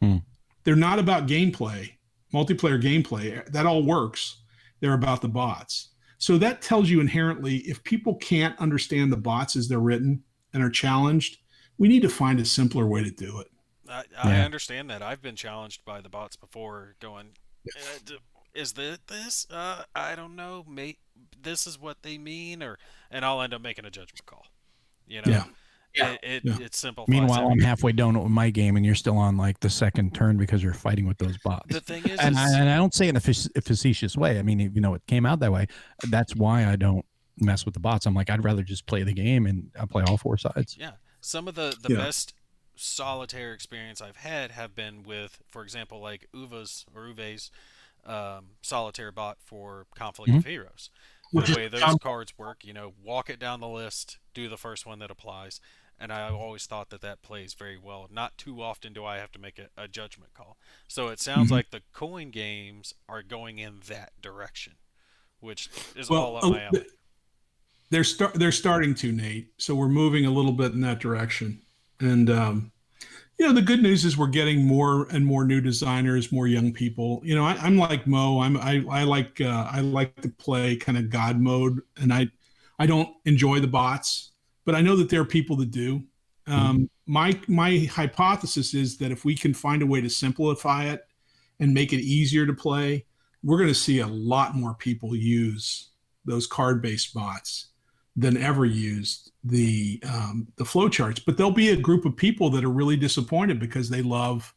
They're not about gameplay, multiplayer gameplay. That all works. They're about the bots. So that tells you inherently, if people can't understand the bots as they're written and are challenged, we need to find a simpler way to do it. I understand that. I've been challenged by the bots before, going, is this? I don't know. This is what they mean, and I'll end up making a judgment call. You know, it's simple. Meanwhile, I'm halfway done with my game, and you're still on like the second turn because you're fighting with those bots. The thing is, and I don't say it in a facetious way. I mean, you know, it came out that way. That's why I don't mess with the bots. I'm like, I'd rather just play the game, and I play all four sides. Yeah, some of the best solitaire experience I've had have been with, for example, like Uve's solitaire bot for Conflict of Heroes. The way those cards work, you know, walk it down the list, do the first one that applies, and I always thought that plays very well. Not too often do I have to make a judgment call. So it sounds like the coin games are going in that direction, which is all up my alley. They're starting to, Nate. So we're moving a little bit in that direction. And, you know, the good news is we're getting more and more new designers, more young people. You know, I'm like Mo. I like to play kind of God mode, and I don't enjoy the bots, but I know that there are people that do. My hypothesis is that if we can find a way to simplify it and make it easier to play, we're going to see a lot more people use those card-based bots than ever used the flowcharts. But there'll be a group of people that are really disappointed because they love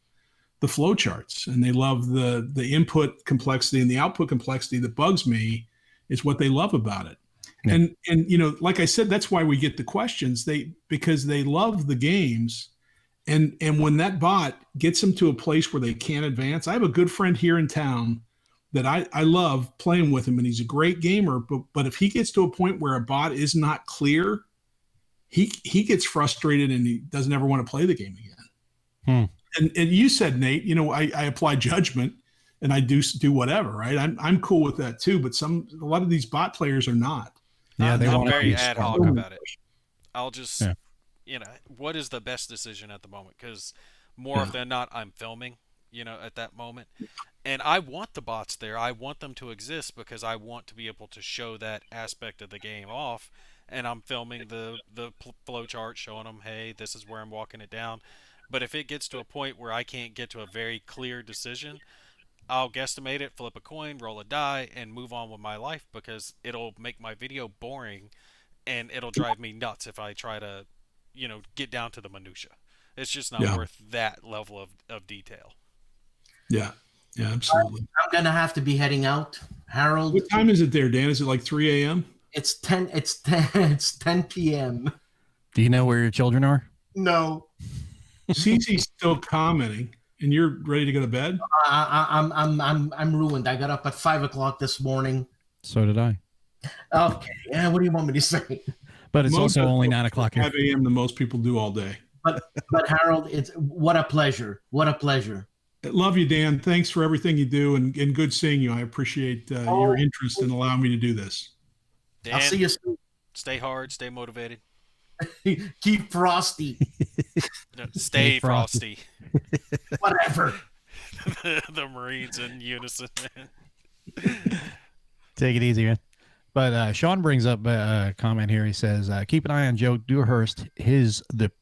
the flowcharts and they love the input complexity and the output complexity that bugs me is what they love about it. Yeah. And like I said, that's why we get the questions. Because they love the games. And when that bot gets them to a place where they can't advance, I have a good friend here in town that I love playing with him, and he's a great gamer. But if he gets to a point where a bot is not clear, he gets frustrated and he doesn't ever want to play the game again. And you said, Nate, I apply judgment and I do whatever, right? I'm cool with that too. But a lot of these bot players are not. Yeah, I'm very ad hoc about it. I'll just, what is the best decision at the moment? Because more often than not, I'm filming, at that moment. And I want the bots there. I want them to exist because I want to be able to show that aspect of the game off. And I'm filming the flow chart, showing them, hey, this is where I'm walking it down. But if it gets to a point where I can't get to a very clear decision, I'll guesstimate it, flip a coin, roll a die, and move on with my life because it'll make my video boring and it'll drive me nuts if I try to, get down to the minutia. It's just not worth that level of detail. Yeah. Yeah, absolutely. I'm going to have to be heading out. Harold. What time is it there, Dan? Is it like 3 a.m.? It's 10 p.m. Do you know where your children are? No. Cece's still commenting, and you're ready to go to bed? I'm ruined. I got up at 5 o'clock this morning. So did I. Okay. Yeah, what do you want me to say? But it's also only 9 o'clock here. 5 a.m. than most people do all day. But Harold, what a pleasure. What a pleasure. Love you, Dan. Thanks for everything you do, and good seeing you. I appreciate your interest in allowing me to do this. Dan, I'll see you soon. Stay hard, stay motivated. Keep frosty. No, stay frosty. Whatever. The Marines in unison, man. Take it easy, man. But Sean brings up a comment here. He says, keep an eye on Joe Dewhurst.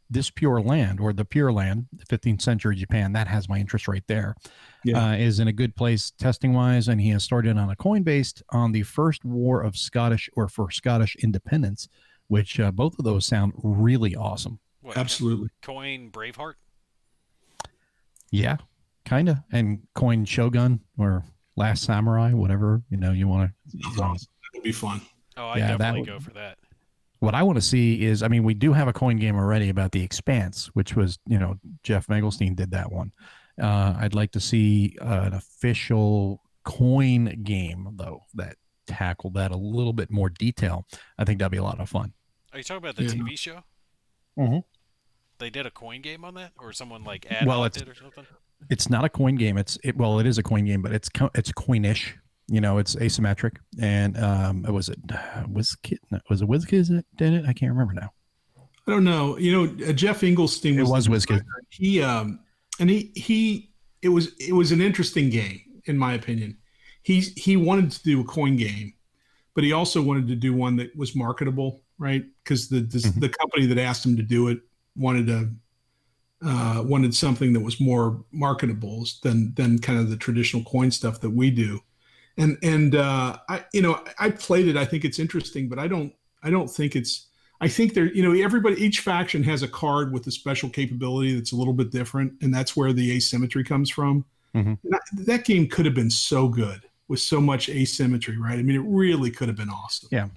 This Pure Land, or the Pure Land, 15th century Japan, that has my interest right there. Yeah. Is in a good place testing-wise, and he has started on a coin based on the first war of Scottish independence, which both of those sound really awesome. What, absolutely. Coin Braveheart? Yeah, kind of. And coin Shogun or Last Samurai, whatever, you want to. That would be fun. Oh, I definitely go for that. What I want to see is, we do have a coin game already about The Expanse, which was, Jeff Megelstein did that one. I'd like to see an official coin game, though, that tackled that a little bit more detail. I think that'd be a lot of fun. Are you talking about the TV show? Mm-hmm. They did a coin game on that, or someone like it or something? It's not a coin game. It is a coin game, but it's coinish. It's asymmetric, and was it WizKids that did it? I can't remember now. I don't know. Jeff Engelstein was WizKids. It was an interesting game in my opinion. He wanted to do a coin game, but he also wanted to do one that was marketable, right? Because the company that asked him to do it wanted something that was more marketable than kind of the traditional coin stuff that we do. And I played it. I think it's interesting, but I don't think it's. I think there, each faction has a card with a special capability that's a little bit different, and that's where the asymmetry comes from. Mm-hmm. That game could have been so good with so much asymmetry, right? It really could have been awesome. Yeah.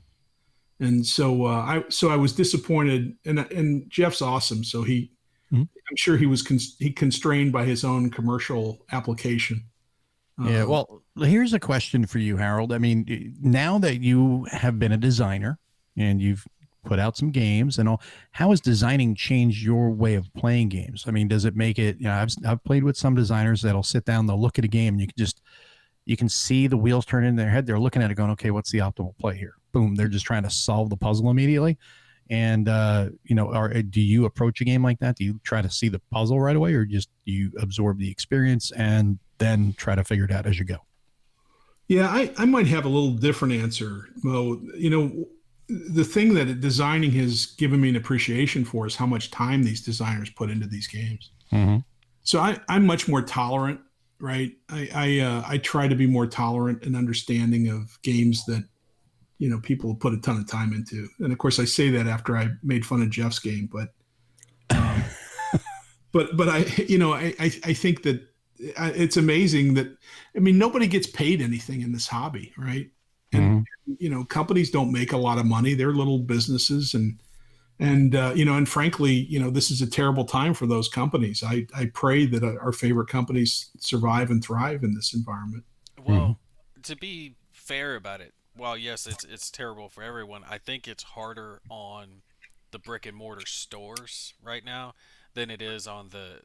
And so I was disappointed, and Jeff's awesome. So I'm sure he was constrained by his own commercial application. Yeah. Well, here's a question for you, Harold. Now that you have been a designer and you've put out some games and all, how has designing changed your way of playing games? Does it make it, I've played with some designers that'll sit down, they'll look at a game, and you can see the wheels turn in their head. They're looking at it going, okay, what's the optimal play here? Boom. They're just trying to solve the puzzle immediately. And, do you approach a game like that? Do you try to see the puzzle right away, or just do you absorb the experience and then try to figure it out as you go? Yeah, I might have a little different answer, Mo. The thing that designing has given me an appreciation for is how much time these designers put into these games. Mm-hmm. So I'm much more tolerant right? I try to be more tolerant and understanding of games that, people put a ton of time into. And of course I say that after I made fun of Jeff's game, but I think that it's amazing that, nobody gets paid anything in this hobby, right? And, companies don't make a lot of money. They're little businesses, and frankly, this is a terrible time for those companies. I pray that our favorite companies survive and thrive in this environment. Well, to be fair about it, while yes, it's terrible for everyone, I think it's harder on the brick and mortar stores right now than it is on the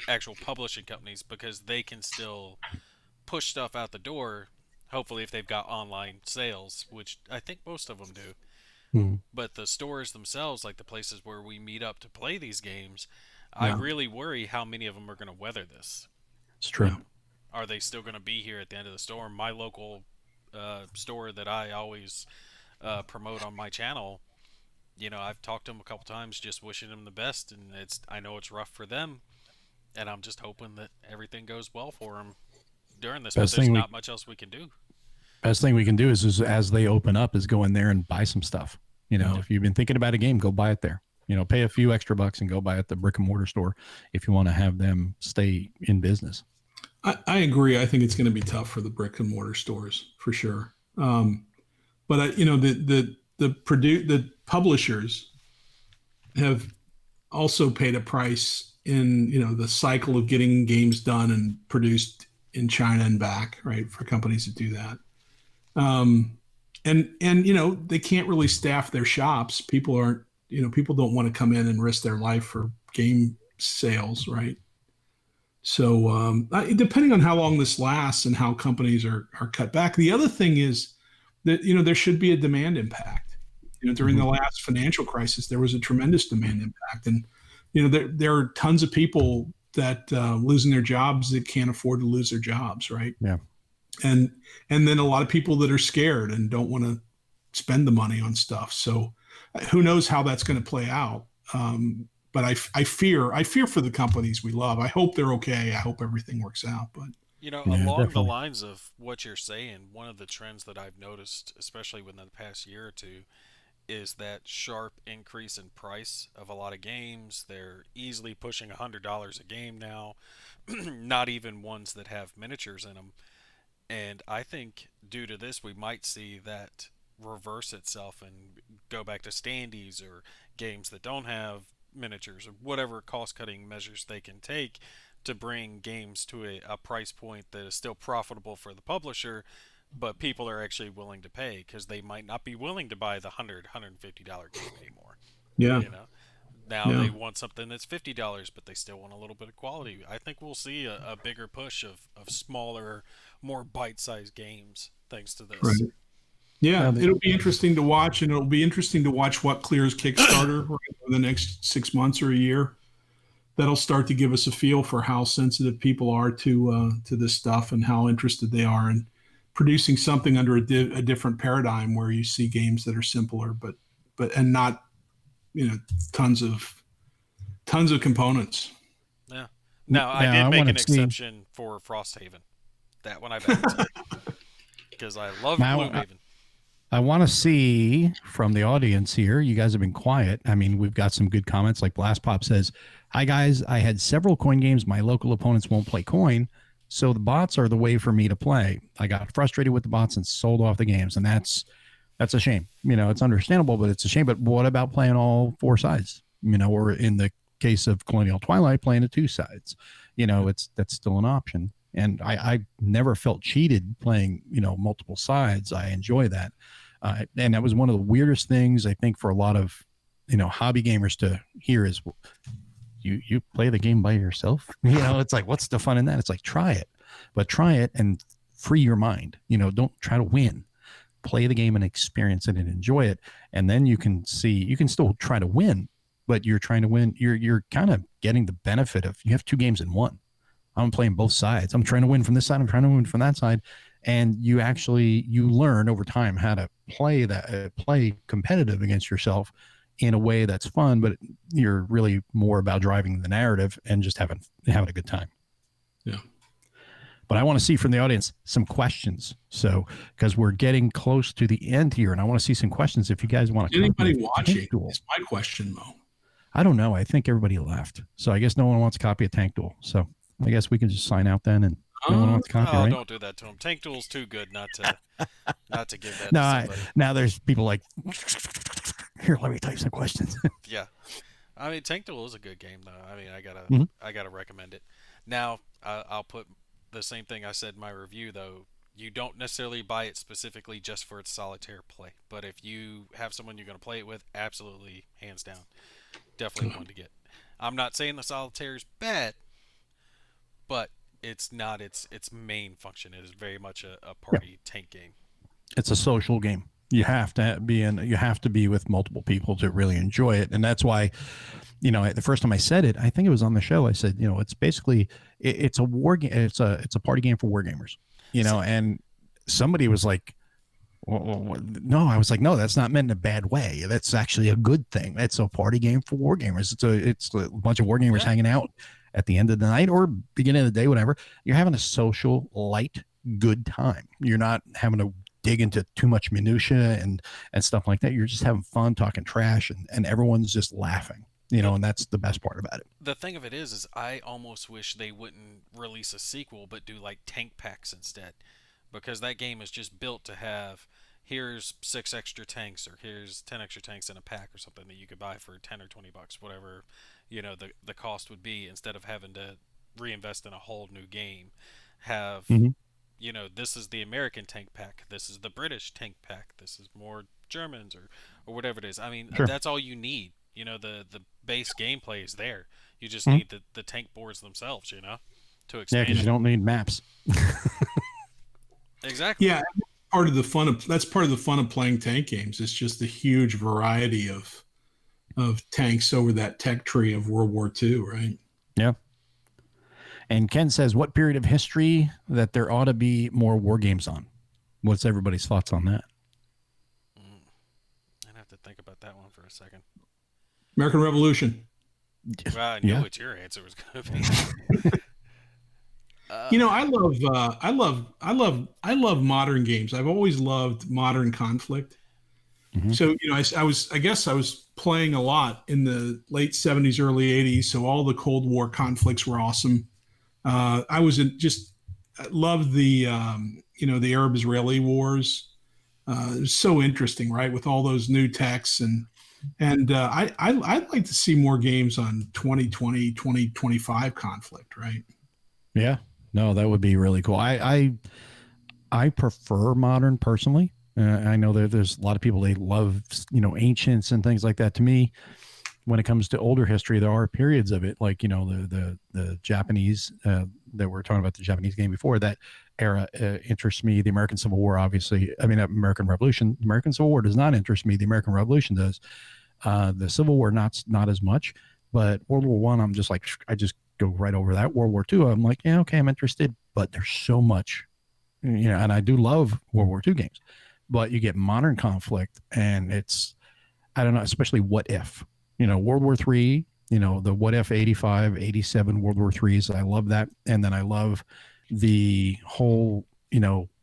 actual publishing companies, because they can still push stuff out the door. Hopefully, if they've got online sales, which I think most of them do. But the stores themselves, like the places where we meet up to play these games, I really worry how many of them are going to weather this. It's true. Are they still going to be here at the end of the storm? My local store that I always promote on my channel, I've talked to them a couple times, just wishing them the best, and I know it's rough for them, and I'm just hoping that everything goes well for them during this. But there's not much else we can do. Best thing we can do is as they open up is go in there and buy some stuff. If you've been thinking about a game, go buy it there. Pay a few extra bucks and go buy it at the brick and mortar store if you want to have them stay in business. I agree. I think it's going to be tough for the brick and mortar stores for sure. But the publishers have also paid a price in the cycle of getting games done and produced in China and back, right? For companies that do that. And they can't really staff their shops. People don't want to come in and risk their life for game sales, right? So depending on how long this lasts and how companies are cut back. The other thing is that, there should be a demand impact. During the last financial crisis, there was a tremendous demand impact. And, there are tons of people that losing their jobs that can't afford to lose their jobs, right? Yeah. And then a lot of people that are scared and don't want to spend the money on stuff. So who knows how that's going to play out. But I fear for the companies we love. I hope they're okay. I hope everything works out. But along definitely. the lines of what you're saying, one of the trends that I've noticed, especially within the past year or two, is that sharp increase in price of a lot of games. They're easily pushing $100 a game now, not even ones that have miniatures in them. And I think due to this, we might see that reverse itself and go back to standees or games that don't have miniatures or whatever cost-cutting measures they can take to bring games to a price point that is still profitable for the publisher, but people are actually willing to pay, because they might not be willing to buy the $150 game anymore. Yeah. Now they want something that's $50, but they still want a little bit of quality. I think we'll see a bigger push of smaller, more bite-sized games thanks to this. Right. Yeah, it'll be interesting to watch, and it'll be interesting to watch what clears Kickstarter over the next 6 months or a year. That'll start to give us a feel for how sensitive people are to this stuff and how interested they are in producing something under a different paradigm where you see games that are simpler, but not tons of components. Yeah. Now I did make an exception for Frosthaven. That one I backed because I love Gloomhaven. I want to see from the audience here. You guys have been quiet. I mean, we've got some good comments. Like Blast Pop says, "Hi guys, I had several coin games. My local opponents won't play coin, so the bots are the way for me to play. I got frustrated with the bots and sold off the games, and that's a shame. It's understandable, but it's a shame. But what about playing all four sides? Or in the case of Colonial Twilight, playing the two sides. That's still an option. And I never felt cheated playing multiple sides. I enjoy that. And that was one of the weirdest things I think for a lot of hobby gamers to hear is you play the game by yourself. It's like, what's the fun in that? It's like, try it and free your mind. Don't try to win. Play the game and experience it and enjoy it. And then you can still try to win, but you're trying to win. You're kind of getting the benefit of, you have two games in one. I'm playing both sides. I'm trying to win from this side. I'm trying to win from that side. And you learn over time how to play competitive against yourself in a way that's fun, but you're really more about driving the narrative and just having a good time. Yeah. but I want to see from the audience some questions. So, because we're getting close to the end here, and I want to see some questions. If you guys want to, Anybody watching? Is my question, Mo. I don't know. I think everybody left, so I guess no one wants a copy of Tank Duel. So I guess we can just sign out then, and no one wants a copy. Oh, right? don't do that to him. Tank Duel's too good not to give that. No, to somebody. Now there's people like, here, let me type some questions. Yeah, I mean, Tank Duel is a good game, though. I mean, Mm-hmm. I gotta recommend it. Now, I'll put the same thing I said in my review, though. You don't necessarily buy it specifically just for its solitaire play, but if you have someone you're gonna play it with, absolutely, hands down, definitely one to get. I'm not saying the solitaire is bad, but it's not its main function. It is very much a party tank game. It's a social game. You have to be with multiple people to really enjoy it, and that's why, the first time I said it, I think it was on the show. I said, it's basically it's a war game. It's a party game for war gamers. And somebody was like, well, no, I was like, no, that's not meant in a bad way. That's actually a good thing. That's a party game for war gamers. It's a bunch of war gamers hanging out at the end of the night or beginning of the day, whatever. You're having a social, light, good time. You're not having to dig into too much minutia and stuff like that. You're just having fun, talking trash, and everyone's just laughing. And that's the best part about it. The thing of it is I almost wish they wouldn't release a sequel, but do like tank packs instead, because that game is just built to have, here's 6 extra tanks, or here's 10 extra tanks in a pack or something that you could buy for $10 or $20, whatever, the cost would be, instead of having to reinvest in a whole new game. Have, this is the American tank pack, this is the British tank pack, this is more Germans or whatever it is. I mean, Sure. That's all you need. The base gameplay is there. You just need the tank boards themselves, to expand. Yeah, because you don't need maps. Exactly. Yeah, part of the fun of playing tank games. It's just the huge variety of tanks over that tech tree of World War II, right? Yeah. And Ken says, what period of history that there ought to be more war games on? What's everybody's thoughts on that? I'd have to think about that one for a second. American Revolution. Well, I knew what your answer was going to be. I love modern games. I've always loved modern conflict. Mm-hmm. So, I guess I was playing a lot in the late 70s, early 80s. So all the Cold War conflicts were awesome. I loved the Arab-Israeli wars. It was so interesting, right? With all those new techs and I'd like to see more games on 2020, 2025 conflict, right? Yeah, no, that would be really cool. I prefer modern personally. I know that there's a lot of people, they love, ancients and things like that. To me, when it comes to older history, there are periods of it, like, the Japanese, that we're talking about, the Japanese game before, that era interests me. The American Civil War, obviously, American Revolution. The American Civil War does not interest me. The American Revolution does. The Civil War, not as much, but World War One, I'm just like, I just go right over that. World War Two, I'm like, yeah, okay, I'm interested, but there's so much, and I do love World War II games, but you get modern conflict, and it's, I don't know, especially what if, World War III, the what if 85, 87 World War IIIs. I love that. And then I love the whole,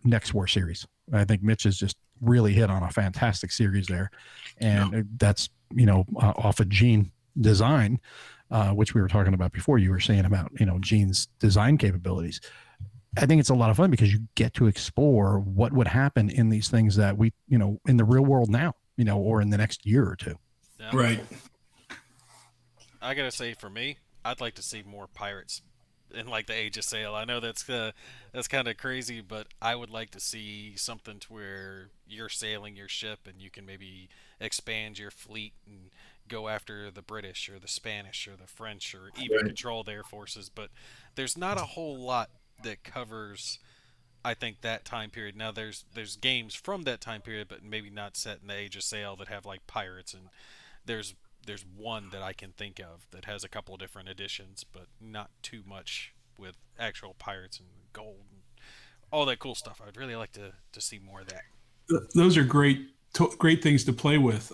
Next War series. I think Mitch has just really hit on a fantastic series there. And that's, off of Gene design, which we were talking about before. You were saying about, Gene's design capabilities. I think it's a lot of fun because you get to explore what would happen in these things that we, in the real world now, or in the next year or two. Yeah. Right. I gotta say, for me, I'd like to see more pirates in like the Age of Sail. I know that's kind of crazy, but I would like to see something to where you're sailing your ship and you can maybe expand your fleet and go after the British or the Spanish or the French, or even control their forces. But there's not a whole lot that covers, I think, that time period. Now there's games from that time period, but maybe not set in the Age of Sail, that have like pirates, and there's one that I can think of that has a couple of different editions, but not too much with actual pirates and gold and all that cool stuff. I'd really like to see more of that. Those are great things to play with.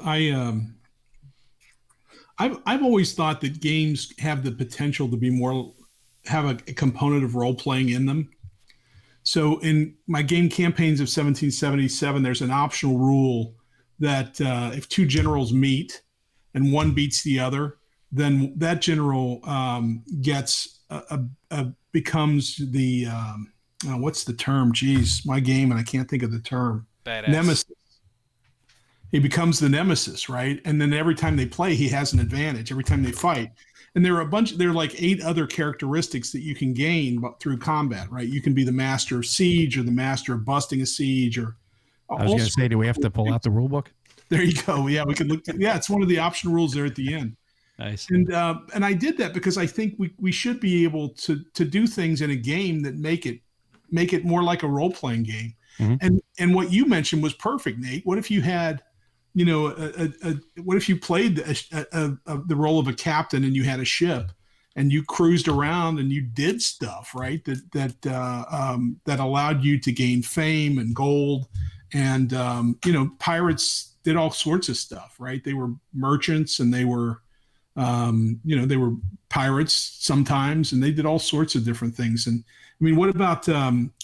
I've always thought that games have the potential to be have a component of role playing in them. So in my game Campaigns of 1777, there's an optional rule that if two generals meet and one beats the other, then that general gets becomes the what's the term? Geez, my game, and I can't think of the term. Badass. Nemesis. He becomes the nemesis, right? And then every time they play, he has an advantage every time they fight. And there are like 8 other characteristics that you can gain through combat, right? You can be the master of siege or the master of busting a siege, or I was going to say, do we have to pull out the rule book? There you go. Yeah, we can look. Yeah, it's one of the optional rules there at the end. Nice. And I did that because I think we should be able to do things in a game that make it more like a role playing game. Mm-hmm. And what you mentioned was perfect, Nate. What if you had, what if you played the role of a captain and you had a ship and you cruised around and you did stuff, right? That allowed you to gain fame and gold, and pirates did all sorts of stuff, right? They were merchants and they were they were pirates sometimes, and they did all sorts of different things. And I mean, what about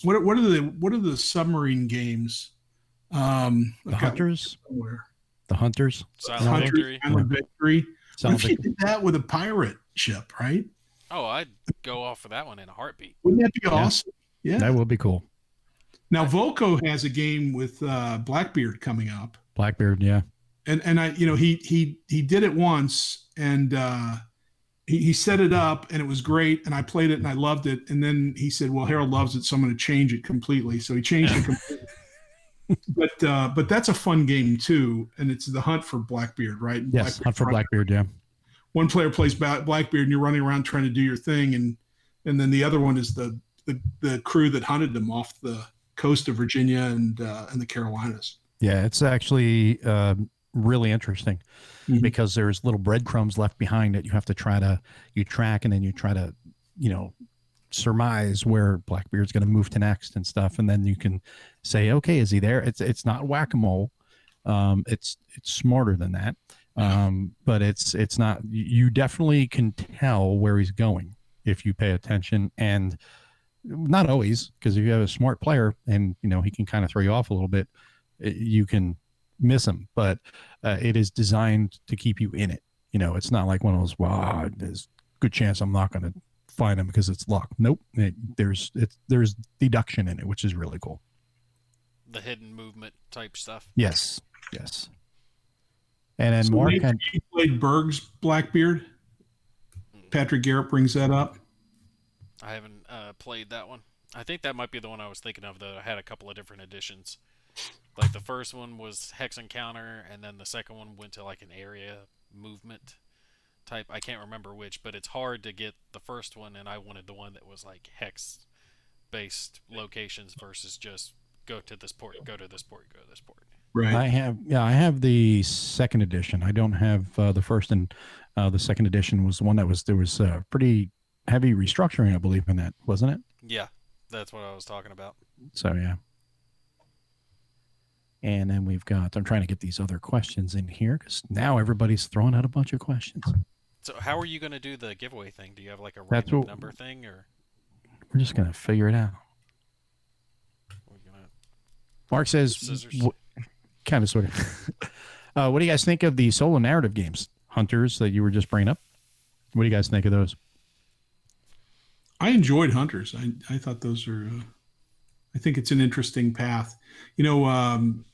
what are the submarine games? The Hunters. The Hunters. Silent Victory. Silent Victory. What if you did that with a pirate ship, right? Oh, I'd go off for that one in a heartbeat. Wouldn't that be awesome? Yeah, that would be cool. Now Volko has a game with Blackbeard coming up. Blackbeard, yeah. And I, he did it once, and he set it up, and it was great, and I played it and I loved it. And then he said, "Well, Harold loves it, so I'm going to change it completely." So he changed it completely. But that's a fun game too, and it's the hunt for Blackbeard, right? Yes, Blackbeard, hunt for Blackbeard. Yeah. One player plays Blackbeard, and you're running around trying to do your thing, and then the other one is the crew that hunted them off the coast of Virginia and the Carolinas. Yeah, it's actually really interesting because there's little breadcrumbs left behind that you have to track, and then you try to surmise where Blackbeard's going to move to next and stuff, and then you can say, okay, is he there? It's not whack-a-mole. It's smarter than that, but it's not. You definitely can tell where he's going if you pay attention, and not always, because if you have a smart player and he can kind of throw you off a little bit, you can miss him. But it is designed to keep you in it. It's not like one of those, wow, there's a good chance I'm not going to find him because it's luck. Nope. There's deduction in it, which is really cool. The hidden movement type stuff. Yes. And then so Mark you played Berg's Blackbeard. Patrick Garrett brings that up. I haven't played that one. I think that might be the one I was thinking of, though. I had a couple of different editions. Like the first one was Hex Encounter, and then the second one went to like an area movement type. I can't remember which, but it's hard to get the first one, and I wanted the one that was like hex based locations versus just go to this port, go to this port, go to this port. Right. I have the second edition. I don't have the first, and the second edition was the one there was pretty heavy restructuring, I believe, in that, wasn't it? Yeah, that's what I was talking about. So yeah. And then I'm trying to get these other questions in here because now everybody's throwing out a bunch of questions. So how are you going to do the giveaway thing? Do you have like a random number thing, or? We're just going to figure it out. Mark says, kind of, sort of. What do you guys think of the solo narrative games, Hunters, that you were just bringing up? What do you guys think of those? I enjoyed Hunters. I thought those are. I think it's an interesting path.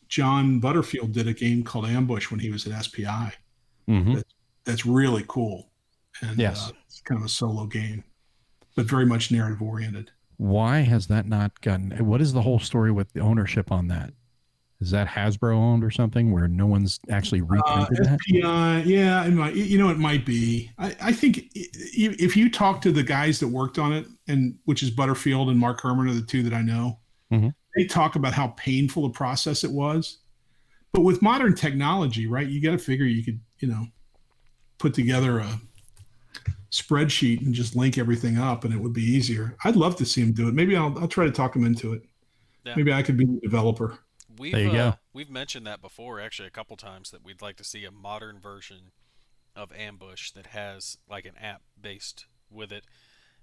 John Butterfield did a game called Ambush when he was at SPI. Mm-hmm. That's really cool. And yes. It's kind of a solo game, but very much narrative oriented. Why has that not gotten? What is the whole story with the ownership on that? Is that Hasbro owned or something where no one's actually reprinted that? SPI, yeah, it might. It might be. I think if you talk to the guys that worked on it, and which is Butterfield and Mark Herman are the two that I know, they talk about how painful a process it was. But with modern technology, right, you got to figure you could, put together a spreadsheet and just link everything up, and it would be easier. I'd love to see him do it. Maybe I'll try to talk him into it. Yeah. Maybe I could be the developer. There you go. We've mentioned that before, actually, a couple times, that we'd like to see a modern version of Ambush that has like an app based with it.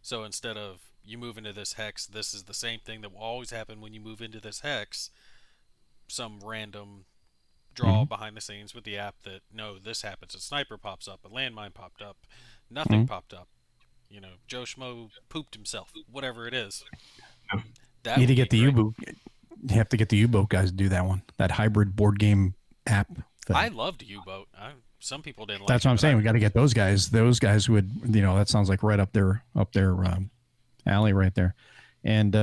So instead of you move into this hex. This is the same thing that will always happen when you move into this hex. Some random draw behind the scenes with the app that, no, this happens. A sniper pops up, a landmine popped up, nothing popped up. You know, Joe Schmo pooped himself, whatever it is. That You need to would get be the great. U-boat. You have to get the U-boat guys to do that one. That hybrid board game app thing. I loved U-Boat. Some people didn't like That's it. what I'm but saying. We got to get those guys. Those guys would, that sounds like right up their alley right there. And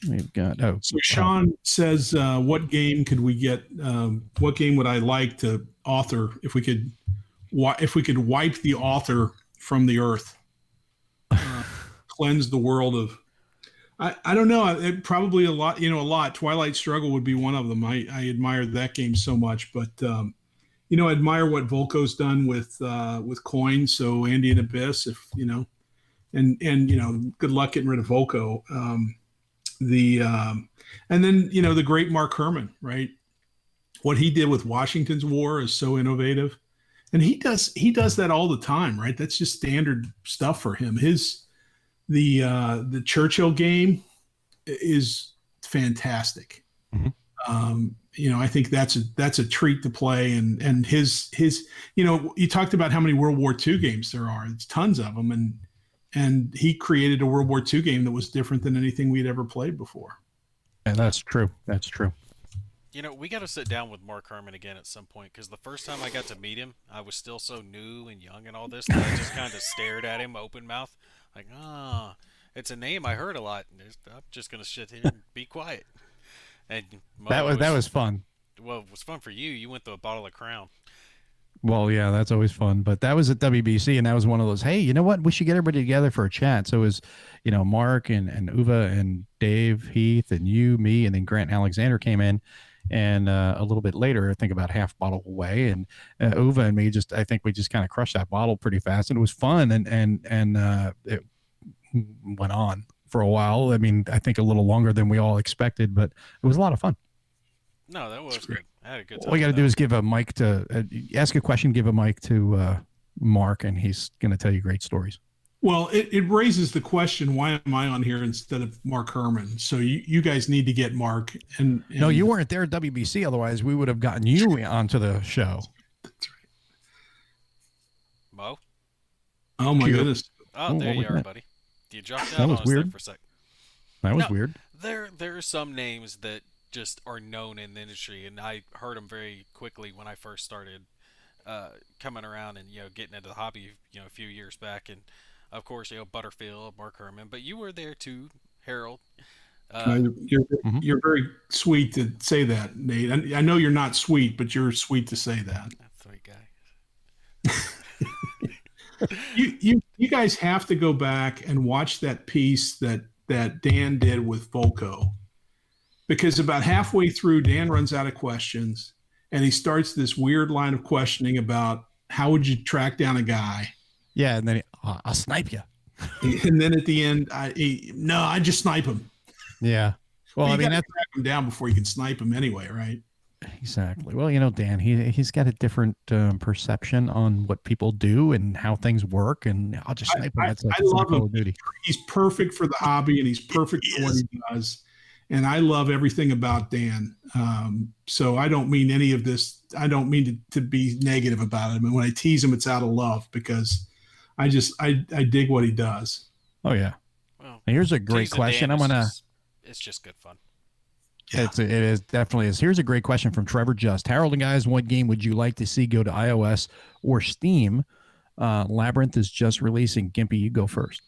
we've got So Sean says, "What game could we get? What game would I like to author if we could wipe the author from the earth, cleanse the world of." I don't know. It probably a lot. A lot. Twilight Struggle would be one of them. I admire that game so much, but I admire what Volko's done with coins. So Andy and Abyss, if and good luck getting rid of Volko. And then the great Mark Herman, right? What he did with Washington's War is so innovative, and he does that all the time, right? That's just standard stuff for him. The Churchill game is fantastic. I think that's a treat to play, and his you talked about how many World War II games there are. It's tons of them, and he created a World War II game that was different than anything we'd ever played before. And that's true. That's true. We got to sit down with Mark Herman again at some point, because the first time I got to meet him, I was still so new and young and all this that I just kind of stared at him open mouth, like, it's a name I heard a lot. I'm just gonna sit here and be quiet. And That was fun. Well, it was fun for you. You went through a bottle of Crown. Well, yeah, that's always fun. But that was at WBC, and that was one of those, hey, you know what? We should get everybody together for a chat. So it was, Mark and Uwe and Dave Heath and you, me, and then Grant Alexander came in. And a little bit later, I think about half bottle away, and Uwe and me I think we just kind of crushed that bottle pretty fast, and it was fun, and it went on for a while. I mean, I think a little longer than we all expected, but it was a lot of fun. No, that was good. I had a good time. All you got to do is give a mic to ask a question, give a mic to Mark, and he's going to tell you great stories. Well, it raises the question, why am I on here instead of Mark Herman? So you guys need to get Mark. And no, you weren't there at WBC. Otherwise, we would have gotten you onto the show. That's right. Mo? Oh, my goodness. Oh, there you are, buddy. You dropped That down was on us weird. there for a sec. That was weird. There are some names that just are known in the industry, and I heard them very quickly when I first started coming around and getting into the hobby a few years back. And of course, Butterfield, Mark Herman, but you were there too, Harold. You're very sweet to say that, Nate. I know you're not sweet, but you're sweet to say that. That's sweet guy. You guys have to go back and watch that piece that Dan did with Volko, because about halfway through, Dan runs out of questions, and he starts this weird line of questioning about how would you track down a guy. Yeah, and then I'll snipe you. And then at the end, I just snipe him. Yeah. Well, I mean, that's track him down before you can snipe him anyway, right? Exactly. Well, Dan, he's got a different perception on what people do and how things work, and I'll just snipe him. I love him. He's perfect for the hobby, and he's perfect for what he does. And I love everything about Dan. So I don't mean any of this. I don't mean to be negative about him. And when I tease him, it's out of love, because I dig what he does. Oh yeah. Well, here's a great question. It's just good fun. Yeah. It is definitely is. Here's a great question from Trevor Just. Harold and guys, what game would you like to see go to iOS or Steam? Labyrinth is just releasing. Gimpy, you go first.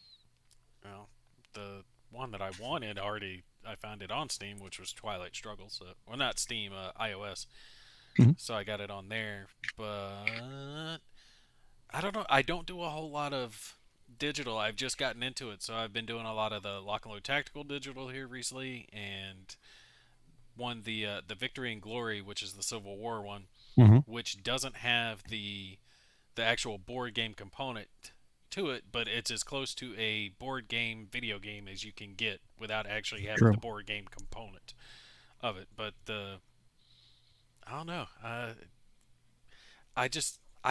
Well, the one that I wanted I found it on Steam, which was Twilight Struggle. So, well, not Steam, iOS. Mhm. So I got it on there, but I don't know. I don't do a whole lot of digital. I've just gotten into it, so I've been doing a lot of the Lock and Load Tactical digital here recently, and won the Victory and Glory, which is the Civil War one, which doesn't have the actual board game component to it, but it's as close to a board game video game as you can get without actually having the board game component of it. But I don't know. I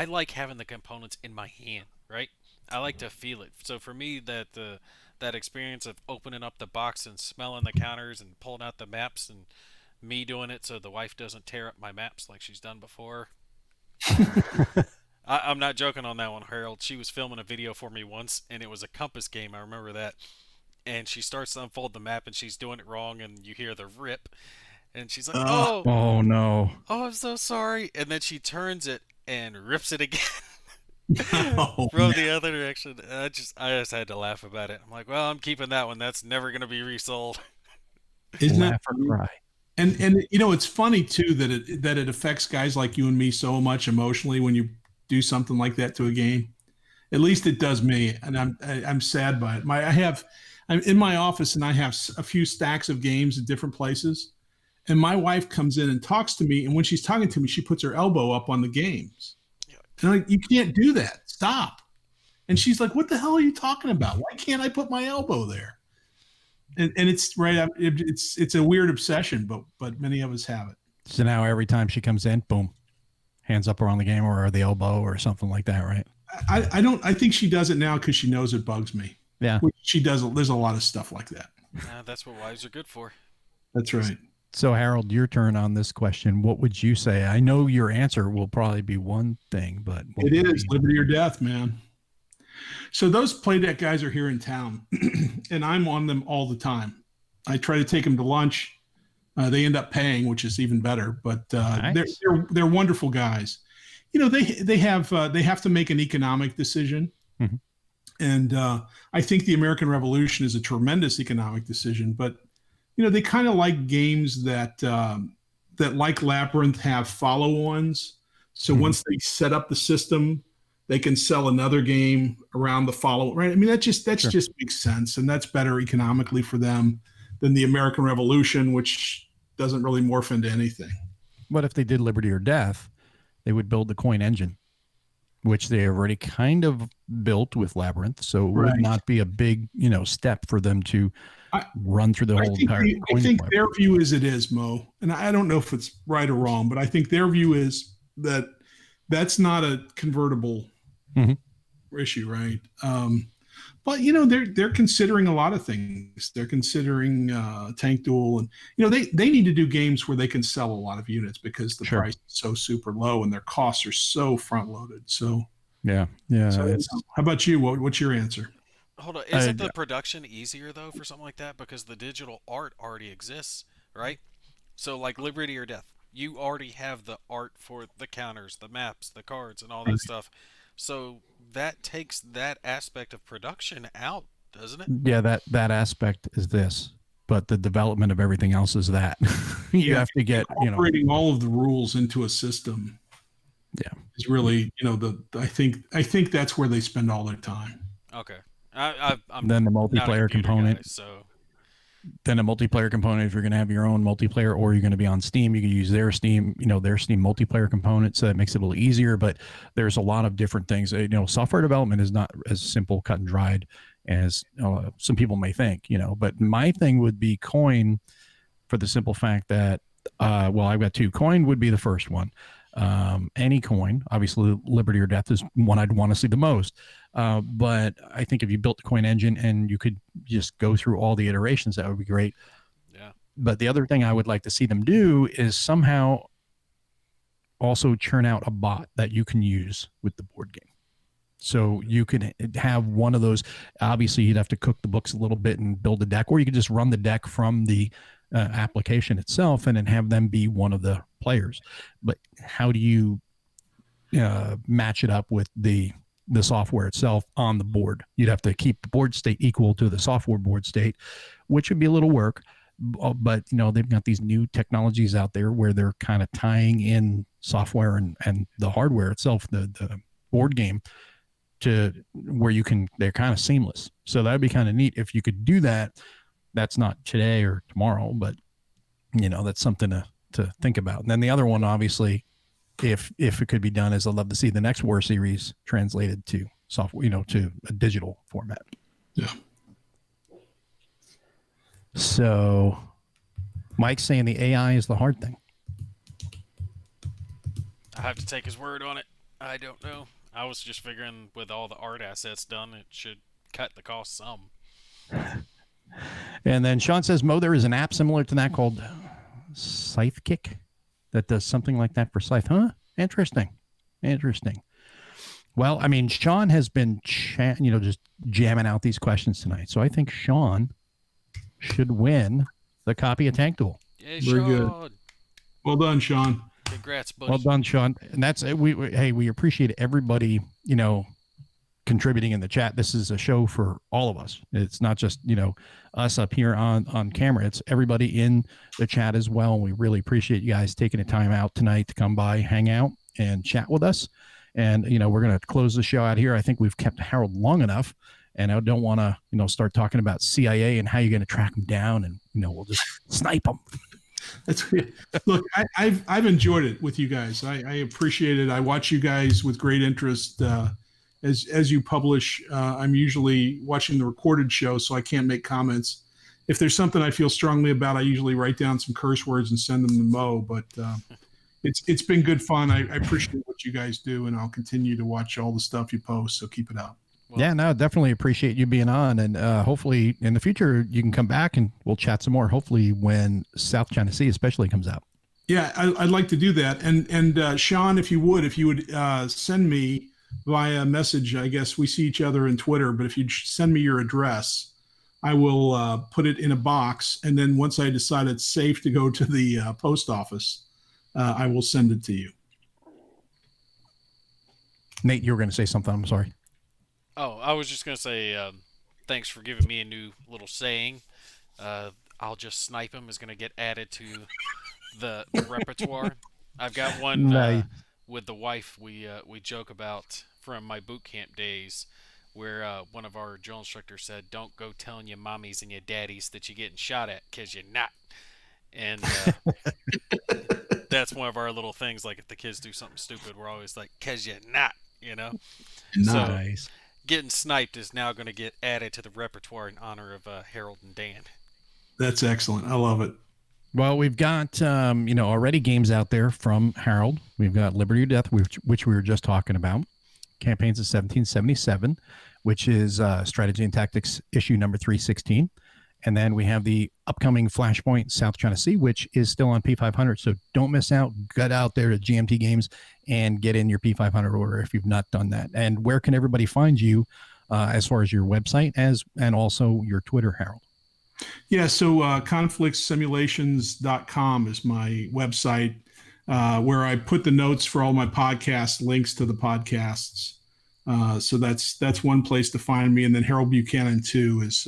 like having the components in my hand, right? I like to feel it. So for me, that the that experience of opening up the box and smelling the counters and pulling out the maps, and me doing it so the wife doesn't tear up my maps like she's done before. I'm not joking on that one, Harold. She was filming a video for me once, and it was a compass game. I remember that. And she starts to unfold the map, and she's doing it wrong, and you hear the rip. And she's like, "Oh, Oh no. oh, I'm so sorry." And then she turns it and rips it again. Oh, From the other direction. I just had to laugh about it. I'm like, well, I'm keeping that one. That's never gonna be resold. isn't that Laugh or funny? cry. And you know, it's funny too that it affects guys like you and me so much emotionally when you do something like that to a game. At least it does me, and I'm sad by it. I'm in my office and I have a few stacks of games at different places, and my wife comes in and talks to me, and when she's talking to me, she puts her elbow up on the games, and I'm like, you can't do that. Stop. And she's like, what the hell are you talking about? Why can't I put my elbow there? And it's right. It's a weird obsession, but many of us have it. So now every time she comes in, boom, hands up around the game or the elbow or something like that, right? I think she does it now because she knows it bugs me. Yeah. Which she does. There's a lot of stuff like that. That's what wives are good for. That's right. So Harold, your turn on this question. What would you say? I know your answer will probably be one thing, but It is liberty or death, man. So those play deck guys are here in town, and I'm on them all the time. I try to take them to lunch. They end up paying, which is even better. But Nice. they're wonderful guys. You know, they have to make an economic decision, Mhm. and I think the American Revolution is a tremendous economic decision. But you know, they kind of like games that like Labyrinth have follow-ons. So once they set up the system, they can sell another game around the follow, right? I mean, that just makes sense, and that's better economically for them than the American Revolution, which doesn't really morph into anything. What if they did Liberty or Death? They would build the coin engine, which they already kind of built with Labyrinth. So it Right. would not be a big, step for them to I- run through the whole entire I coin think flip. their view is it is, Mo, and I don't know if it's right or wrong, but I think their view is that that's not a convertible Mhm. issue, right? But you know, they're considering a lot of things. They're considering Tank Duel, and you know, they need to do games where they can sell a lot of units because the Sure. price is so super low and their costs are so front loaded. So, Yeah. how about you? What's your answer? Hold on, isn't the production easier though for something like that because the digital art already exists, right? So like Liberty or Death, you already have the art for the counters, the maps, the cards, and all that stuff. So that takes that aspect of production out, doesn't it? Yeah, that aspect is this, but the development of everything else is that. You have to get, Incorporating all of the rules into a system. Yeah. Is really, I think that's where they spend all their time. Okay. I'm then the not a multiplayer computer component. guy, so Then a multiplayer component, if you're going to have your own multiplayer or you're going to be on Steam, you can use their Steam multiplayer component. So that makes it a little easier, but there's a lot of different things. Software development is not as simple, cut and dried as some people may think, but my thing would be coin for the simple fact that, I've got two. Coin would be the first one. Any coin, obviously Liberty or Death is one I'd want to see the most. But I think if you built the coin engine and you could just go through all the iterations, that would be great. yeah. But the other thing I would like to see them do is somehow also churn out a bot that you can use with the board game. So you could have one of those. Obviously, you'd have to cook the books a little bit and build a deck, or you could just run the deck from the application itself and then have them be one of the players. But how do you match it up with the software itself on the board? You'd have to keep the board state equal to the software board state, which would be a little work. But they've got these new technologies out there where they're kind of tying in software and the hardware itself, the board game, to where they're kind of seamless. So that'd be kind of neat if you could do that. That's not today or tomorrow, but that's something to think about. And then the other one, obviously, if it could be done, is I'd love to see the next War Series translated to software, to a digital format. Yeah. So Mike's saying the AI is the hard thing. I have to take his word on it. I don't know. I was just figuring with all the art assets done, it should cut the cost some. And then Sean says, Mo, there is an app similar to that called Sidekick that does something like that for Scythe. Huh? Interesting. Well, I mean, Sean has been, just jamming out these questions tonight. So I think Sean should win the copy of Tank Duel. Yeah, Very good. Sean. Well done, Sean. Congrats, buddy. Well done, Sean. And that's we appreciate everybody, contributing in the chat. This is a show for all of us. It's not just, us up here on camera. It's everybody in the chat as well. We really appreciate you guys taking the time out tonight to come by, hang out, and chat with us. And, we're going to close the show out here. I think we've kept Harold long enough, and I don't want to, start talking about CIA and how you're going to track them down, and, we'll just snipe them. Look, I've enjoyed it with you guys. I appreciate it. I watch you guys with great interest. As you publish, I'm usually watching the recorded show, so I can't make comments. If there's something I feel strongly about, I usually write down some curse words and send them to Mo. But it's been good fun. I appreciate what you guys do, and I'll continue to watch all the stuff you post. So keep it up. Well, yeah, no, definitely appreciate you being on, and hopefully in the future you can come back and we'll chat some more. Hopefully when South China Sea especially comes out. Yeah, I'd like to do that. And Sean, if you would send me via message. I guess we see each other in Twitter, but if you send me your address, I will put it in a box. And then once I decide it's safe to go to the post office, I will send it to you. Nate, you were going to say something. I'm sorry. Oh, I was just going to say thanks for giving me a new little saying. I'll just snipe him is going to get added to the repertoire. I've got one Nice. with the wife we joke about from my boot camp days, where one of our drill instructors said, "Don't go telling your mommies and your daddies that you're getting shot at, 'cause you're not." And that's one of our little things. Like if the kids do something stupid, we're always like, "'Cause you're not," So Nice. getting sniped is now going to get added to the repertoire in honor of Harold and Dan. That's excellent. I love it. Well, we've got, already games out there from Harold. We've got Liberty or Death, which we were just talking about. Campaigns of 1777, which is Strategy and Tactics issue number 316. And then we have the upcoming Flashpoint South China Sea, which is still on P500. So don't miss out. Get out there to GMT Games and get in your P500 order if you've not done that. And where can everybody find you as far as your website and also your Twitter, Harold? Yeah, so conflictsimulations.com is my website where I put the notes for all my podcasts, links to the podcasts. So that's one place to find me. And then Harold Buchanan, too, is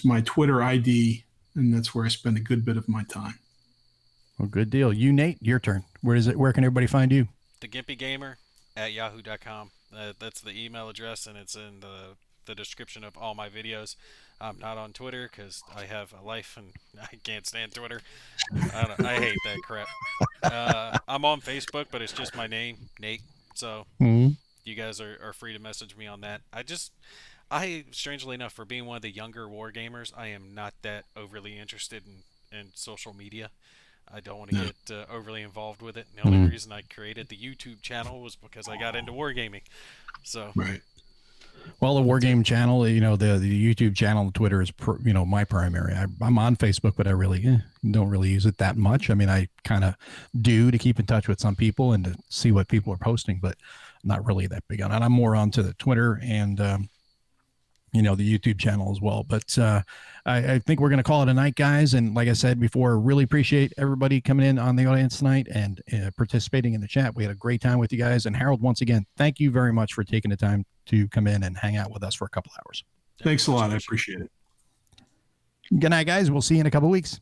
my Twitter ID, and that's where I spend a good bit of my time. Well, good deal. You, Nate, your turn. Where can everybody find you? TheGimpyGamer at yahoo.com. That's the email address, and it's in the description of all my videos. I'm not on Twitter because I have a life and I can't stand Twitter. I hate that crap. I'm on Facebook, but it's just my name, Nate. So you guys are free to message me on that. I strangely enough, for being one of the younger war gamers, I am not that overly interested in social media. I don't want to get overly involved with it. And the only reason I created the YouTube channel was because I got into wargaming. So right. Well, the War Game channel, the YouTube channel, Twitter is, my primary. I'm on Facebook, but I really don't really use it that much. I mean, I kind of do to keep in touch with some people and to see what people are posting, but I'm not really that big on it. I'm more onto the Twitter and, the YouTube channel as well. But I think we're going to call it a night, guys. And like I said before, really appreciate everybody coming in on the audience tonight and participating in the chat. We had a great time with you guys. And Harold, once again, thank you very much for taking the time to come in and hang out with us for a couple hours. Thanks a lot. I appreciate it. Good night, guys. We'll see you in a couple weeks.